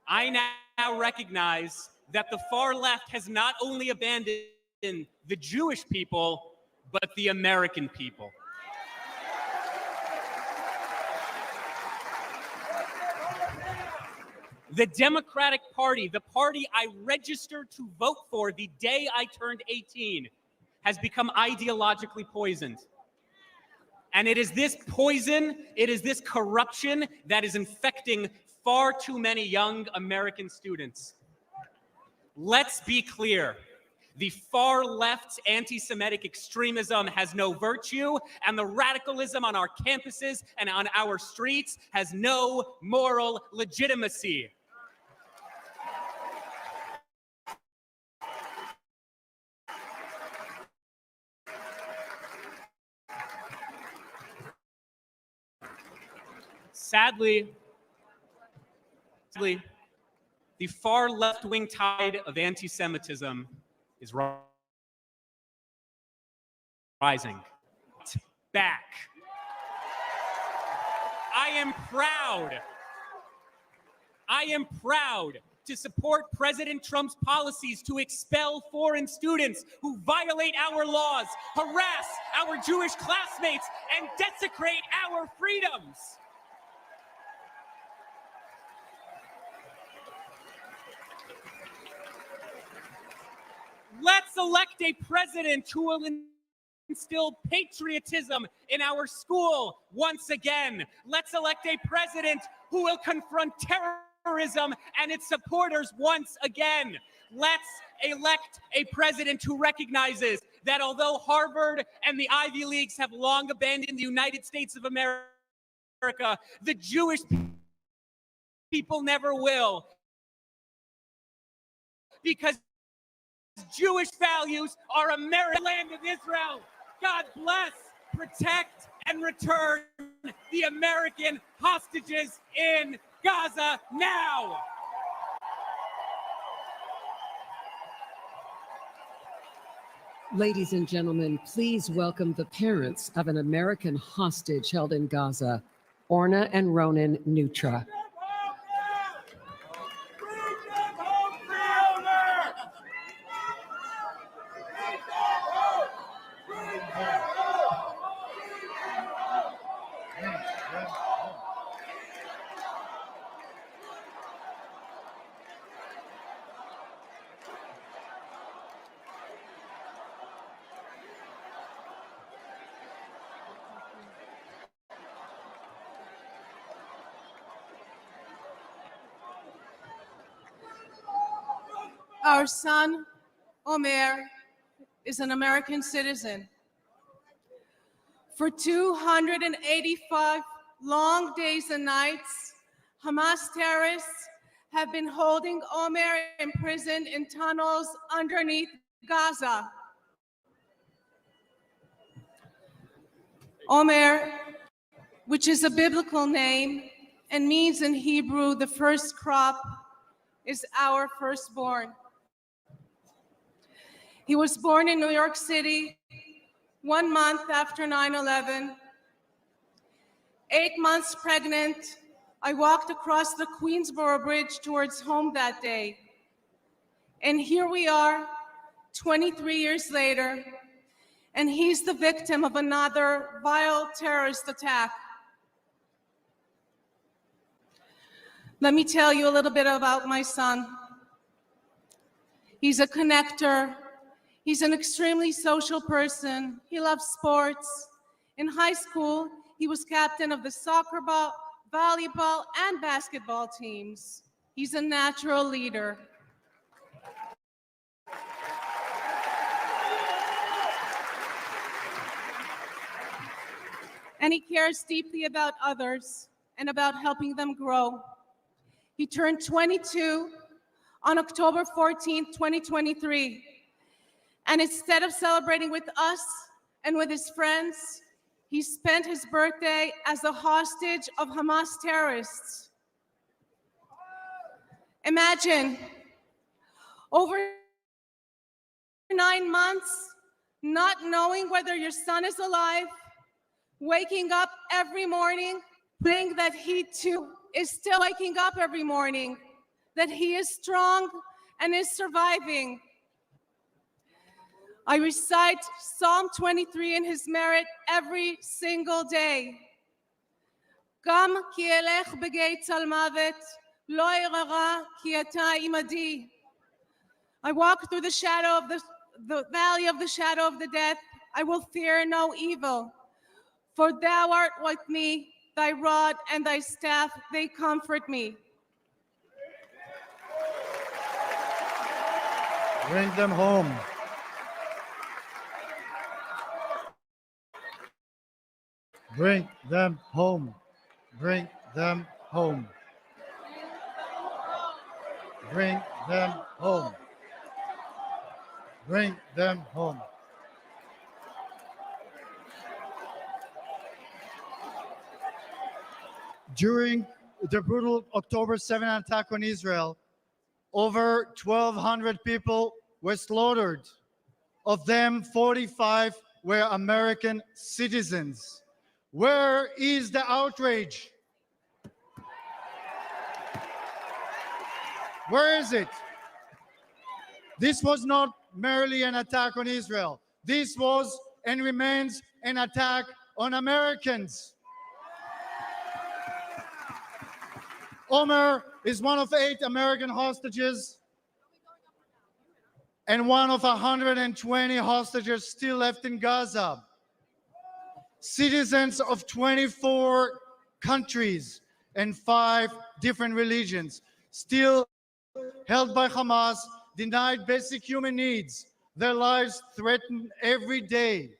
I now recognize that the far left has not only abandoned the Jewish people, but the American people. The Democratic Party, the party I registered to vote for the day I turned 18, has become ideologically poisoned. And it is this poison, it is this corruption that is infecting far too many young American students. Let's be clear. The far left's anti-Semitic extremism has no virtue, and the radicalism on our campuses and on our streets has no moral legitimacy. Sadly, the far left-wing tide of anti-Semitism is rising. Back. I am proud to support President Trump's policies to expel foreign students who violate our laws, harass our Jewish classmates, and desecrate our freedoms. Let's elect a president who will instill patriotism in our school once again. Let's elect a president who will confront terrorism terrorism and its supporters once again. Let's elect a president who recognizes that although Harvard and the Ivy Leagues have long abandoned the United States of America, the Jewish people never will. Because Jewish values are American land of Israel. God bless, protect, and return the American hostages in Gaza now. Ladies and gentlemen, please welcome the parents of an American hostage held in Gaza, Orna and Ronan Nutra. Our son, Omer, is an American citizen. For 285 long days and nights, Hamas terrorists have been holding Omer imprisoned in tunnels underneath Gaza. Omer, which is a biblical name and means in Hebrew the first crop, is our firstborn. He was born in New York City 1 month after 9/11. 8 months pregnant, I walked across the Queensboro Bridge towards home that day. And here we are, 23 years later, and he's the victim of another vile terrorist attack. Let me tell you a little bit about my son. He's a connector. He's an extremely social person. He loves sports. In high school, he was captain of the soccer ball, volleyball, and basketball teams. He's a natural leader. And he cares deeply about others and about helping them grow. He turned 22 on October 14th, 2023. And instead of celebrating with us and with his friends, he spent his birthday as a hostage of Hamas terrorists. Imagine, over 9 months, not knowing whether your son is alive, waking up every morning, praying that he too is still waking up every morning, that he is strong and is surviving. I recite Psalm 23 in his merit every single day. Gam ki elech begei tzal mavet, lo irara ki ata imadi. I walk through the shadow of the valley of the shadow of the death. I will fear no evil, for thou art with me. Thy rod and thy staff, they comfort me. Bring them home. Bring them home. Bring them home. Bring them home. Bring them home. During the brutal October 7 attack on Israel, over 1,200 people were slaughtered. Of them, 45 were American citizens. Where is the outrage? Where is it? This was not merely an attack on Israel. This was and remains an attack on Americans. Omer is one of 8 American hostages and one of 120 hostages still left in Gaza. Citizens of 24 countries and 5 different religions. still held by Hamas, denied basic human needs, their lives threatened every day.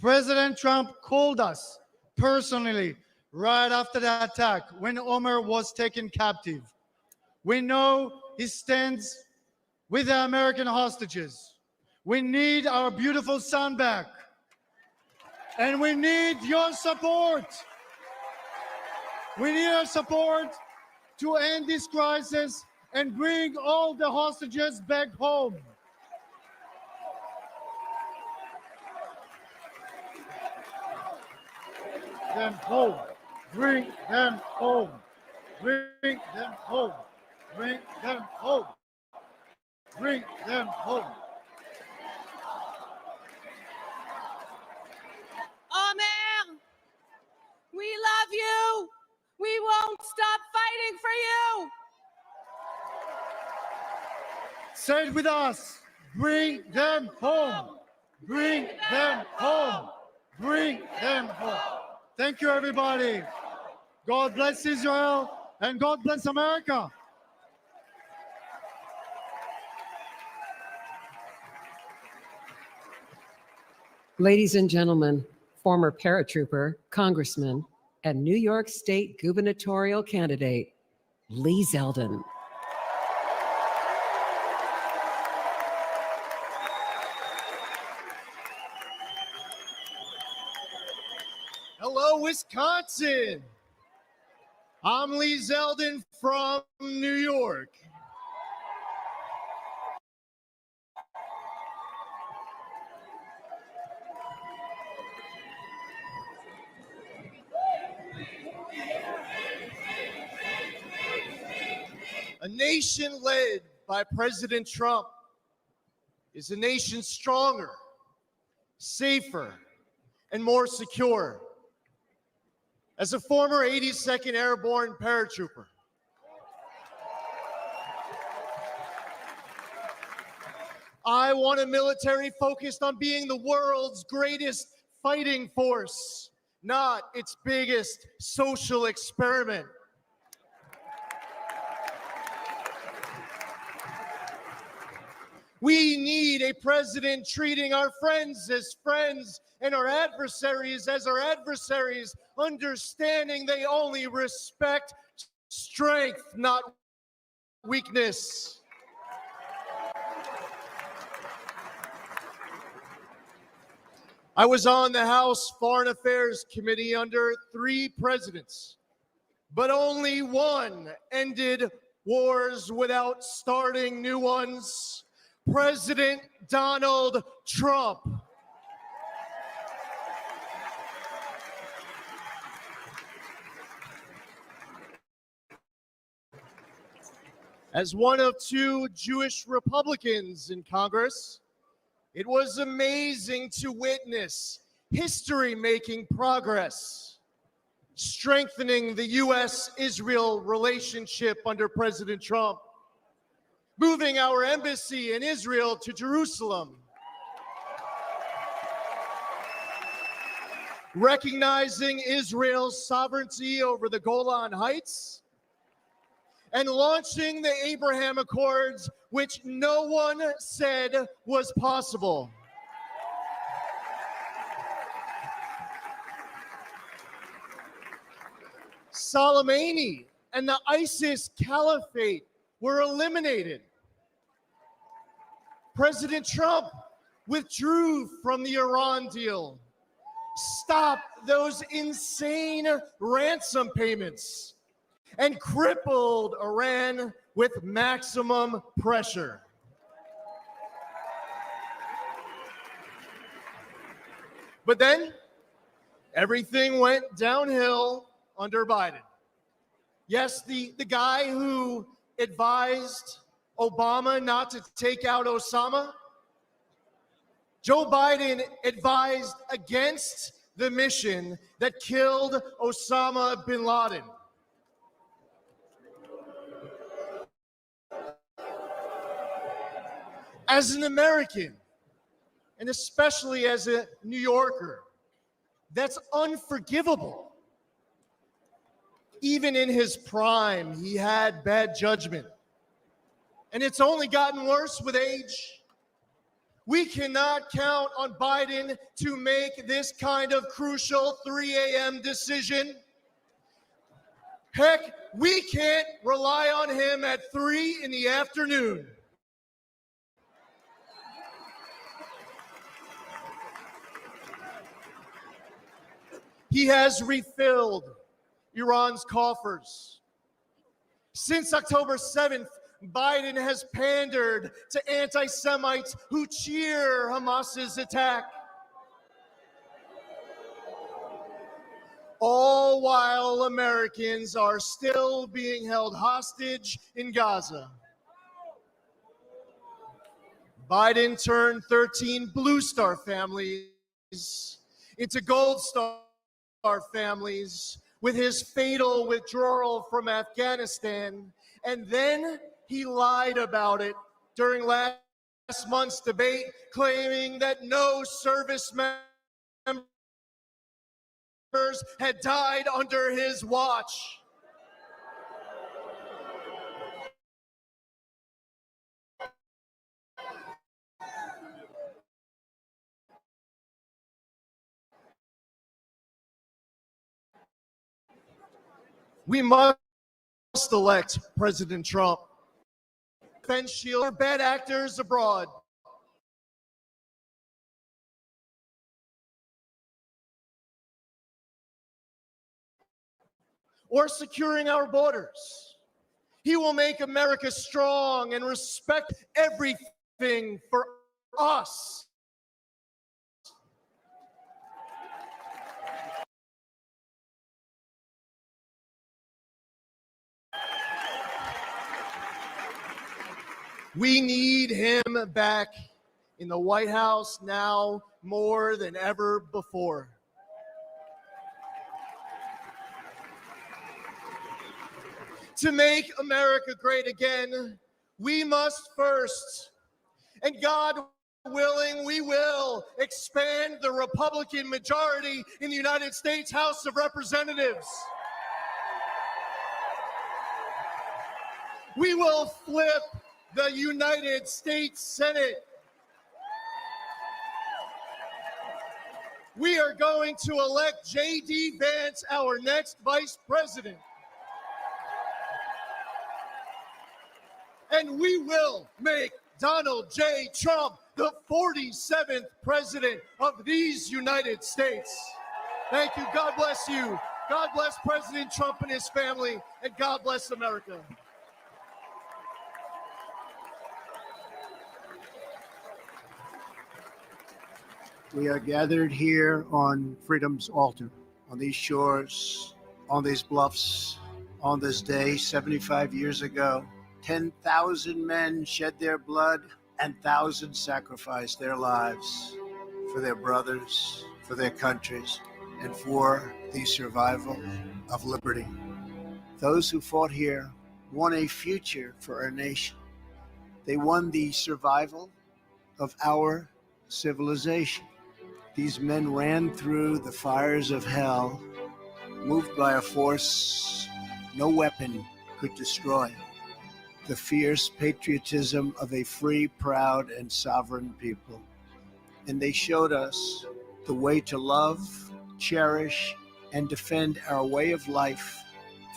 President Trump called us personally right after the attack when Omer was taken captive. We know he stands with the American hostages. We need our beautiful son back. And we need your support. We need your support to end this crisis and bring all the hostages back home. Them home. Bring them home. Bring them home. Bring them home. Bring them home. Omer, we love you. We won't stop fighting for you. Say it with us. Bring them home. Bring them home. Bring them home. Thank you, everybody. God bless Israel and God bless America. Ladies and gentlemen, former paratrooper, congressman, and New York State gubernatorial candidate, Lee Zeldin. Hello, Wisconsin. I'm Lee Zeldin from New York. A nation led by President Trump is a nation stronger, safer, and more secure. As a former 82nd Airborne paratrooper, I want a military focused on being the world's greatest fighting force, not its biggest social experiment. We need a president treating our friends as friends and our adversaries as our adversaries, understanding they only respect strength, not weakness. I was on the House Foreign Affairs Committee under 3 presidents, but only one ended wars without starting new ones. President Donald Trump. As one of 2 Jewish Republicans in Congress, it was amazing to witness history-making progress, strengthening the U.S.-Israel relationship under President Trump, moving our embassy in Israel to Jerusalem, recognizing Israel's sovereignty over the Golan Heights, and launching the Abraham Accords, which no one said was possible. Soleimani and the ISIS caliphate were eliminated. President Trump withdrew from the Iran deal, stopped those insane ransom payments, and crippled Iran with maximum pressure. But then everything went downhill under Biden. Yes, the guy who advised Obama not to take out Osama, Joe Biden advised against the mission that killed Osama bin Laden. As an American, and especially as a New Yorker, that's unforgivable. even in his prime, he had bad judgment. And it's only gotten worse with age. We cannot count on Biden to make this kind of crucial 3 a.m. decision. Heck, we can't rely on him at 3 in the afternoon. He has refilled Iran's coffers. Since October 7th, Biden has pandered to anti-Semites who cheer Hamas's attack. All while Americans are still being held hostage in Gaza. Biden turned 13 Blue Star families into Gold Star families with his fatal withdrawal from Afghanistan, and then he lied about it during last month's debate, claiming that no service members had died under his watch. We must elect President Trump. Defense shield for bad actors abroad. Or securing our borders. He will make America strong and respect everything for us. We need him back in the White House now more than ever before. To make America great again, we must first, and God willing, we will expand the Republican majority in the United States House of Representatives. We will flip the United States Senate. We are going to elect J.D. Vance, our next vice president. And we will make Donald J. Trump the 47th president of these United States. Thank you. God bless you. God bless President Trump and his family, and God bless America. We are gathered here on freedom's altar, on these shores, on these bluffs, on this day 75 years ago. 10,000 men shed their blood and thousands sacrificed their lives for their brothers, for their countries, and for the survival of liberty. Those who fought here won a future for our nation. They won the survival of our civilization. These men ran through the fires of hell, moved by a force no weapon could destroy. The fierce patriotism of a free, proud, and sovereign people. And they showed us the way to love, cherish, and defend our way of life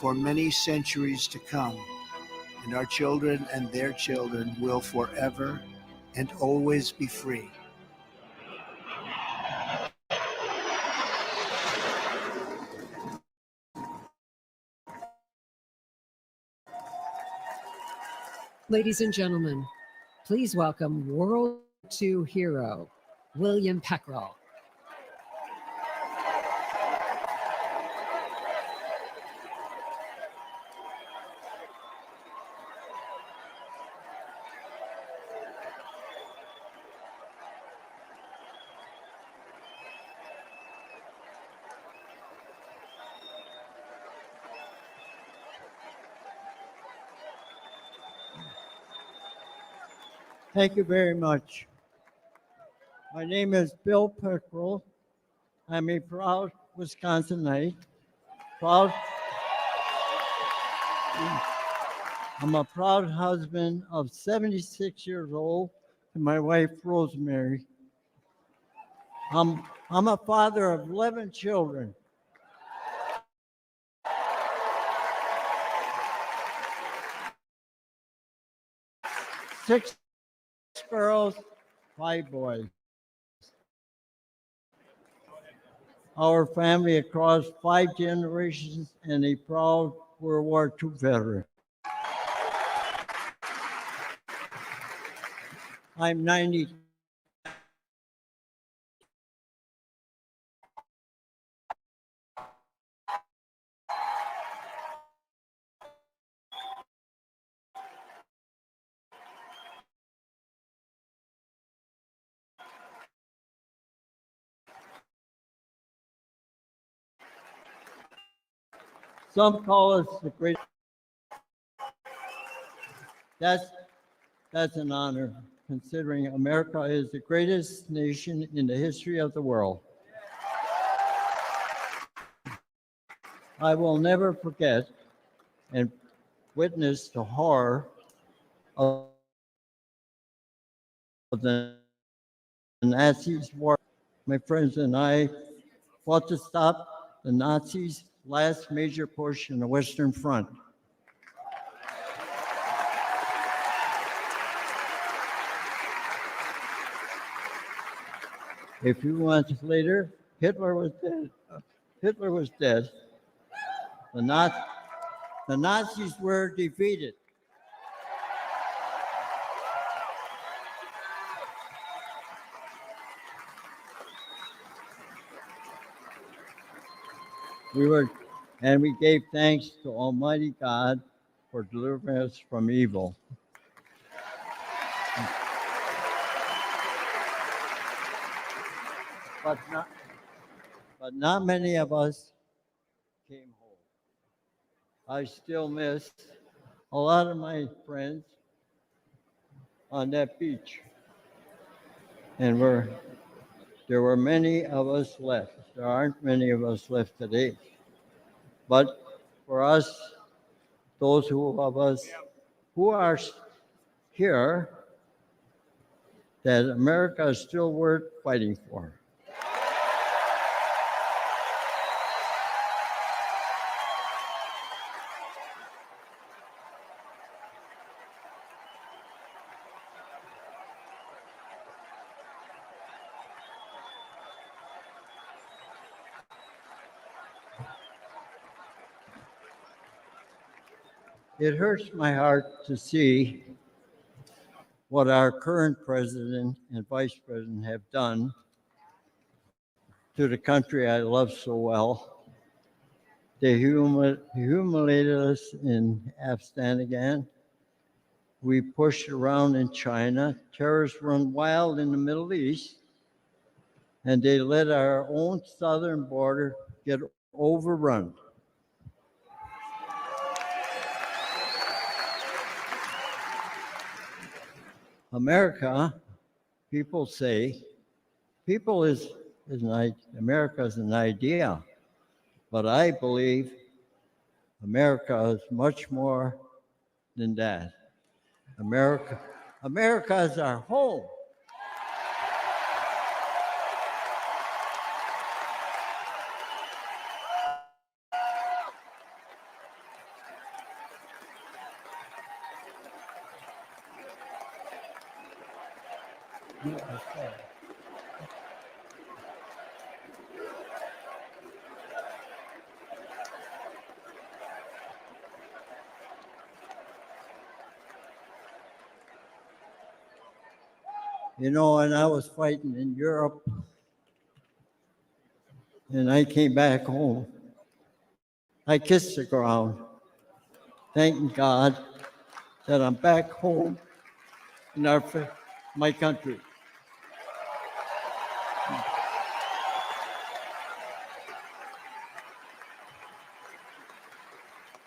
for many centuries to come. And our children and their children will forever and always be free. Ladies and gentlemen, please welcome World War II hero, William Peckrell. Thank you very much. My name is Bill Peckrell. I'm a proud Wisconsinite, proud I'm a proud husband of 76 years old to my wife, Rosemary. I'm a father of 11 children. 6 girls, 5 boys. Our family across 5 generations and a proud World War II veteran. I'm 90. Some call us the great. That's an honor, considering America is the greatest nation in the history of the world. I will never forget and witness the horror of the Nazis' war. My friends and I fought to stop the Nazis' last major push in the Western Front. A few months later, Hitler was dead. The Nazis were defeated. We gave thanks to Almighty God for delivering us from evil. But not many of us came home. I still miss a lot of my friends on that beach. And there were many of us left. There aren't many of us left today. But for us, those of us who are here, that America is still worth fighting for. It hurts my heart to see what our current president and vice president have done to the country I love so well. They humiliated us in Afghanistan. We pushed around in China. Terrorists run wild in the Middle East. And they let our own southern border get overrun. America, people say, America is an idea, but I believe America is much more than that. America is our home. You know, and I was fighting in Europe, and I came back home. I kissed the ground, thanking God that I'm back home in my country.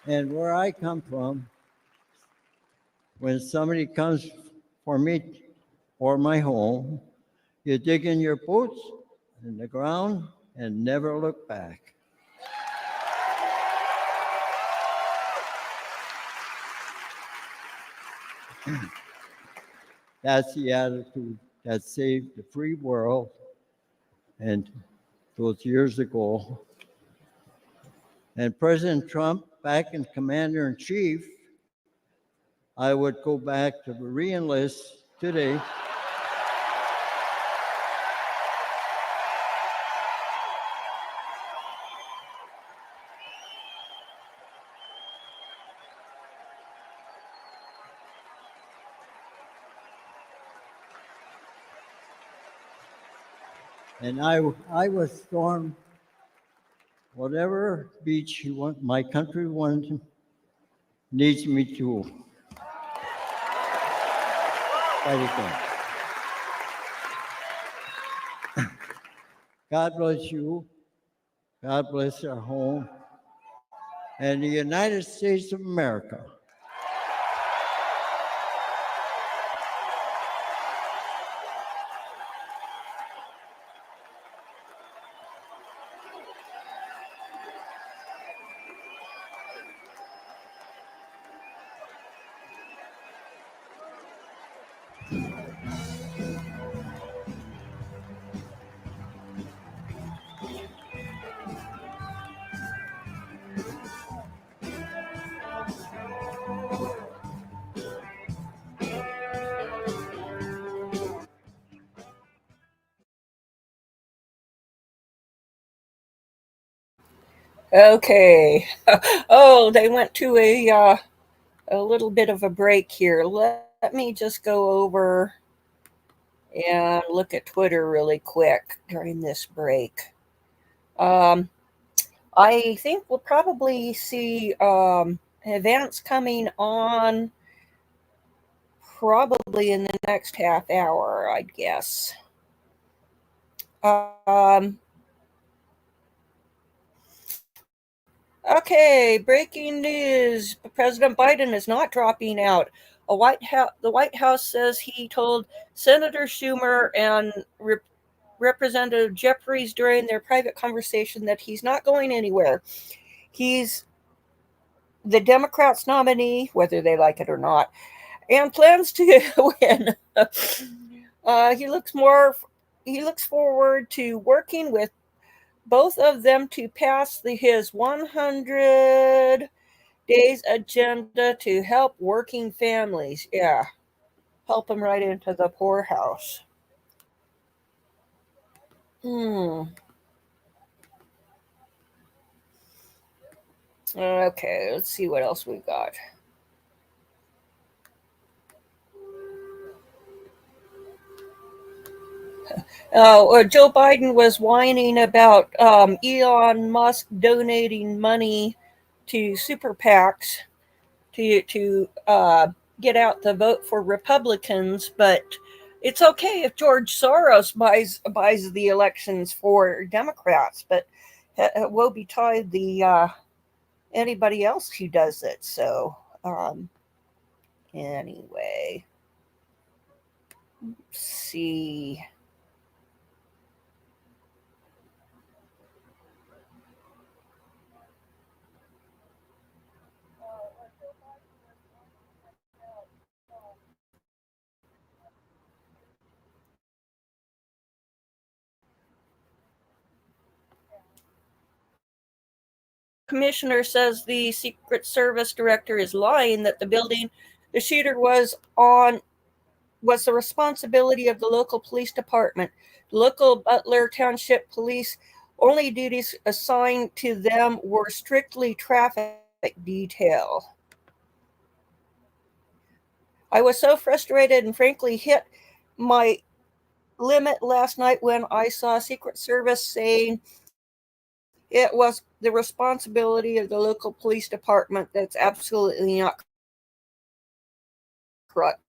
And where I come from, when somebody comes for me or my home, you dig in your boots in the ground and never look back. That's the attitude that saved the free world. And those years ago. And President Trump, back in Commander in Chief, I would go back to re-enlist today. And I was stormed whatever beach you want, my country needs me to fight again. God bless you. God bless our home and the United States of America. Okay. Oh, they went to a little bit of a break here. Let me just go over and look at Twitter really quick during this break. I think we'll probably see Vance coming on probably in the next half hour, I'd guess. Okay, breaking news. President Biden is not dropping out. The White House says he told Senator Schumer and Representative Jeffries during their private conversation that he's not going anywhere. He's the Democrats' nominee, whether they like it or not, and plans to win. He looks forward to working with both of them to pass his 100 days agenda to help working families. Yeah, help them right into the poorhouse. Okay, let's see what else we got. Joe Biden was whining about Elon Musk donating money to super PACs to get out the vote for Republicans, but it's okay if George Soros buys the elections for Democrats, but woe betide anybody else who does it. So anyway, let's see. Commissioner says the Secret Service director is lying that the building the shooter was on was the responsibility of the local police department. The local Butler Township Police only duties assigned to them were strictly traffic detail. I was so frustrated and frankly hit my limit last night when I saw Secret Service saying it was the responsibility of the local police department. That's absolutely not correct.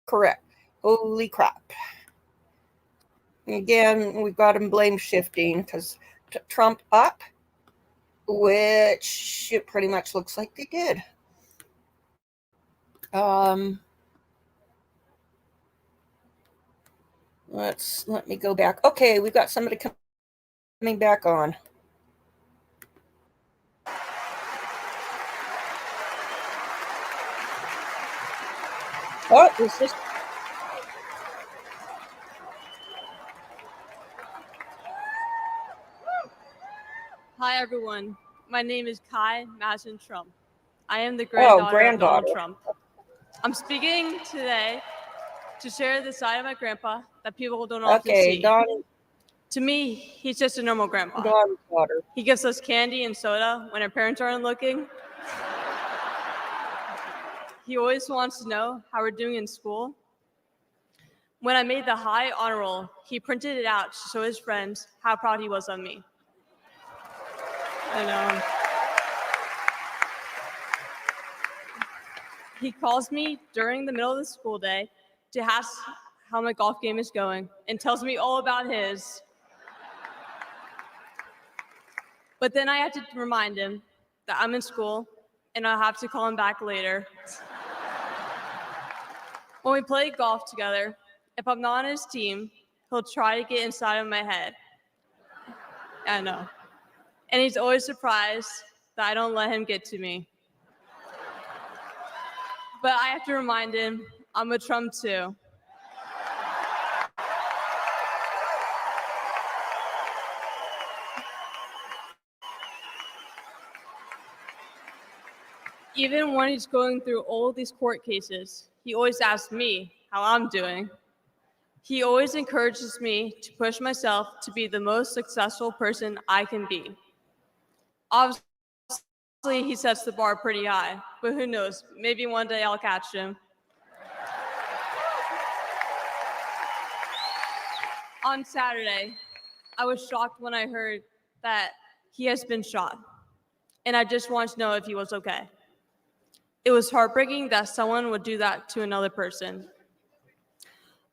Correct. Holy crap. Again, we've got them blame shifting because Trump up, which it pretty much looks like they did. Let me go back. Okay, we've got somebody coming back on. Oh, is this? Hi, everyone. My name is Kai Madison Trump. I am the granddaughter of Donald Trump. I'm speaking today to share the side of my grandpa that people don't often see. To me, he's just a normal grandpa. He gives us candy and soda when our parents aren't looking. He always wants to know how we're doing in school. When I made the high honor roll, he printed it out to show his friends how proud he was of me. And he calls me during the middle of the school day to ask how my golf game is going and tells me all about his. But then I have to remind him that I'm in school and I'll have to call him back later. When we play golf together, if I'm not on his team, he'll try to get inside of my head. I know. And he's always surprised that I don't let him get to me. But I have to remind him I'm a Trump too. Even when he's going through all these court cases, he always asks me how I'm doing. He always encourages me to push myself to be the most successful person I can be. Obviously, he sets the bar pretty high, but who knows? Maybe one day I'll catch him. On Saturday, I was shocked when I heard that he has been shot, and I just wanted to know if he was okay. It was heartbreaking that someone would do that to another person.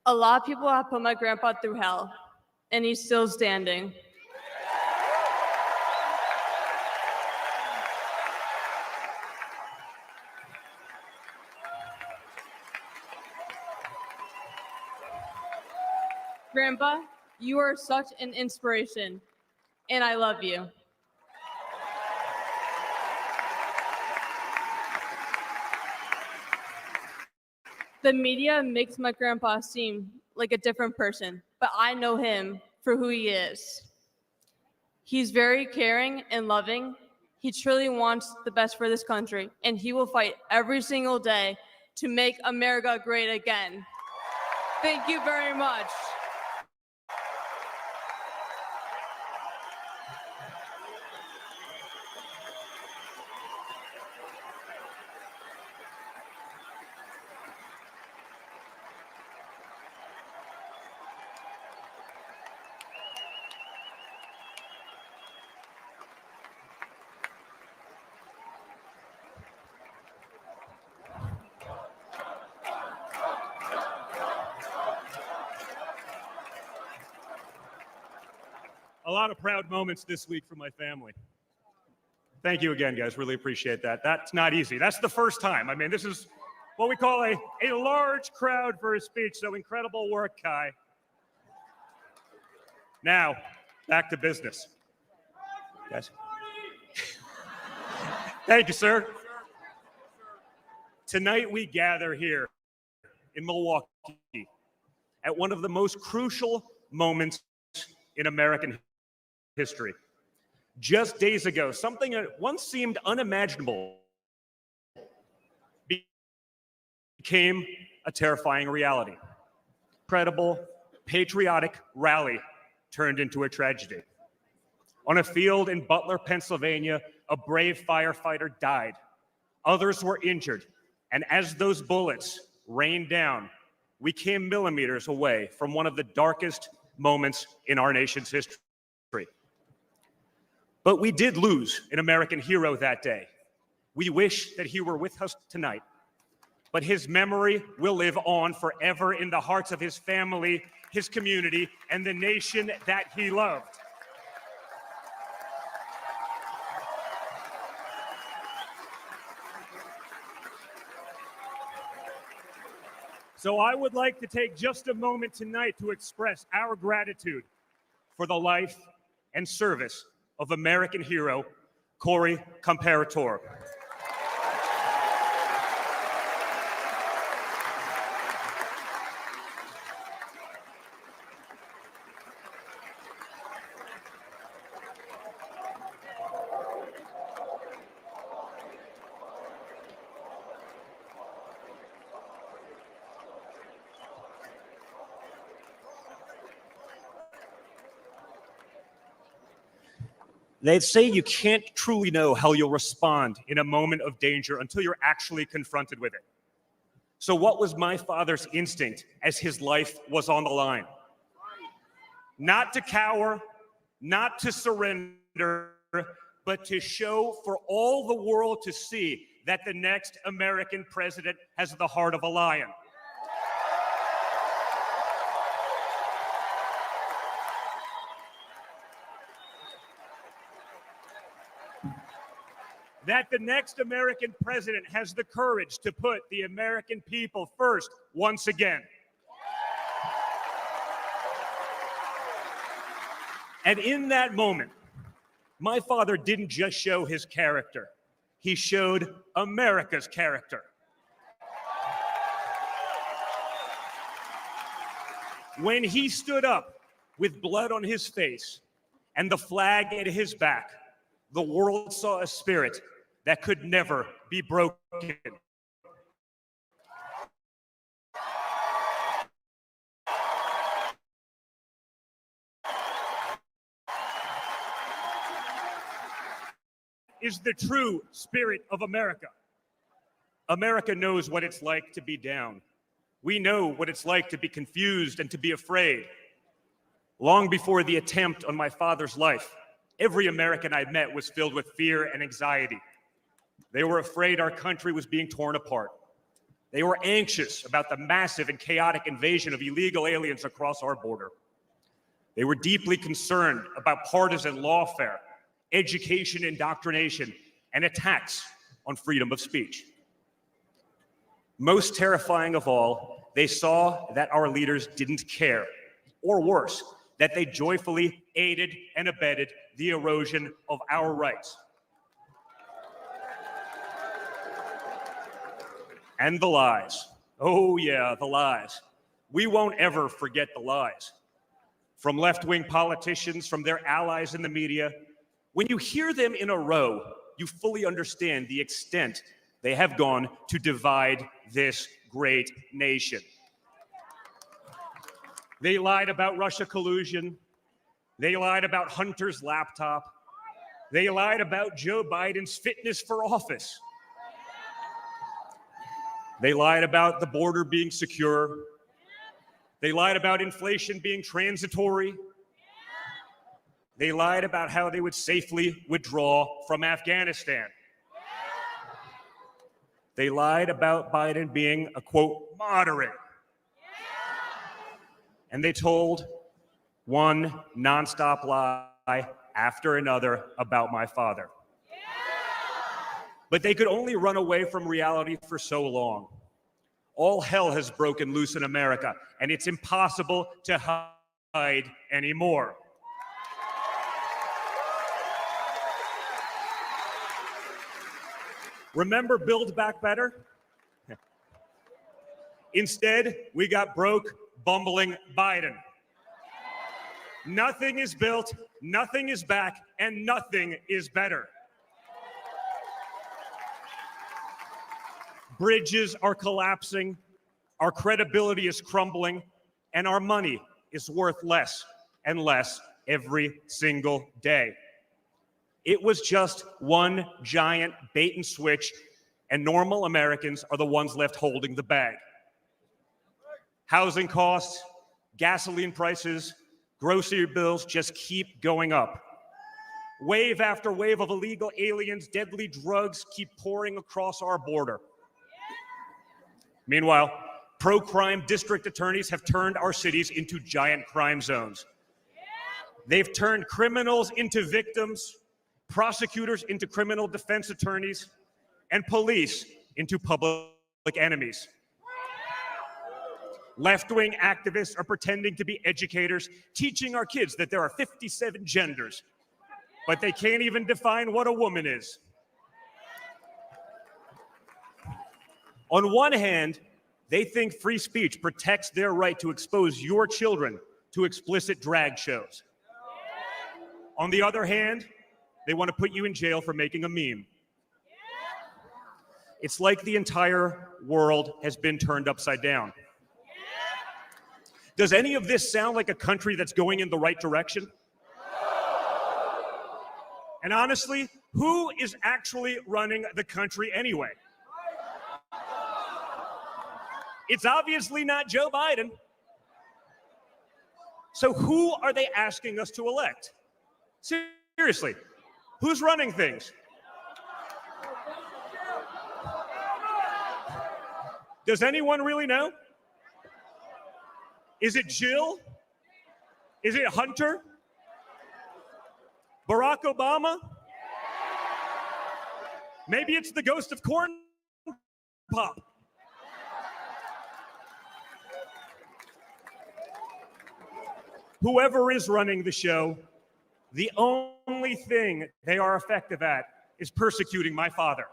A lot of people have put my grandpa through hell, and he's still standing. Grandpa, you are such an inspiration, and I love you. The media makes my grandpa seem like a different person, but I know him for who he is. He's very caring and loving. He truly wants the best for this country, and he will fight every single day to make America great again. Thank you very much. A lot of proud moments this week for my family. Thank you again, guys. Really appreciate that. That's not easy. That's the first time. I mean, this is what we call a large crowd for a speech, so incredible work, Kai. Now, back to business. Yes. Thank you, sir. Tonight we gather here in Milwaukee at one of the most crucial moments in American history. Just days ago, something that once seemed unimaginable became a terrifying reality. Incredible, patriotic rally turned into a tragedy. On a field in Butler, Pennsylvania, a brave firefighter died. Others were injured, and as those bullets rained down, we came millimeters away from one of the darkest moments in our nation's history. But we did lose an American hero that day. We wish that he were with us tonight, but his memory will live on forever in the hearts of his family, his community, and the nation that he loved. So I would like to take just a moment tonight to express our gratitude for the life and service of American hero, Corey Comparator. They say you can't truly know how you'll respond in a moment of danger until you're actually confronted with it. So what was my father's instinct as his life was on the line? Not to cower, not to surrender, but to show for all the world to see that the next American president has the heart of a lion. That the next American president has the courage to put the American people first once again. And in that moment, my father didn't just show his character, he showed America's character. When he stood up with blood on his face and the flag at his back, the world saw a spirit that could never be broken. Is the true spirit of America. America knows what it's like to be down. We know what it's like to be confused and to be afraid. Long before the attempt on my father's life, every American I met was filled with fear and anxiety. They were afraid our country was being torn apart. They were anxious about the massive and chaotic invasion of illegal aliens across our border. They were deeply concerned about partisan lawfare, education indoctrination, and attacks on freedom of speech. Most terrifying of all, they saw that our leaders didn't care, or worse, that they joyfully aided and abetted the erosion of our rights. And the lies. Oh yeah, the lies. We won't ever forget the lies. From left-wing politicians, from their allies in the media, when you hear them in a row, you fully understand the extent they have gone to divide this great nation. They lied about Russia collusion. They lied about Hunter's laptop. They lied about Joe Biden's fitness for office. They lied about the border being secure. They lied about inflation being transitory. They lied about how they would safely withdraw from Afghanistan. They lied about Biden being a, quote, moderate. And they told one nonstop lie after another about my father. But they could only run away from reality for so long. All hell has broken loose in America, and it's impossible to hide anymore. Remember Build Back Better? Instead, we got broke, bumbling Biden. Nothing is built, nothing is back, and nothing is better. Bridges are collapsing, our credibility is crumbling, and our money is worth less and less every single day. It was just one giant bait and switch, and normal Americans are the ones left holding the bag. Housing costs, gasoline prices, grocery bills just keep going up. Wave after wave of illegal aliens, deadly drugs keep pouring across our border. Meanwhile, pro-crime district attorneys have turned our cities into giant crime zones. They've turned criminals into victims, prosecutors into criminal defense attorneys, and police into public enemies. Left-wing activists are pretending to be educators, teaching our kids that there are 57 genders, but they can't even define what a woman is. On one hand, they think free speech protects their right to expose your children to explicit drag shows. On the other hand, they want to put you in jail for making a meme. It's like the entire world has been turned upside down. Does any of this sound like a country that's going in the right direction? And honestly, who is actually running the country anyway? It's obviously not Joe Biden. So who are they asking us to elect? Seriously, who's running things? Does anyone really know? Is it Jill? Is it Hunter? Barack Obama? Maybe it's the ghost of Corn Pop. Whoever is running the show, the only thing they are effective at is persecuting my father.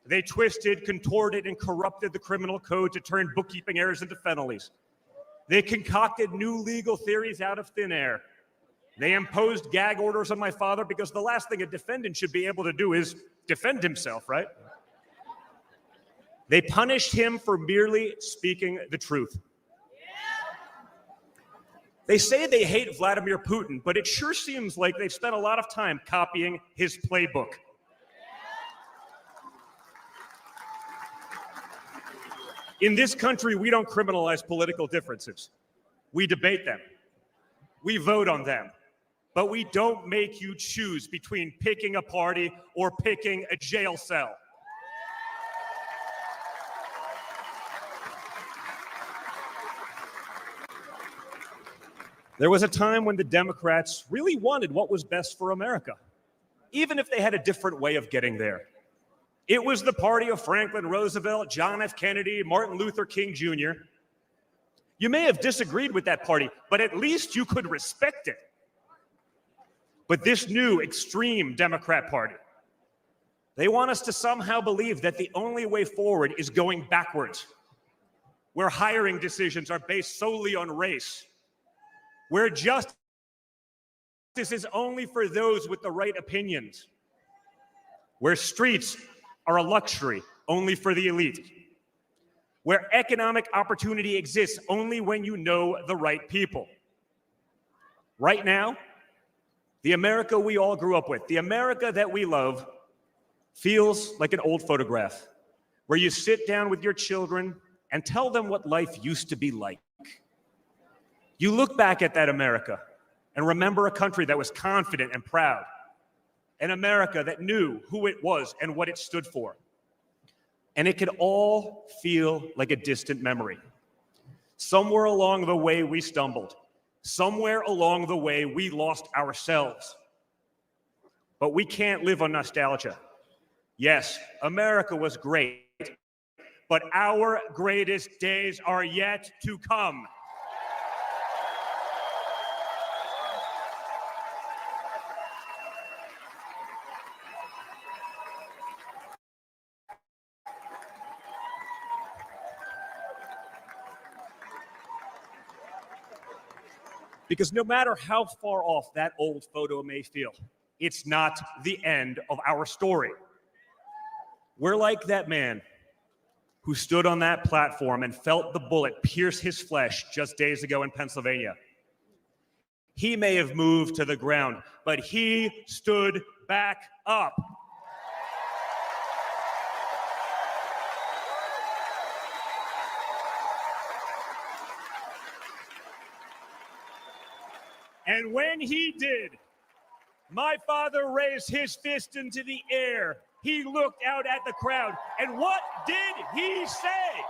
They twisted, contorted, and corrupted the criminal code to turn bookkeeping errors into felonies. They concocted new legal theories out of thin air. They imposed gag orders on my father because the last thing a defendant should be able to do is defend himself, right? They punished him for merely speaking the truth. They say they hate Vladimir Putin, but it sure seems like they've spent a lot of time copying his playbook. In this country, we don't criminalize political differences. We debate them. We vote on them. But we don't make you choose between picking a party or picking a jail cell. There was a time when the Democrats really wanted what was best for America, even if they had a different way of getting there. It was the party of Franklin Roosevelt, John F. Kennedy, Martin Luther King Jr. You may have disagreed with that party, but at least you could respect it. But this new extreme Democrat Party, they want us to somehow believe that the only way forward is going backwards, where hiring decisions are based solely on race, where justice is only for those with the right opinions, where streets are a luxury only for the elite, where economic opportunity exists only when you know the right people. Right now, the America we all grew up with, the America that we love, feels like an old photograph where you sit down with your children and tell them what life used to be like. You look back at that America and remember a country that was confident and proud, an America that knew who it was and what it stood for. And it could all feel like a distant memory. Somewhere along the way, we stumbled. Somewhere along the way, we lost ourselves. But we can't live on nostalgia. Yes, America was great, but our greatest days are yet to come. Because no matter how far off that old photo may feel, it's not the end of our story. We're like that man who stood on that platform and felt the bullet pierce his flesh just days ago in Pennsylvania. He may have moved to the ground, but he stood back up. And when he did, my father raised his fist into the air. He looked out at the crowd. And what did he say?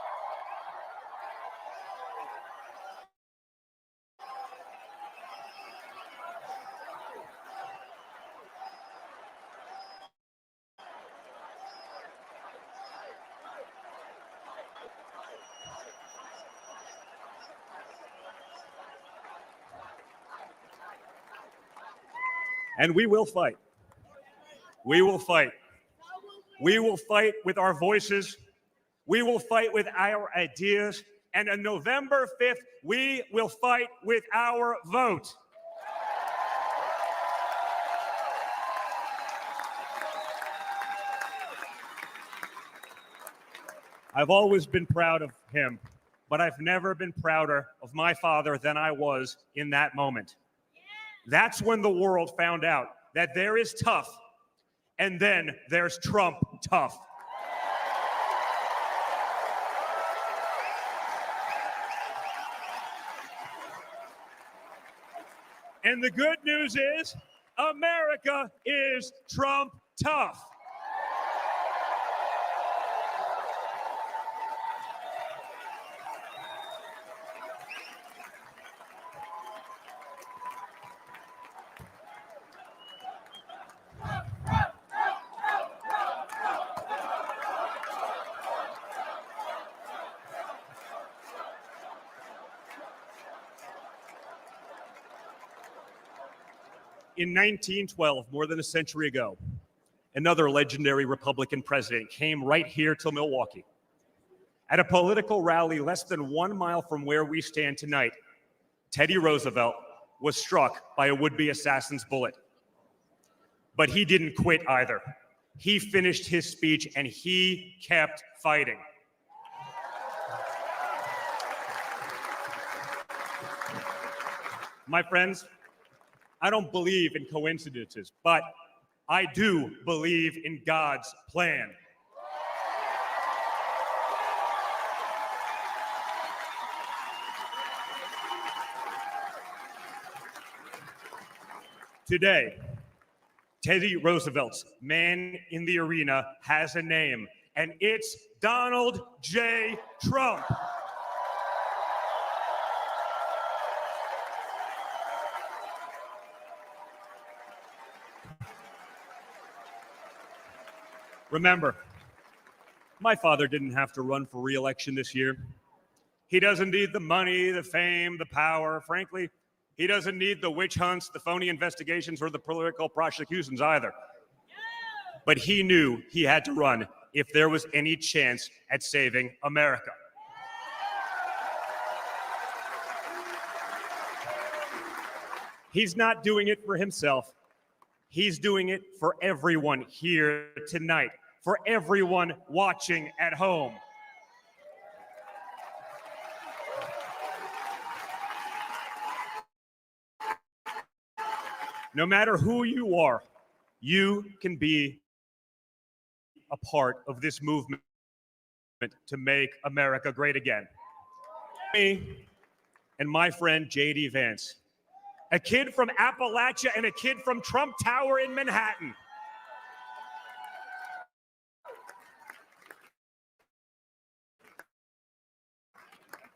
And we will fight. We will fight. We will fight with our voices. We will fight with our ideas. And on November 5th, we will fight with our vote. I've always been proud of him, but I've never been prouder of my father than I was in that moment. That's when the world found out that there is tough, and then there's Trump tough. And the good news is, America is Trump tough. In 1912, more than a century ago, another legendary Republican president came right here to Milwaukee. At a political rally less than 1 mile from where we stand tonight, Teddy Roosevelt was struck by a would-be assassin's bullet. But he didn't quit either. He finished his speech and he kept fighting. My friends, I don't believe in coincidences, but I do believe in God's plan. Today, Teddy Roosevelt's man in the arena has a name, and it's Donald J. Trump. Remember, my father didn't have to run for re-election this year. He doesn't need the money, the fame, the power. Frankly, he doesn't need the witch hunts, the phony investigations, or the political prosecutions either. But he knew he had to run if there was any chance at saving America. He's not doing it for himself. He's doing it for everyone here tonight, for everyone watching at home. No matter who you are, you can be a part of this movement to make America great again. Me and my friend J.D. Vance, a kid from Appalachia and a kid from Trump Tower in Manhattan.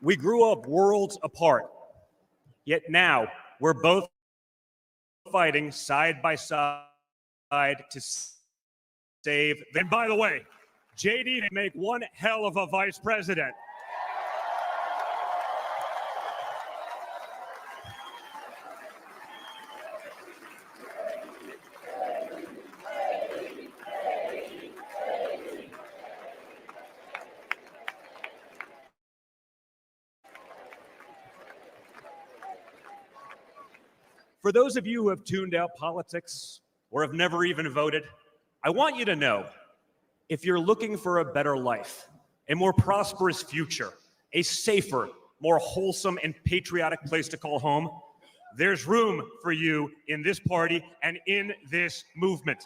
We grew up worlds apart, yet now we're both fighting side by side to save. And by the way, JD did make one hell of a vice president. For those of you who have tuned out politics or have never even voted, I want you to know, if you're looking for a better life, a more prosperous future, a safer, more wholesome and patriotic place to call home, there's room for you in this party and in this movement.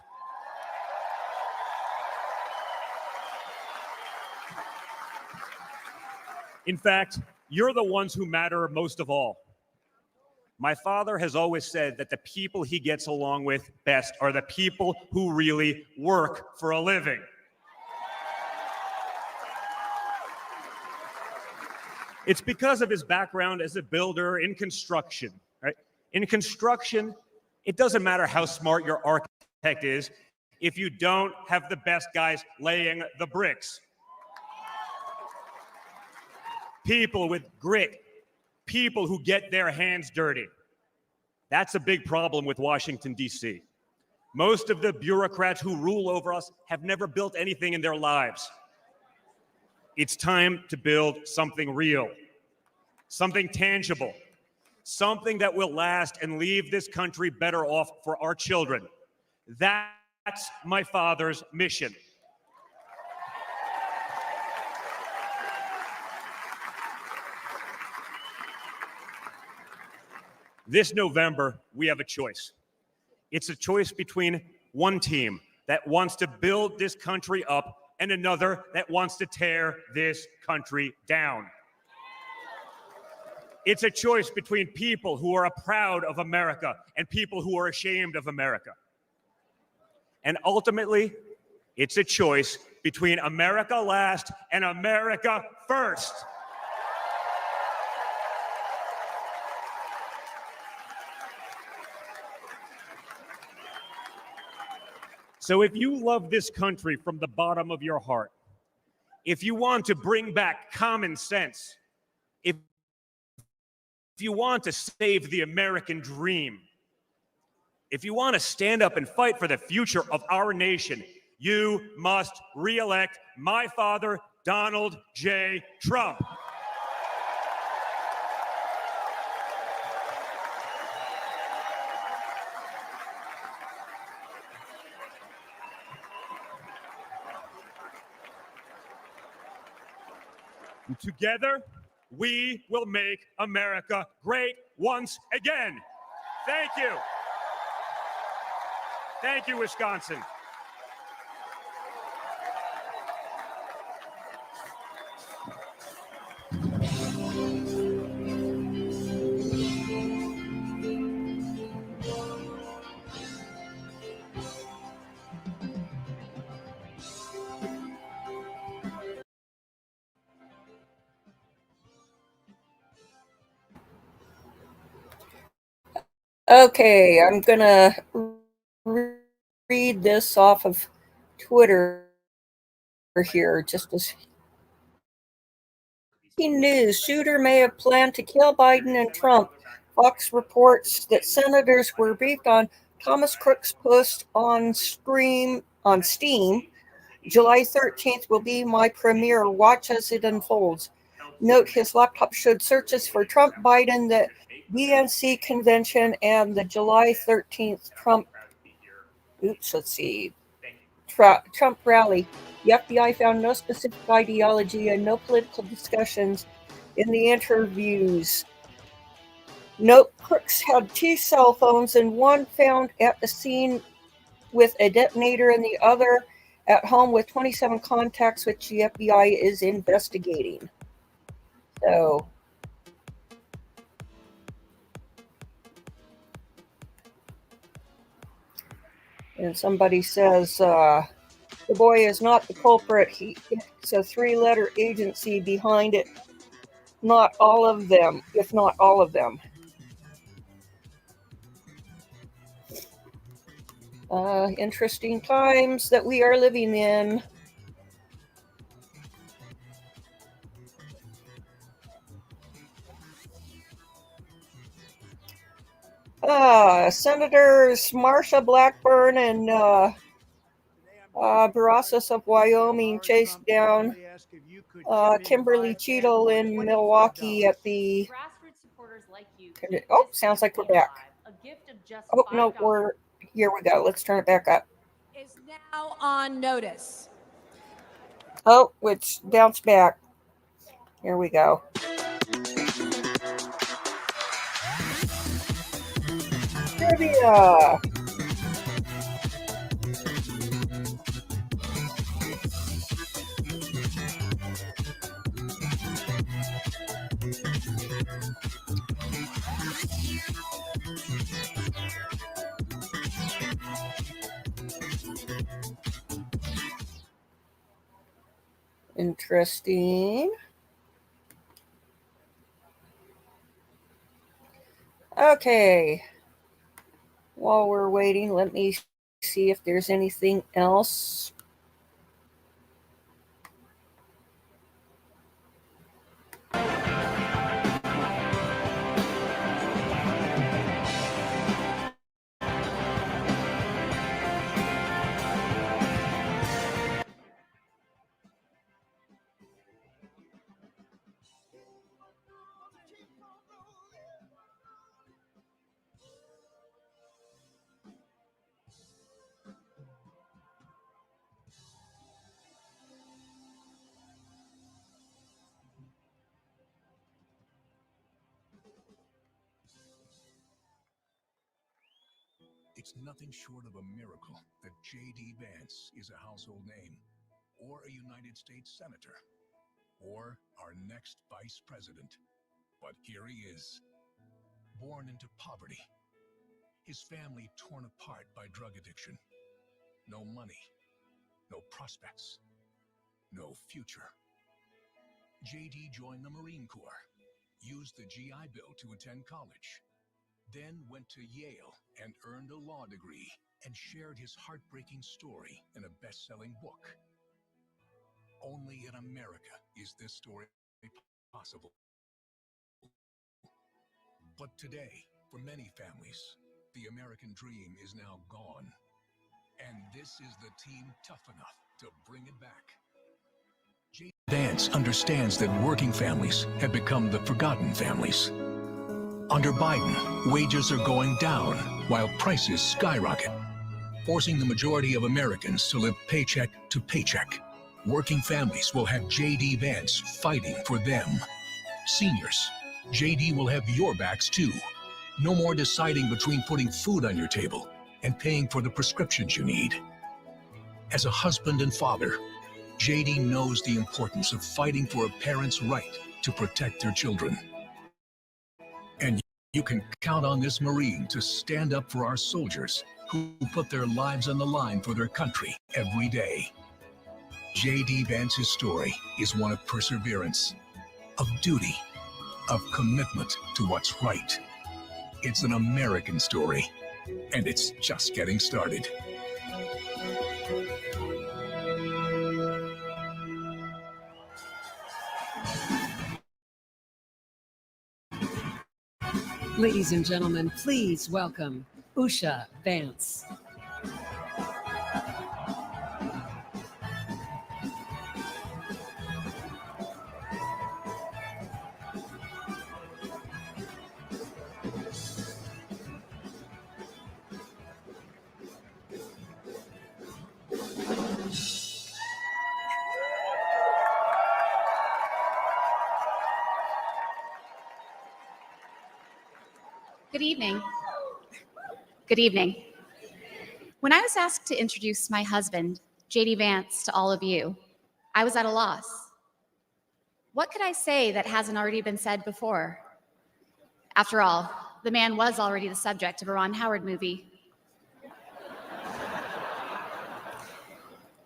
In fact, you're the ones who matter most of all. My father has always said that the people he gets along with best are the people who really work for a living. It's because of his background as a builder in construction, right? In construction, it doesn't matter how smart your architect is if you don't have the best guys laying the bricks. People with grit, people who get their hands dirty. That's a big problem with Washington, D.C. Most of the bureaucrats who rule over us have never built anything in their lives. It's time to build something real, something tangible, something that will last and leave this country better off for our children. That's my father's mission. This November, we have a choice. It's a choice between one team that wants to build this country up and another that wants to tear this country down. It's a choice between people who are proud of America and people who are ashamed of America. And ultimately, it's a choice between America last and America first. So if you love this country from the bottom of your heart, if you want to bring back common sense, if you want to save the American dream, if you want to stand up and fight for the future of our nation, you must re-elect my father, Donald J. Trump. Together, we will make America great once again. Thank you. Thank you, Wisconsin. Okay, I'm gonna read this off of Twitter here. Just as news, shooter may have planned to kill Biden and Trump. Fox reports that senators were briefed on Thomas Cook's post on Steam. July 13th will be my premiere. Watch as it unfolds. Note his laptop showed searches for Trump, Biden, the DNC convention, and the July 13th Trump rally. The FBI found no specific ideology and no political discussions in the interviews. Note Crooks had 2 cell phones, and one found at the scene with a detonator and the other at home with 27 contacts, which the FBI is investigating. So, and somebody says, the boy is not the culprit. It's a 3-letter agency behind it. Not all of them, if not all of them. Interesting times that we are living in. Senators Marsha Blackburn and Barrasso of Wyoming chased down Kimberly Cheadle in Milwaukee at the... Oh, sounds like we're back. Oh, no, here we go. Let's turn it back up. Is now on notice. Oh, it's bounced back. Here we go. Trivia. Interesting. Okay. While we're waiting, let me see if there's anything else. It's nothing short of a miracle that J.D. Vance is a household name, or a United States Senator, or our next Vice President. But here he is, born into poverty, his family torn apart by drug addiction. No money, no prospects, no future. J.D. joined the Marine Corps, used the GI Bill to attend college, then went to Yale and earned a law degree and shared his heartbreaking story in a best-selling book. Only in America is this story possible. But today, for many families, the American dream is now gone. And this is the team tough enough to bring it back. J. Vance understands that working families have become the forgotten families. Under Biden, wages are going down while prices skyrocket, forcing the majority of Americans to live paycheck to paycheck. Working families will have J.D. Vance fighting for them. Seniors, J.D. will have your backs too. No more deciding between putting food on your table and paying for the prescriptions you need. As a husband and father, J.D. knows the importance of fighting for a parent's right to protect their children. And you can count on this Marine to stand up for our soldiers who put their lives on the line for their country every day. J.D. Vance's story is one of perseverance, of duty, of commitment to what's right. It's an American story, and it's just getting started. Ladies and gentlemen, please welcome Usha Vance. Good evening. Good evening. When I was asked to introduce my husband, J.D. Vance, to all of you, I was at a loss. What could I say that hasn't already been said before? After all, the man was already the subject of a Ron Howard movie.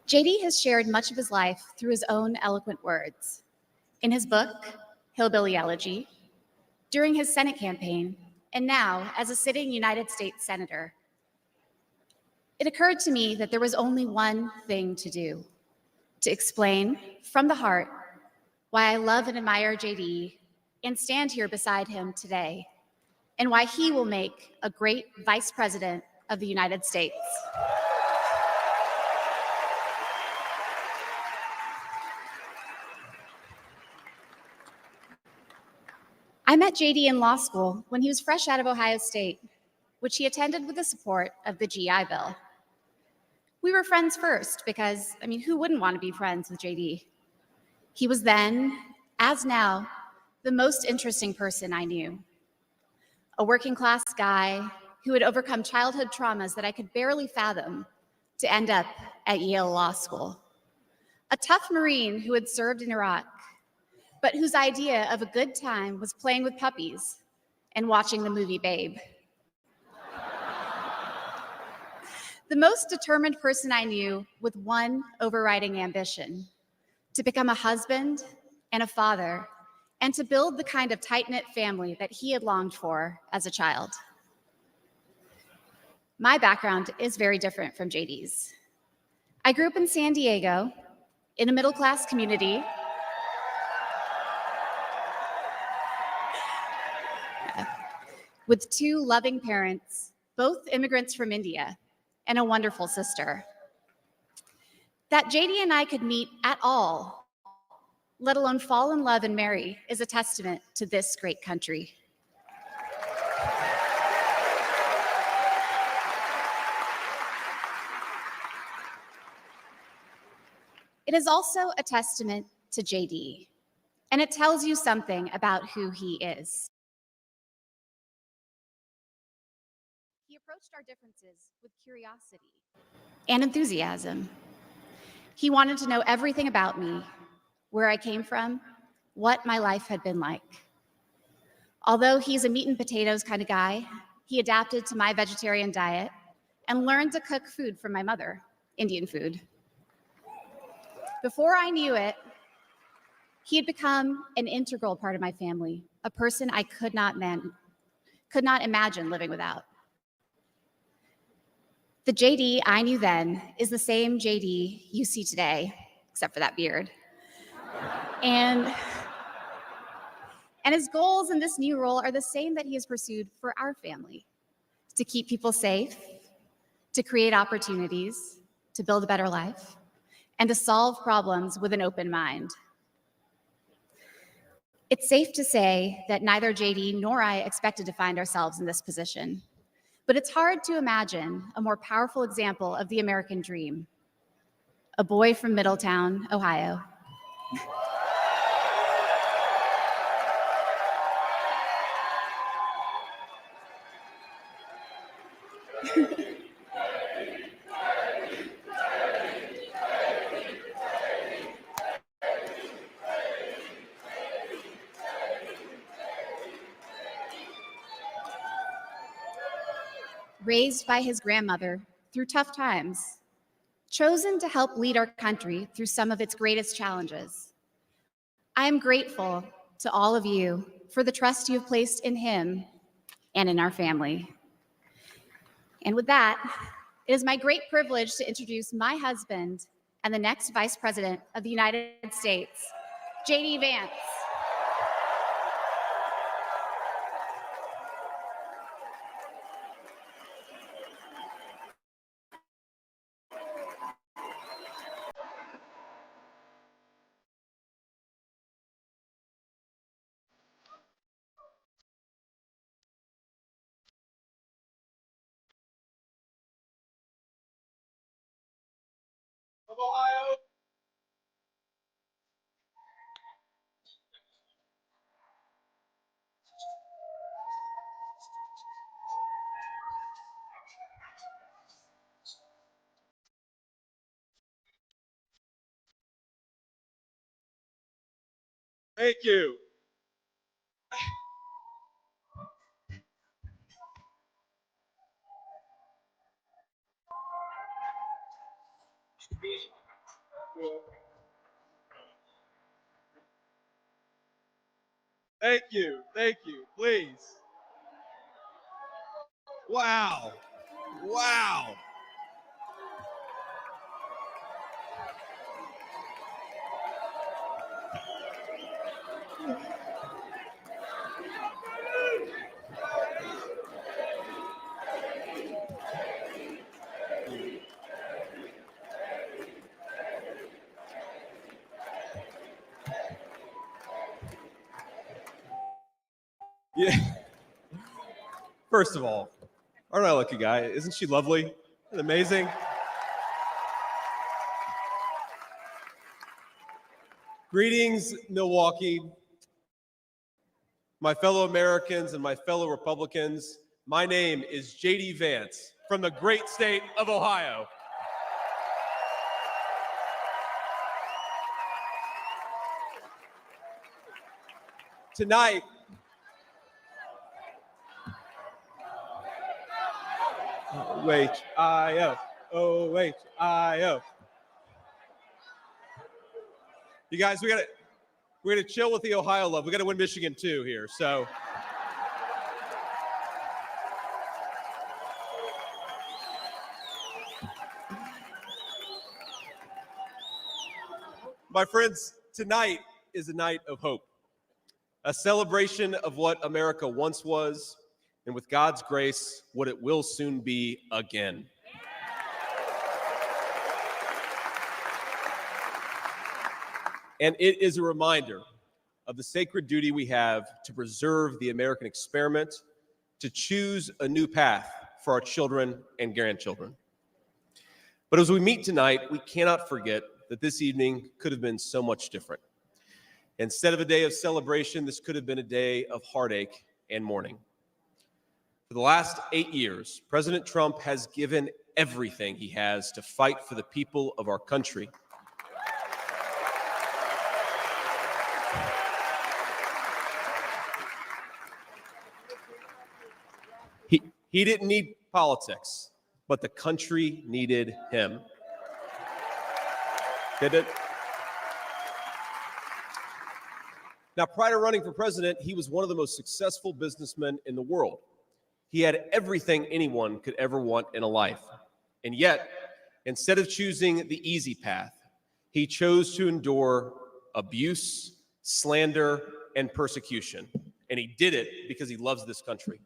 J.D. has shared much of his life through his own eloquent words. In his book, Hillbilly Elegy, during his Senate campaign, and now as a sitting United States Senator. It occurred to me that there was only one thing to do: to explain from the heart why I love and admire JD and stand here beside him today, and why he will make a great Vice President of the United States. I met JD in law school when he was fresh out of Ohio State, which he attended with the support of the GI Bill. We were friends first because, who wouldn't want to be friends with JD? He was then, as now, the most interesting person I knew. A working class guy who had overcome childhood traumas that I could barely fathom to end up at Yale Law School. A tough Marine who had served in Iraq, but whose idea of a good time was playing with puppies and watching the movie Babe. The most determined person I knew with one overriding ambition: to become a husband and a father, and to build the kind of tight-knit family that he had longed for as a child. My background is very different from JD's. I grew up in San Diego, in a middle-class community with two loving parents, both immigrants from India, and a wonderful sister. That JD and I could meet at all, let alone fall in love and marry, is a testament to this great country. It is also a testament to JD, and it tells you something about who he is. He approaches approached our differences with curiosity and enthusiasm. He wanted to know everything about me, where I came from, what my life had been like. Although he's a meat and potatoes kind of guy, he adapted to my vegetarian diet and learned to cook food from my mother, Indian food. Before I knew it, he had become an integral part of my family, a person I could not imagine living without. The JD I knew then is the same JD you see today, except for that beard. And his goals in this new role are the same that he has pursued for our family: to keep people safe, to create opportunities, to build a better life, and to solve problems with an open mind. It's safe to say that neither JD nor I expected to find ourselves in this position, but it's hard to imagine a more powerful example of the American dream. A boy from Middletown, Ohio. Raised by his grandmother through tough times, chosen to help lead our country through some of its greatest challenges. I am grateful to all of you for the trust you have placed in him and in our family. And with that, it is my great privilege to introduce my husband and the next Vice President of the United States, JD Vance. Of Ohio. Thank you. Thank you. Thank you. Please. Wow. Wow. Yeah. First of all, aren't I a lucky guy? Isn't she lovely? Isn't it amazing? Greetings, Milwaukee. My fellow Americans and my fellow Republicans, my name is JD Vance from the great state of Ohio. Tonight, OHIO, OHIO. You guys, we're gonna chill with the Ohio love. We gotta win Michigan too here, so. My friends, tonight is a night of hope, a celebration of what America once was, and with God's grace, what it will soon be again. And it is a reminder of the sacred duty we have to preserve the American experiment, to choose a new path for our children and grandchildren. But as we meet tonight, we cannot forget that this evening could have been so much different. Instead of a day of celebration, this could have been a day of heartache and mourning. For the last 8 years, President Trump has given everything he has to fight for the people of our country. He didn't need politics, but the country needed him. Did it? Now, prior to running for president, he was one of the most successful businessmen in the world. He had everything anyone could ever want in a life. And yet, instead of choosing the easy path, he chose to endure abuse, slander, and persecution. And he did it because he loves this country.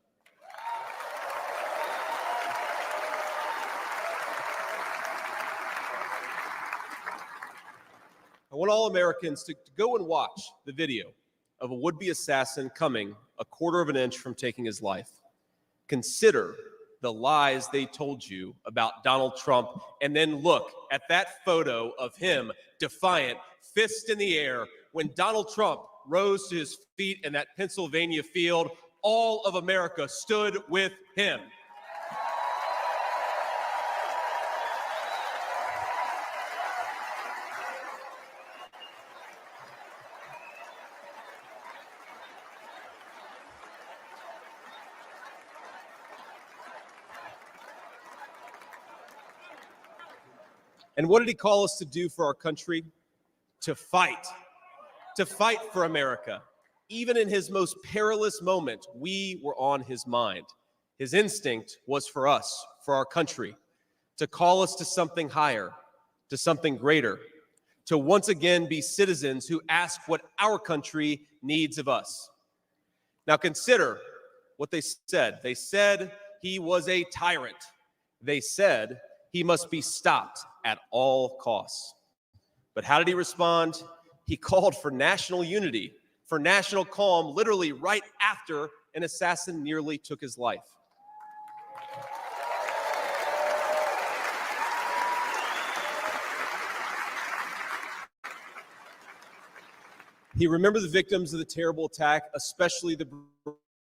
I want all Americans to go and watch the video of a would-be assassin coming a quarter of an inch from taking his life. Consider the lies they told you about Donald Trump, and then look at that photo of him, defiant, fist in the air. When Donald Trump rose to his feet in that Pennsylvania field, all of America stood with him. And what did he call us to do for our country? To fight for America. Even in his most perilous moment, we were on his mind. His instinct was for us, for our country, to call us to something higher, to something greater, to once again be citizens who ask what our country needs of us. Now consider what they said. They said he was a tyrant. They said he must be stopped at all costs. But how did he respond? He called for national unity, for national calm, literally right after an assassin nearly took his life. He remembered the victims of the terrible attack, especially the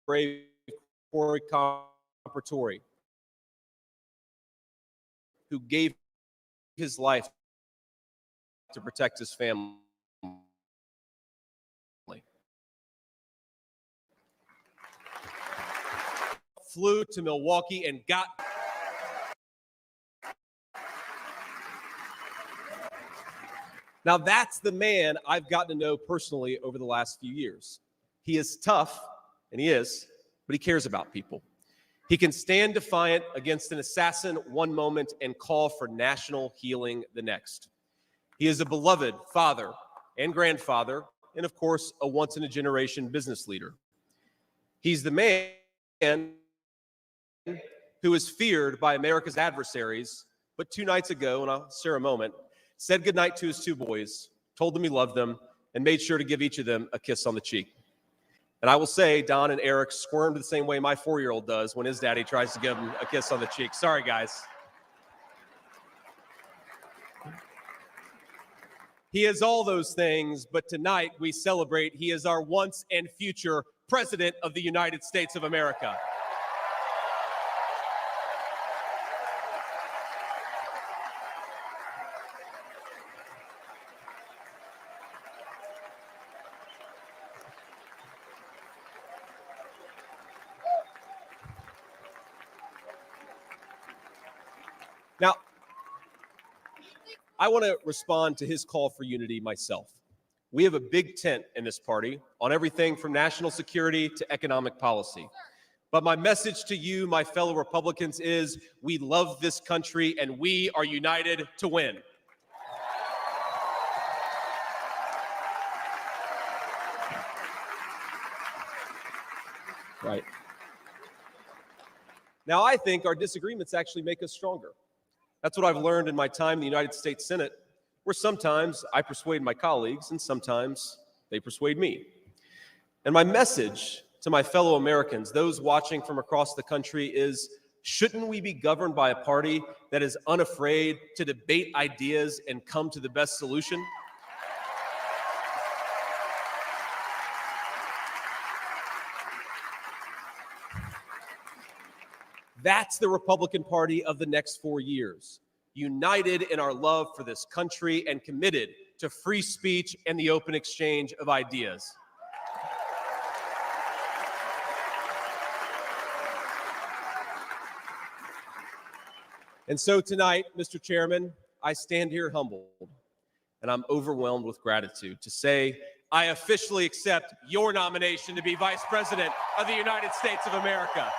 brave Corey Comparatori, who gave his life to protect his family. Flew to Milwaukee and got. Now that's the man I've gotten to know personally over the last few years. He is tough, and he is, but he cares about people. He can stand defiant against an assassin one moment and call for national healing the next. He is a beloved father and grandfather, and of course, a once-in-a-generation business leader. He's the man who is feared by America's adversaries, but 2 nights ago, and I'll share a moment, said goodnight to his 2 boys, told them he loved them, and made sure to give each of them a kiss on the cheek. And I will say, Don and Eric squirmed the same way my 4-year-old does when his daddy tries to give him a kiss on the cheek. Sorry, guys. He is all those things, but tonight we celebrate he is our once and future President of the United States of America. Now, I want to respond to his call for unity myself. We have a big tent in this party on everything from national security to economic policy. But my message to you, my fellow Republicans, is we love this country and we are united to win. Right. Now, I think our disagreements actually make us stronger. That's what I've learned in my time in the United States Senate, where sometimes I persuade my colleagues and sometimes they persuade me. And my message to my fellow Americans, those watching from across the country, is shouldn't we be governed by a party that is unafraid to debate ideas and come to the best solution? That's the Republican Party of the next 4 years, united in our love for this country and committed to free speech and the open exchange of ideas. And so tonight, Mr. Chairman, I stand here humbled, and I'm overwhelmed with gratitude to say I officially accept your nomination to be Vice President of the United States of America.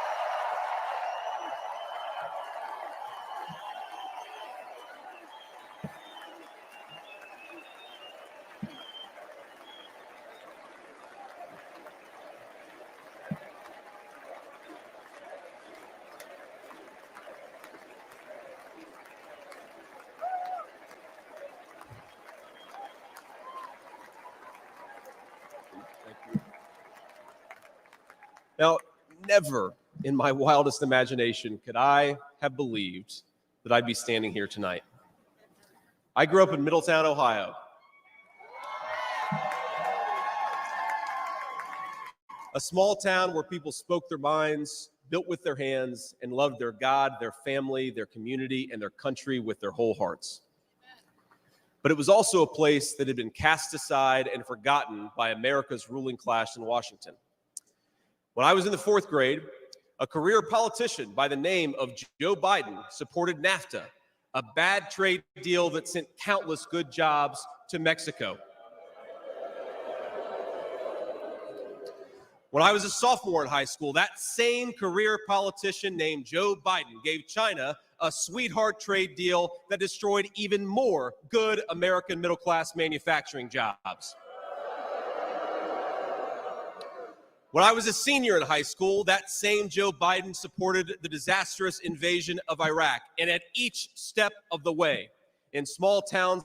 Now, never in my wildest imagination could I have believed that I'd be standing here tonight. I grew up in Middletown, Ohio. A small town where people spoke their minds, built with their hands, and loved their God, their family, their community, and their country with their whole hearts. But it was also a place that had been cast aside and forgotten by America's ruling class in Washington. When I was in the 4th grade, a career politician by the name of Joe Biden supported NAFTA, a bad trade deal that sent countless good jobs to Mexico. When I was a sophomore in high school, that same career politician named Joe Biden gave China a sweetheart trade deal that destroyed even more good American middle-class manufacturing jobs. When I was a senior in high school, that same Joe Biden supported the disastrous invasion of Iraq. And at each step of the way, in small towns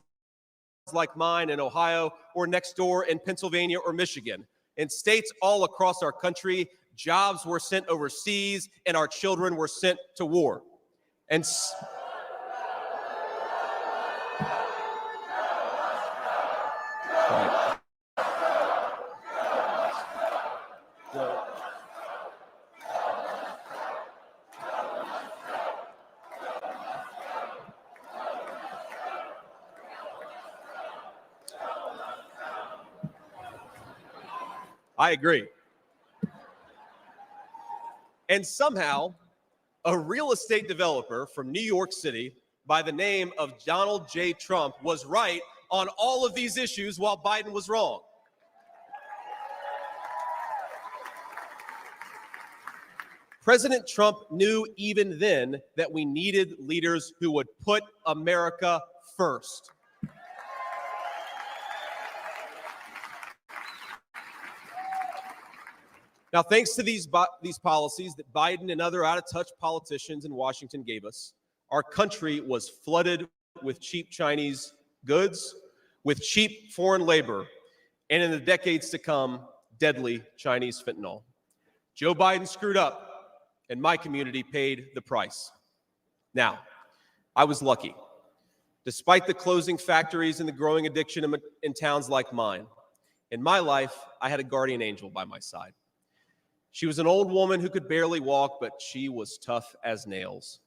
like mine in Ohio or next door in Pennsylvania or Michigan, in states all across our country, jobs were sent overseas and our children were sent to war. And I agree. And somehow, a real estate developer from New York City by the name of Donald J. Trump was right on all of these issues while Biden was wrong. President Trump knew even then that we needed leaders who would put America first. Now, thanks to these policies that Biden and other out-of-touch politicians in Washington gave us, our country was flooded with cheap Chinese goods, with cheap foreign labor, and in the decades to come, deadly Chinese fentanyl. Joe Biden screwed up, and my community paid the price. Now, I was lucky. Despite the closing factories and the growing addiction in towns like mine, in my life, I had a guardian angel by my side. She was an old woman who could barely walk, but she was tough as nails.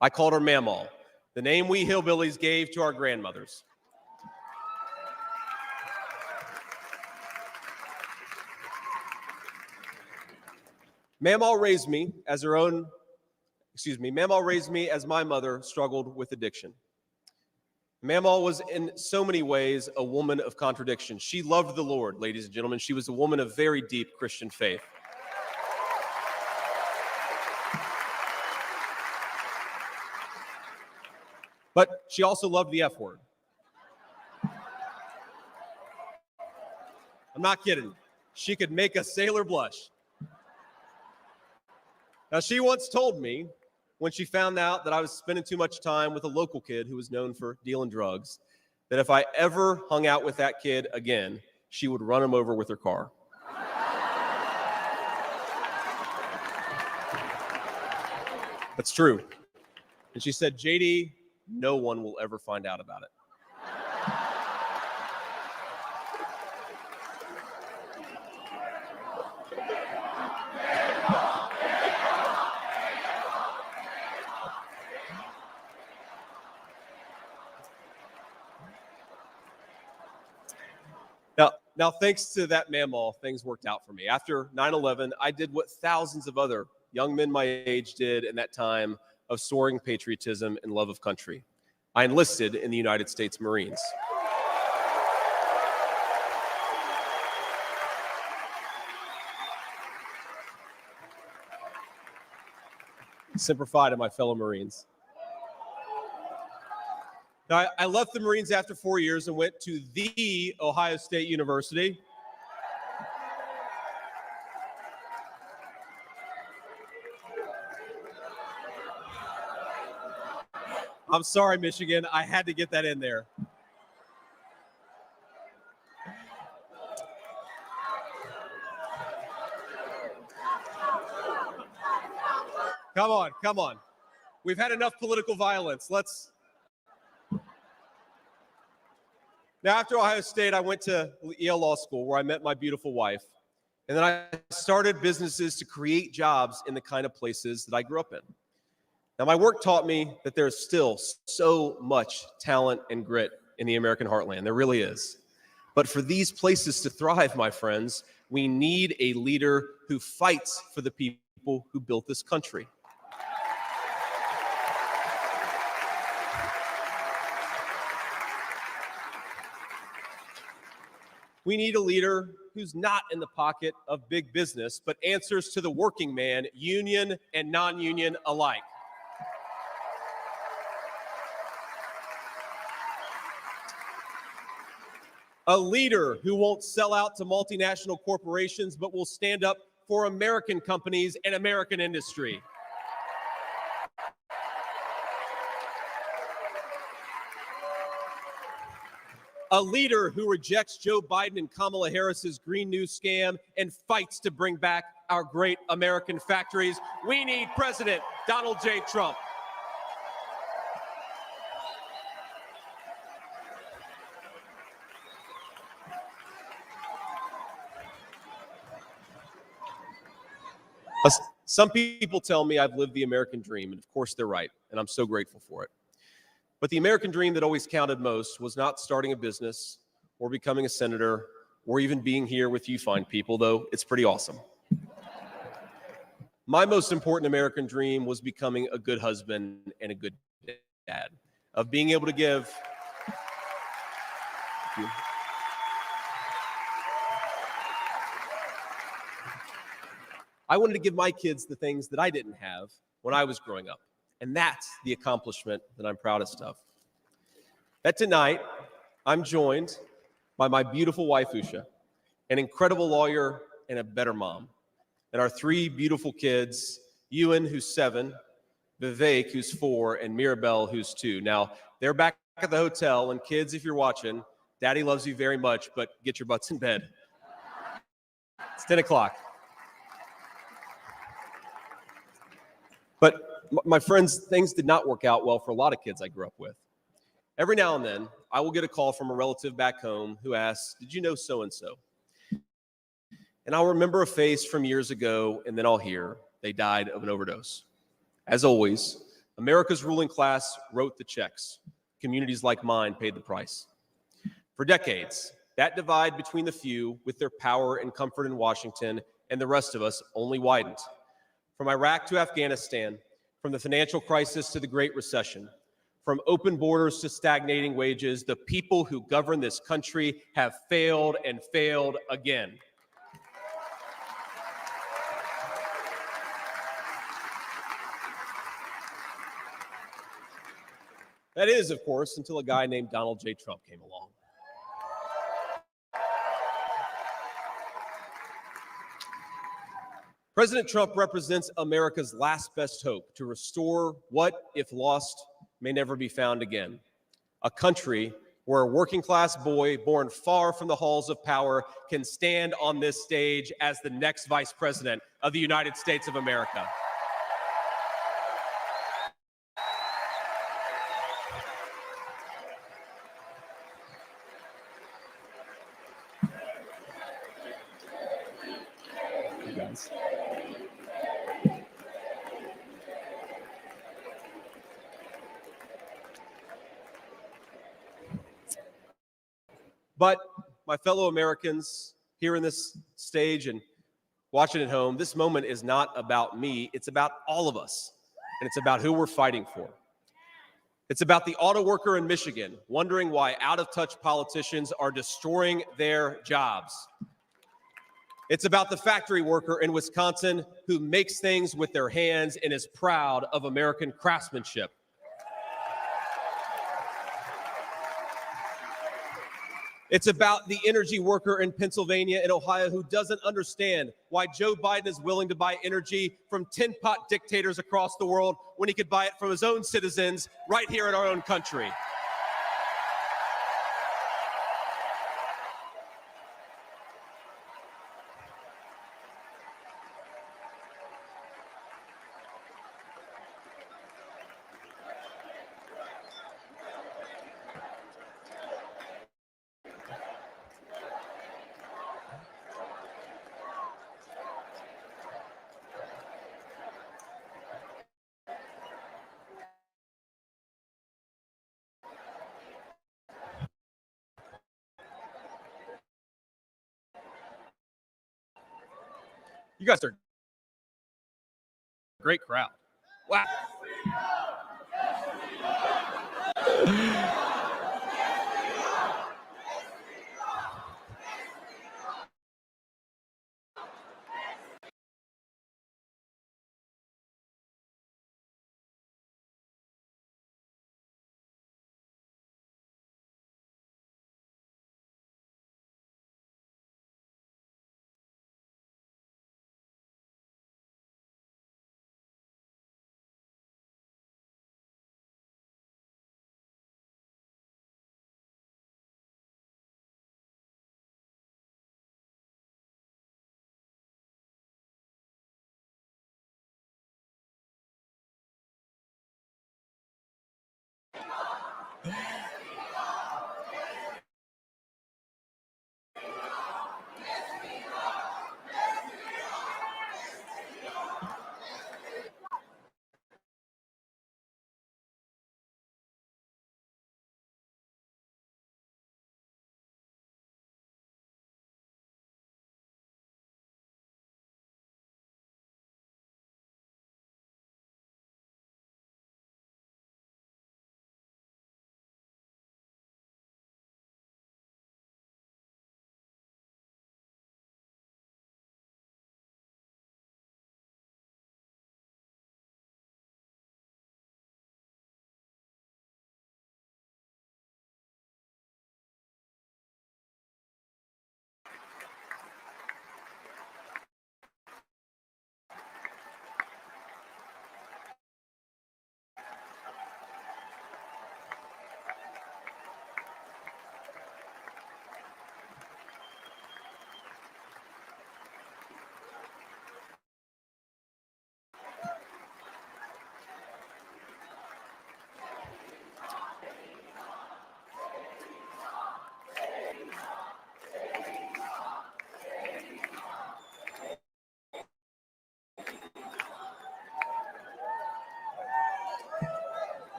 I called her Mamaw, the name we hillbillies gave to our grandmothers. Mamaw raised me as my mother struggled with addiction. Mamaw was in so many ways a woman of contradiction. She loved the Lord, ladies and gentlemen. She was a woman of very deep Christian faith. But she also loved the F word. I'm not kidding. She could make a sailor blush. Now, she once told me, when she found out that I was spending too much time with a local kid who was known for dealing drugs, that if I ever hung out with that kid again, she would run him over with her car. That's true. And she said, JD, no one will ever find out about it. Now, thanks to that mammal, things worked out for me. After 9/11, I did what thousands of other young men my age did in that time of soaring patriotism and love of country. I enlisted in the United States Marines. Semper Fi to my fellow Marines. Now, I left the Marines after 4 years and went to the Ohio State University. I'm sorry, Michigan. I had to get that in there. Come on, come on. We've had enough political violence. Now, after Ohio State, I went to Yale Law School, where I met my beautiful wife. And then I started businesses to create jobs in the kind of places that I grew up in. Now, my work taught me that there's still so much talent and grit in the American heartland. There really is. But for these places to thrive, my friends, we need a leader who fights for the people who built this country. We need a leader who's not in the pocket of big business, but answers to the working man, union and non-union alike. A leader who won't sell out to multinational corporations, but will stand up for American companies and American industry. A leader who rejects Joe Biden and Kamala Harris's Green New scam and fights to bring back our great American factories. We need President Donald J. Trump. Some people tell me I've lived the American dream, and of course they're right, and I'm so grateful for it. But the American dream that always counted most was not starting a business or becoming a senator or even being here with you fine people, though it's pretty awesome. My most important American dream was becoming a good husband and a good dad, of being able to give. Thank you. I wanted to give my kids the things that I didn't have when I was growing up. And that's the accomplishment that I'm proudest of. That tonight, I'm joined by my beautiful wife, Usha, an incredible lawyer and a better mom, and our three beautiful kids, Ewan, who's 7, Vivek, who's 4, and Mirabelle, who's 2. Now, they're back at the hotel, and kids, if you're watching, Daddy loves you very much, but get your butts in bed. It's 10 o'clock. But my friends, things did not work out well for a lot of kids I grew up with. Every now and then, I will get a call from a relative back home who asks, "Did you know so-and-so?" And I'll remember a face from years ago, and then I'll hear, "They died of an overdose." As always, America's ruling class wrote the checks. Communities like mine paid the price. For decades, that divide between the few with their power and comfort in Washington and the rest of us only widened. From Iraq to Afghanistan, from the financial crisis to the Great Recession, from open borders to stagnating wages, the people who govern this country have failed and failed again. That is, of course, until a guy named Donald J. Trump came along. President Trump represents America's last best hope to restore what, if lost, may never be found again. A country where a working class boy born far from the halls of power can stand on this stage as the next vice president of the United States of America. You guys. But my fellow Americans here in this stage and watching at home, this moment is not about me. It's about all of us, and it's about who we're fighting for. It's about the auto worker in Michigan wondering why out-of-touch politicians are destroying their jobs. It's about the factory worker in Wisconsin who makes things with their hands and is proud of American craftsmanship. It's about the energy worker in Pennsylvania and Ohio who doesn't understand why Joe Biden is willing to buy energy from tin pot dictators across the world when he could buy it from his own citizens right here in our own country. You guys are a great crowd. Wow.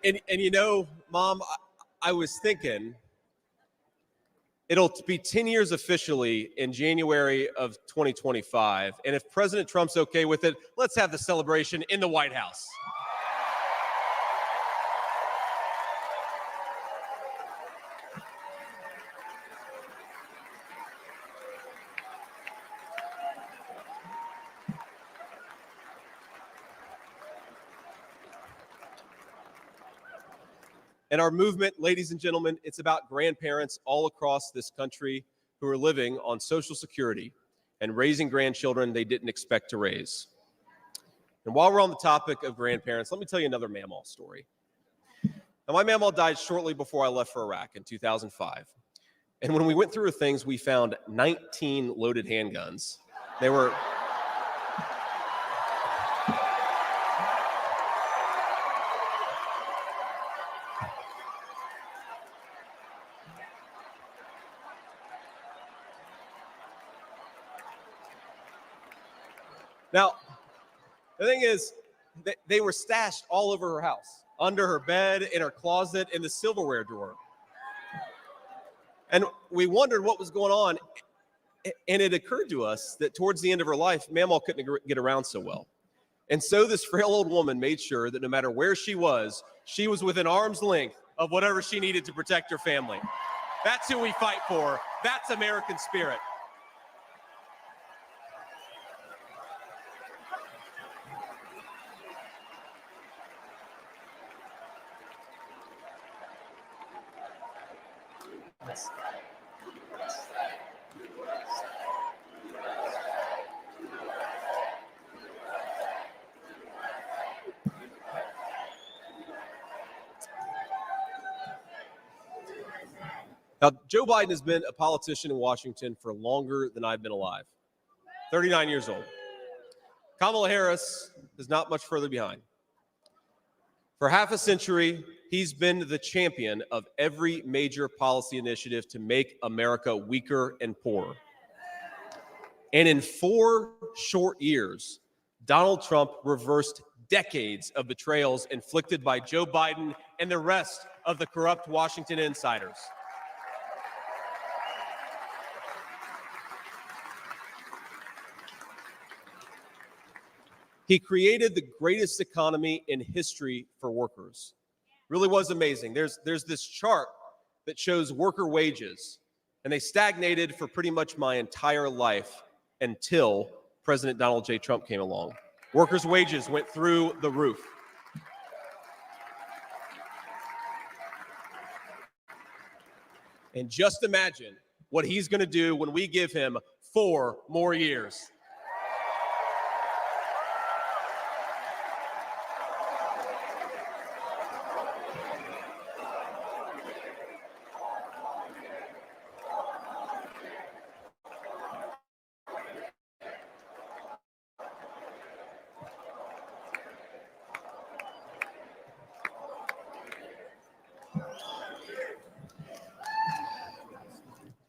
And you know, Mom, I was thinking it'll be 10 years officially in January of 2025. And if President Trump's okay with it, let's have the celebration in the White House. And our movement, ladies and gentlemen, it's about grandparents all across this country who are living on Social Security and raising grandchildren they didn't expect to raise. And while we're on the topic of grandparents, let me tell you another Mamaw story. Now, my Mamaw died shortly before I left for Iraq in 2005. And when we went through her things, we found 19 loaded handguns. They were... Now, the thing is, they were stashed all over her house, under her bed, in her closet, in the silverware drawer. And we wondered what was going on. And it occurred to us that towards the end of her life, Mamaw couldn't get around so well. And so this frail old woman made sure that no matter where she was within arm's length of whatever she needed to protect her family. That's who we fight for. That's American spirit. Now, Joe Biden has been a politician in Washington for longer than I've been alive, 39 years old. Kamala Harris is not much further behind. For half a century, he's been the champion of every major policy initiative to make America weaker and poorer. And in 4 short years, Donald Trump reversed decades of betrayals inflicted by Joe Biden and the rest of the corrupt Washington insiders. He created the greatest economy in history for workers. Really was amazing. There's this chart that shows worker wages, and they stagnated for pretty much my entire life until President Donald J. Trump came along. Workers' wages went through the roof. And just imagine what he's going to do when we give him 4 more years.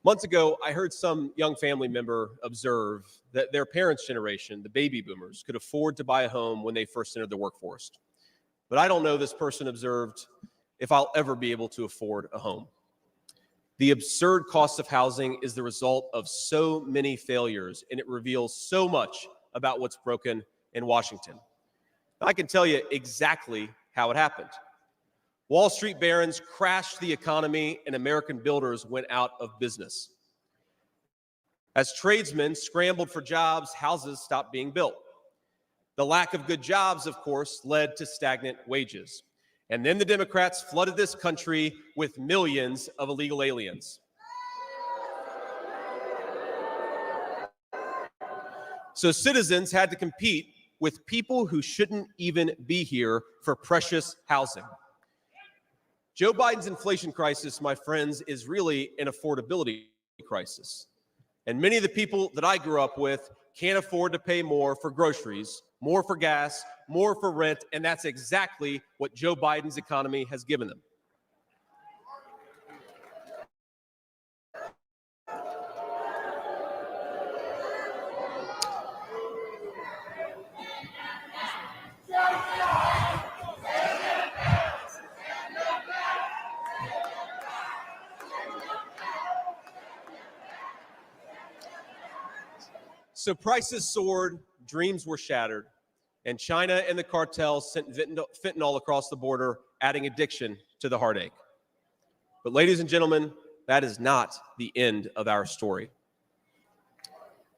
Months ago, I heard some young family member observe that their parents' generation, the baby boomers, could afford to buy a home when they first entered the workforce. But I don't know, this person observed, if I'll ever be able to afford a home. The absurd cost of housing is the result of so many failures, and it reveals so much about what's broken in Washington. I can tell you exactly how it happened. Wall Street barons crashed the economy and American builders went out of business. As tradesmen scrambled for jobs, houses stopped being built. The lack of good jobs, of course, led to stagnant wages. And then the Democrats flooded this country with millions of illegal aliens. So citizens had to compete with people who shouldn't even be here for precious housing. Joe Biden's inflation crisis, my friends, is really an affordability crisis. And many of the people that I grew up with can't afford to pay more for groceries, more for gas, more for rent, and that's exactly what Joe Biden's economy has given them. So prices soared, dreams were shattered, and China and the cartels sent fentanyl across the border, adding addiction to the heartache. But ladies and gentlemen, that is not the end of our story.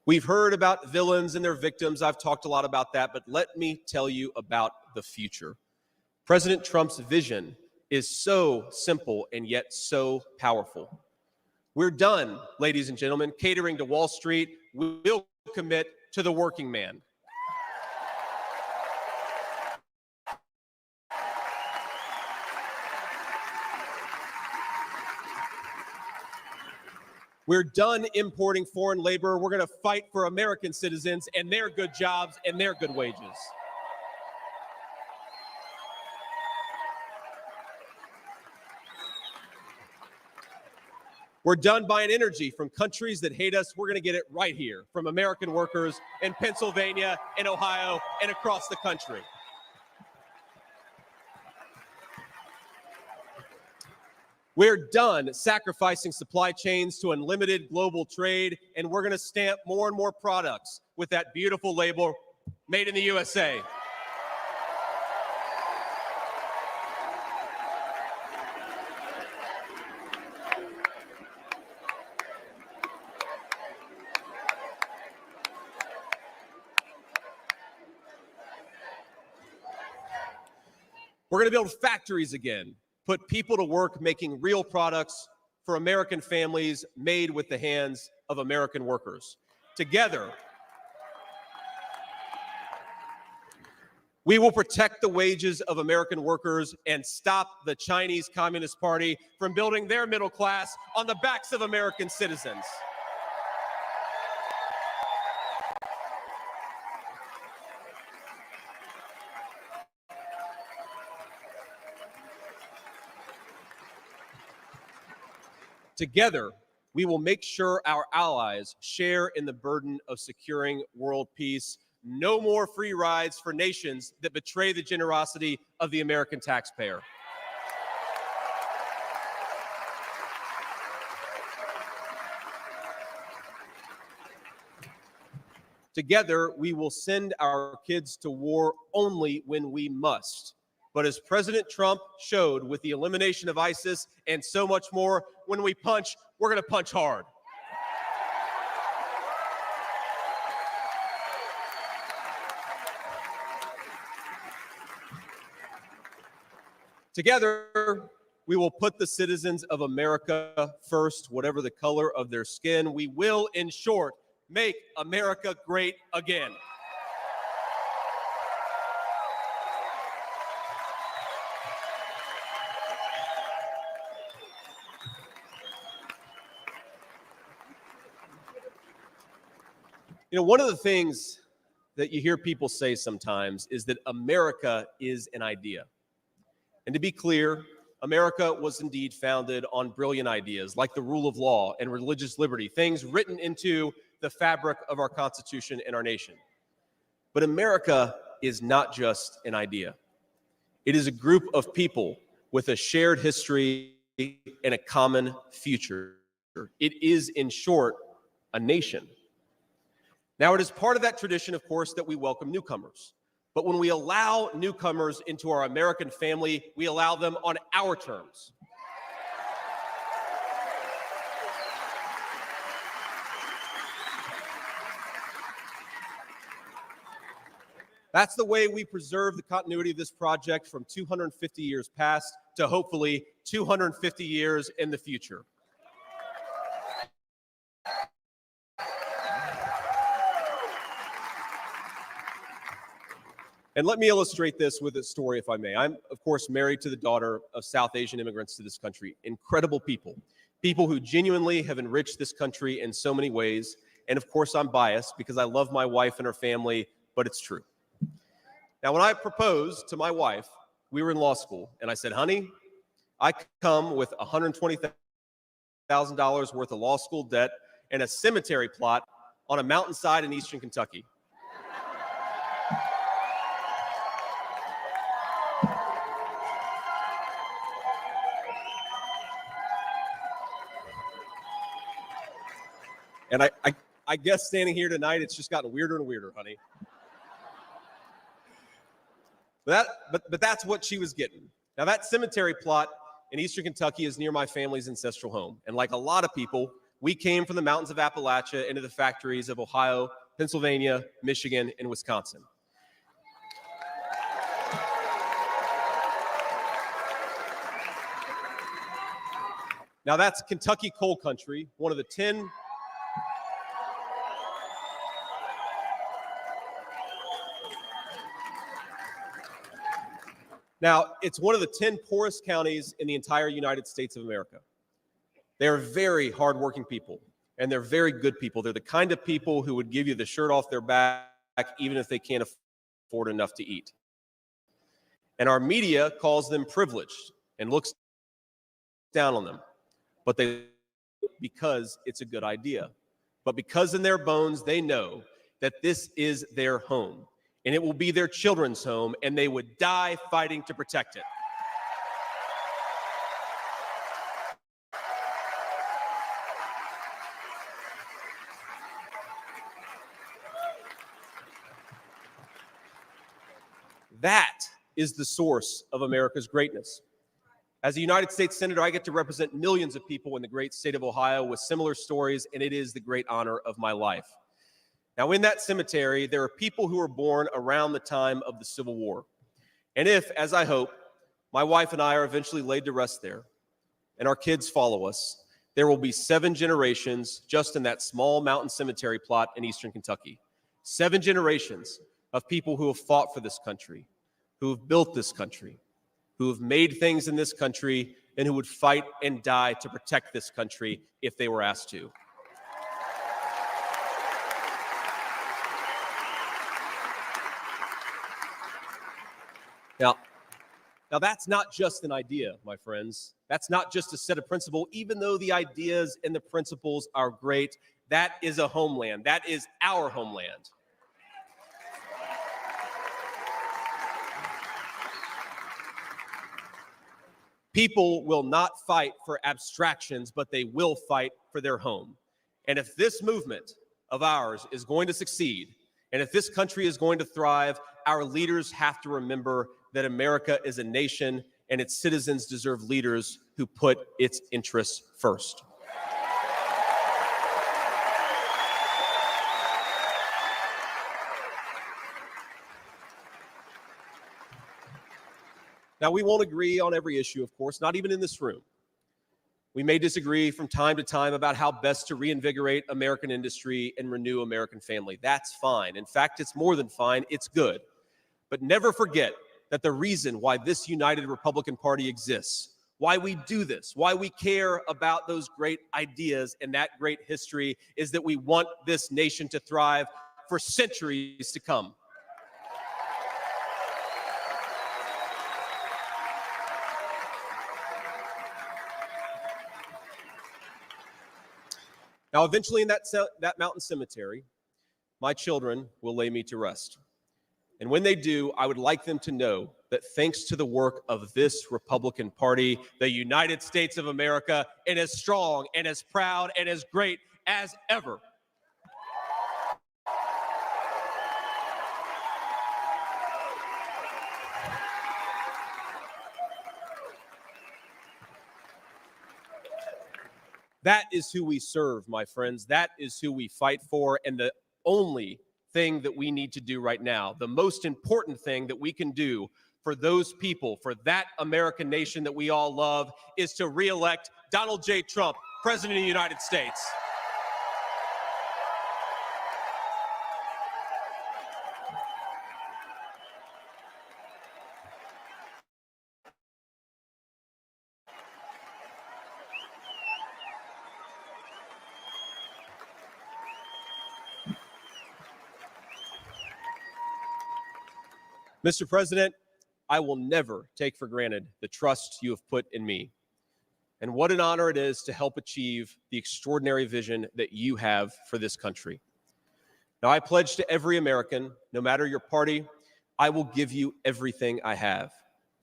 We've heard about villains and their victims. I've talked a lot about that, but let me tell you about the future. President Trump's vision is so simple and yet so powerful. We're done, ladies and gentlemen, catering to Wall Street. We'll commit to the working man. We're done importing foreign labor. We're going to fight for American citizens and their good jobs and their good wages. We're done buying energy from countries that hate us. We're going to get it right here from American workers in Pennsylvania and Ohio and across the country. We're done sacrificing supply chains to unlimited global trade, and we're going to stamp more and more products with that beautiful label, Made in the USA. We're going to build factories again, put people to work making real products for American families made with the hands of American workers. Together, we will protect the wages of American workers and stop the Chinese Communist Party from building their middle class on the backs of American citizens. Together, we will make sure our allies share in the burden of securing world peace. No more free rides for nations that betray the generosity of the American taxpayer. Together, we will send our kids to war only when we must. But as President Trump showed with the elimination of ISIS and so much more, when we punch, we're going to punch hard. Together, we will put the citizens of America first, whatever the color of their skin. We will, in short, make America great again. You know, one of the things that you hear people say sometimes is that America is an idea. And to be clear, America was indeed founded on brilliant ideas like the rule of law and religious liberty, things written into the fabric of our Constitution and our nation. But America is not just an idea. It is a group of people with a shared history and a common future. It is, in short, a nation. Now, it is part of that tradition, of course, that we welcome newcomers. But when we allow newcomers into our American family, we allow them on our terms. That's the way we preserve the continuity of this project from 250 years past to hopefully 250 years in the future. And let me illustrate this with a story, if I may. I'm, of course, married to the daughter of South Asian immigrants to this country. Incredible people. People who genuinely have enriched this country in so many ways. And of course, I'm biased because I love my wife and her family, but it's true. Now, when I proposed to my wife, we were in law school, and I said, honey, I come with $120,000 worth of law school debt and a cemetery plot on a mountainside in eastern Kentucky. And I guess standing here tonight, it's just gotten weirder and weirder, honey. But that's what she was getting. Now, that cemetery plot in eastern Kentucky is near my family's ancestral home. And like a lot of people, we came from the mountains of Appalachia into the factories of Ohio, Pennsylvania, Michigan, and Wisconsin. Now, that's Kentucky coal country, one of the 10 Now, it's one of the 10 poorest counties in the entire United States of America. They are very hardworking people, and they're very good people. They're the kind of people who would give you the shirt off their back even if they can't afford enough to eat. And our media calls them privileged and looks down on them. But because it's a good idea. But because in their bones they know that this is their home. And it will be their children's home, and they would die fighting to protect it. That is the source of America's greatness. As a United States Senator, I get to represent millions of people in the great state of Ohio with similar stories, and it is the great honor of my life. Now, in that cemetery, there are people who were born around the time of the Civil War. And if, as I hope, my wife and I are eventually laid to rest there, and our kids follow us, there will be 7 generations just in that small mountain cemetery plot in eastern Kentucky. 7 generations of people who have fought for this country, who have built this country, who have made things in this country, and who would fight and die to protect this country if they were asked to. Now, that's not just an idea, my friends. That's not just a set of principles. Even though the ideas and the principles are great, that is a homeland. That is our homeland. People will not fight for abstractions, but they will fight for their home. And if this movement of ours is going to succeed, and if this country is going to thrive, our leaders have to remember that America is a nation and its citizens deserve leaders who put its interests first. Now, we won't agree on every issue, of course, not even in this room. We may disagree from time to time about how best to reinvigorate American industry and renew American family. That's fine. In fact, it's more than fine. It's good. But never forget that the reason why this United Republican Party exists, why we do this, why we care about those great ideas and that great history is that we want this nation to thrive for centuries to come. Now, eventually in that mountain cemetery, my children will lay me to rest. And when they do, I would like them to know that thanks to the work of this Republican Party, the United States of America is as strong and as proud and as great as ever. That is who we serve, my friends. That is who we fight for. And the only thing that we need to do right now, the most important thing that we can do for those people, for that American nation that we all love, is to re-elect Donald J. Trump, President of the United States. Mr. President, I will never take for granted the trust you have put in me. And what an honor it is to help achieve the extraordinary vision that you have for this country. Now, I pledge to every American, no matter your party, I will give you everything I have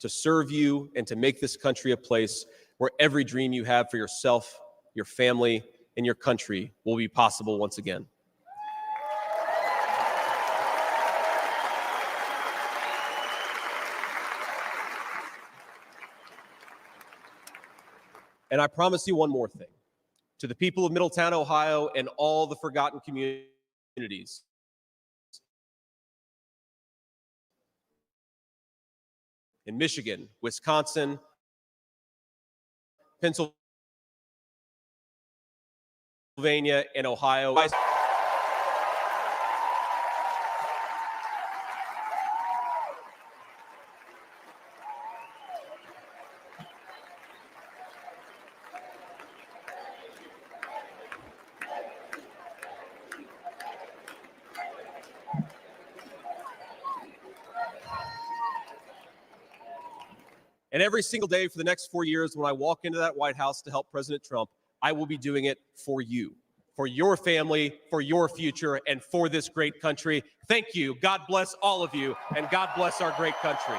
to serve you and to make this country a place where every dream you have for yourself, your family, and your country will be possible once again. And I promise you one more thing. To the people of Middletown, Ohio, and all the forgotten communities, in Michigan, Wisconsin, Pennsylvania, and Ohio. And every single day for the next 4 years, when I walk into that White House to help President Trump, I will be doing it for you, for your family, for your future, and for this great country. Thank you. God bless all of you, and God bless our great country.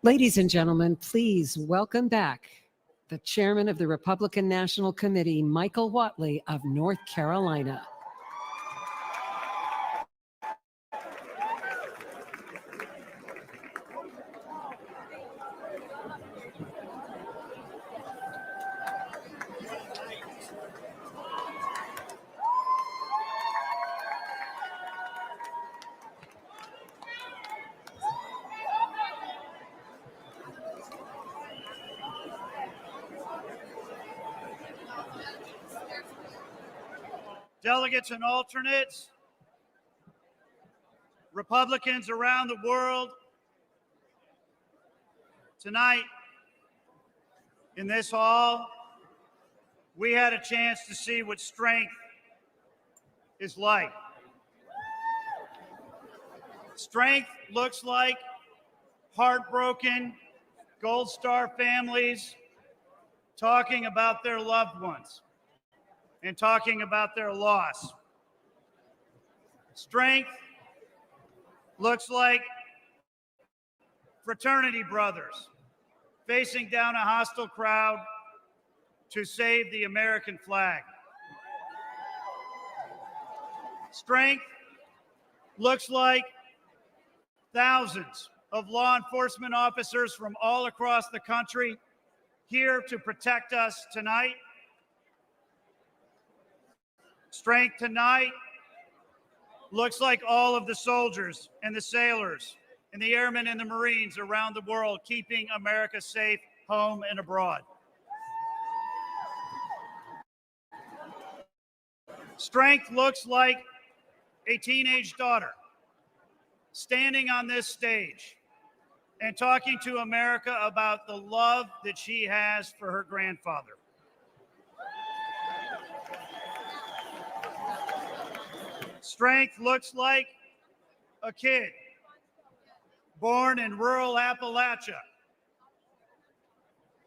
Ladies and gentlemen, please welcome back the chairman of the Republican National Committee, Michael Whatley of North Carolina. Delegates and alternates, Republicans around the world, tonight in this hall, we had a chance to see what strength is like. Strength looks like heartbroken Gold Star families talking about their loved ones and talking about their loss. Strength looks like fraternity brothers facing down a hostile crowd to save the American flag. Strength looks like thousands of law enforcement officers from all across the country here to protect us tonight. Strength tonight looks like all of the soldiers and the sailors and the airmen and the Marines around the world keeping America safe home and abroad. Strength looks like a teenage daughter standing on this stage and talking to America about the love that she has for her grandfather. Strength looks like a kid born in rural Appalachia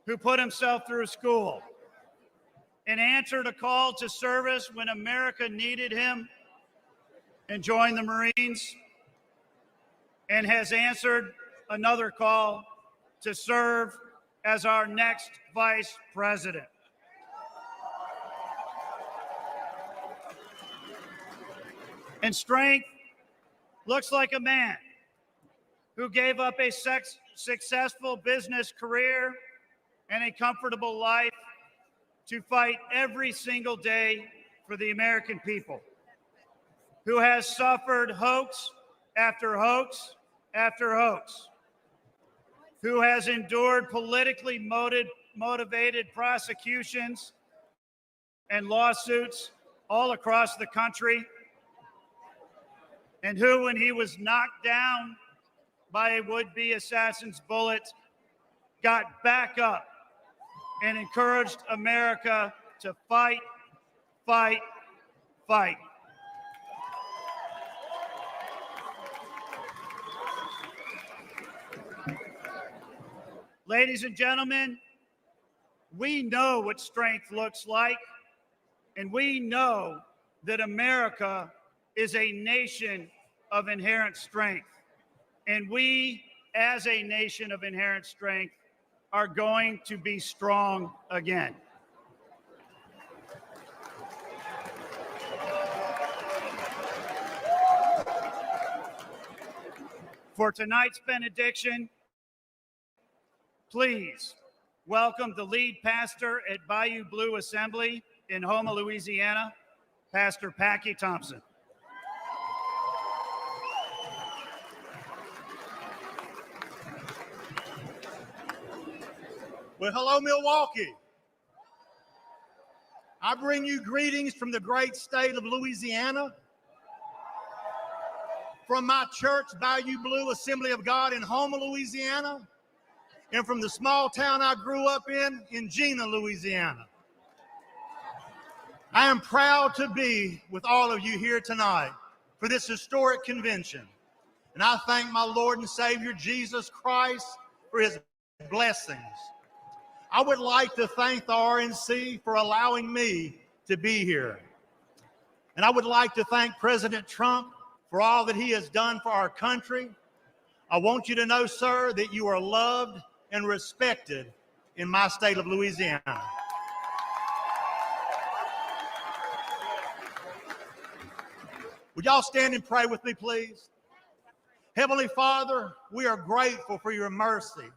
who put himself through school and answered a call to service when America needed him and joined the Marines, and has answered another call to serve as our next vice president. And strength looks like a man who gave up a successful business career and a comfortable life to fight every single day for the American people, who has suffered hoax after hoax after hoax, who has endured politically motivated prosecutions and lawsuits all across the country, and who, when he was knocked down by a would-be assassin's bullet, got back up and encouraged America to fight, fight, fight. Ladies and gentlemen, we know what strength looks like, and we know that America is a nation of inherent strength. And we, as a nation of inherent strength, are going to be strong again. For tonight's benediction, please welcome the lead pastor at Bayou Blue Assembly in Houma, Louisiana, Pastor Packy Thompson. Well, hello, Milwaukee. I bring you greetings from the great state of Louisiana, from my church, Bayou Blue Assembly of God in Houma, Louisiana, and from the small town I grew up in Gina, Louisiana. I am proud to be with all of you here tonight for this historic convention, and I thank my Lord and Savior Jesus Christ for his blessings. I would like to thank the RNC for allowing me to be here. And I would like to thank President Trump for all that he has done for our country. I want you to know, sir, that you are loved and respected in my state of Louisiana. Would y'all stand and pray with me, please? Heavenly Father, we are grateful for your mercy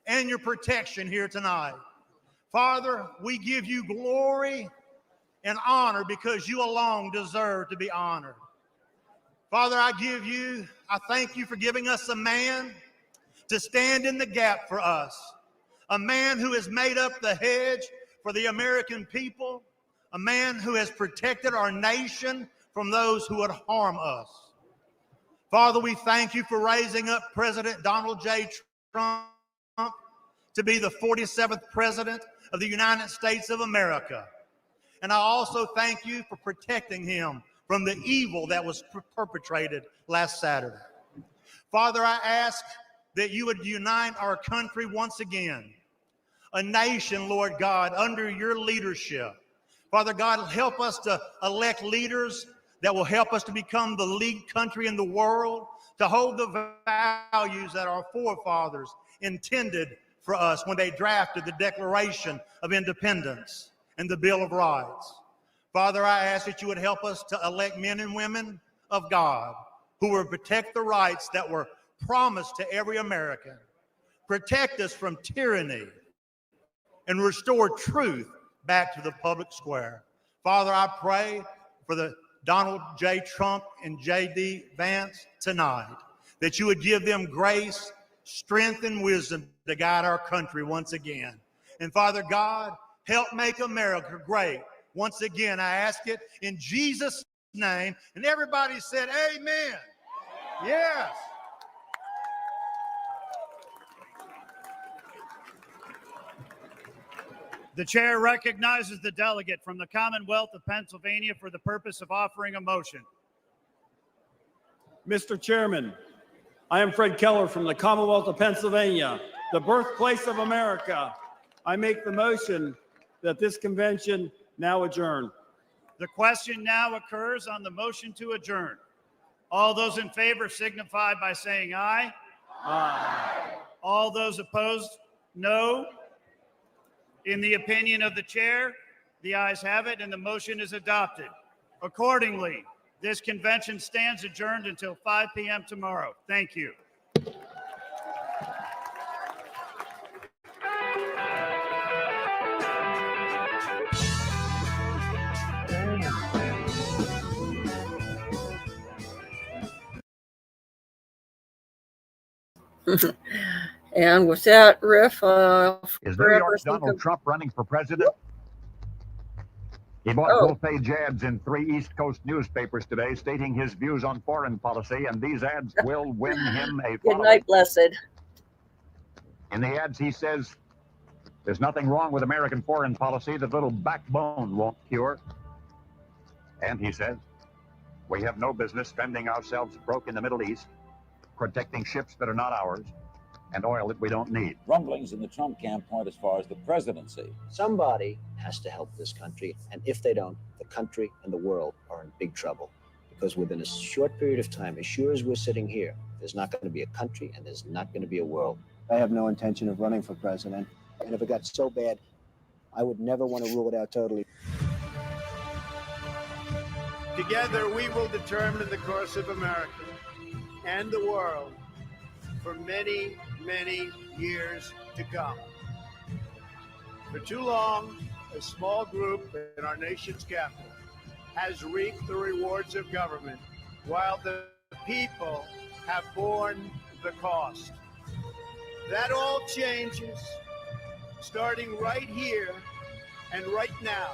and your protection here tonight. Father, we give you glory and honor because you alone deserve to be honored. Father, I thank you for giving us a man to stand in the gap for us, a man who has made up the hedge for the American people, a man who has protected our nation from those who would harm us. Father, we thank you for raising up President Donald J. Trump to be the 47th President of the United States of America. And I also thank you for protecting him from the evil that was perpetrated last Saturday. Father, I ask that you would unite our country once again, a nation, Lord God, under your leadership. Father God, help us to elect leaders that will help us to become the lead country in the world, to hold the values that our forefathers intended for us when they drafted the Declaration of Independence and the Bill of Rights. Father, I ask that you would help us to elect men and women of God who will protect the rights that were promised to every American, protect us from tyranny, and restore truth back to the public square. Father, I pray for the Donald J. Trump and J.D. Vance tonight, that you would give them grace, strength, and wisdom to guide our country once again. And Father God, help make America great. Once again, I ask it in Jesus' name. And everybody said, amen. Yes. The chair recognizes the delegate from the Commonwealth of Pennsylvania for the purpose of offering a motion. Mr. Chairman, I am Fred Keller from the Commonwealth of Pennsylvania, the birthplace of America. I make the motion that this convention now adjourn. The question now occurs on the motion to adjourn. All those in favor signify by saying aye. Aye. All those opposed, no. In the opinion of the chair, the ayes have it and the motion is adopted. Accordingly, this convention stands adjourned until 5 p.m. tomorrow. Thank you. And with that riff, is New York's Donald Trump running for president? He bought full-page ads in 3 East Coast newspapers today stating his views on foreign policy, and these ads will win him a following. Good night, blessed. In the ads, he says, there's nothing wrong with American foreign policy that little backbone won't cure. And he says, we have no business spending ourselves broke in the Middle East, protecting ships that are not ours, and oil that we don't need. Rumblings in the Trump camp point as far as the presidency. Somebody has to help this country, and if they don't, the country and the world are in big trouble. Because within a short period of time, as sure as we're sitting here, there's not going to be a country and there's not going to be a world. I have no intention of running for president. And if it got so bad, I would never want to rule it out totally. Together, we will determine the course of America and the world for many, many years to come. For too long, a small group in our nation's capital has reaped the rewards of government while the people have borne the cost. That all changes starting right here and right now,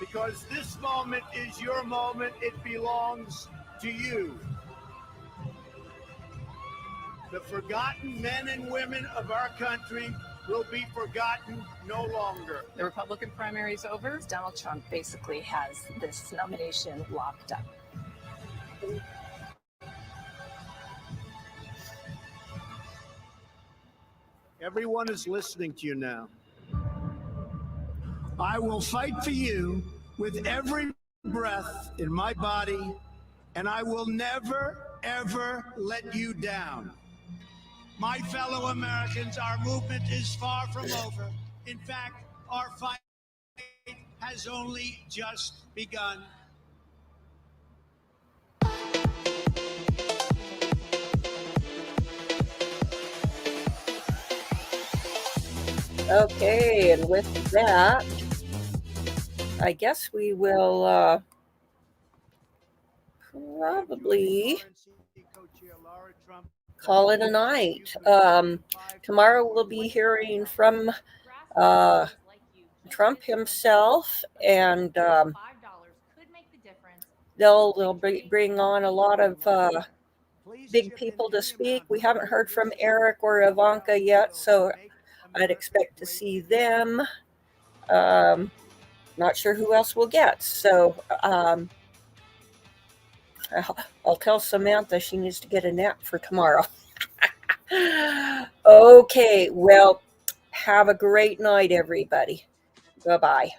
because this moment is your moment. It belongs to you. The forgotten men and women of our country will be forgotten no longer. The Republican primary is over. Donald Trump basically has this nomination locked up. Everyone is listening to you now. I will fight for you with every breath in my body, and I will never, ever let you down. My fellow Americans, our movement is far from over. In fact, our fight has only just begun. Okay, and with that, I guess we will probably call it a night. Tomorrow we'll be hearing from Trump himself, and they'll bring on a lot of big people to speak. We haven't heard from Eric or Ivanka yet, so I'd expect to see them. Not sure who else we'll get. So I'll tell Samantha she needs to get a nap for tomorrow. Okay, well, have a great night, everybody. Bye-bye.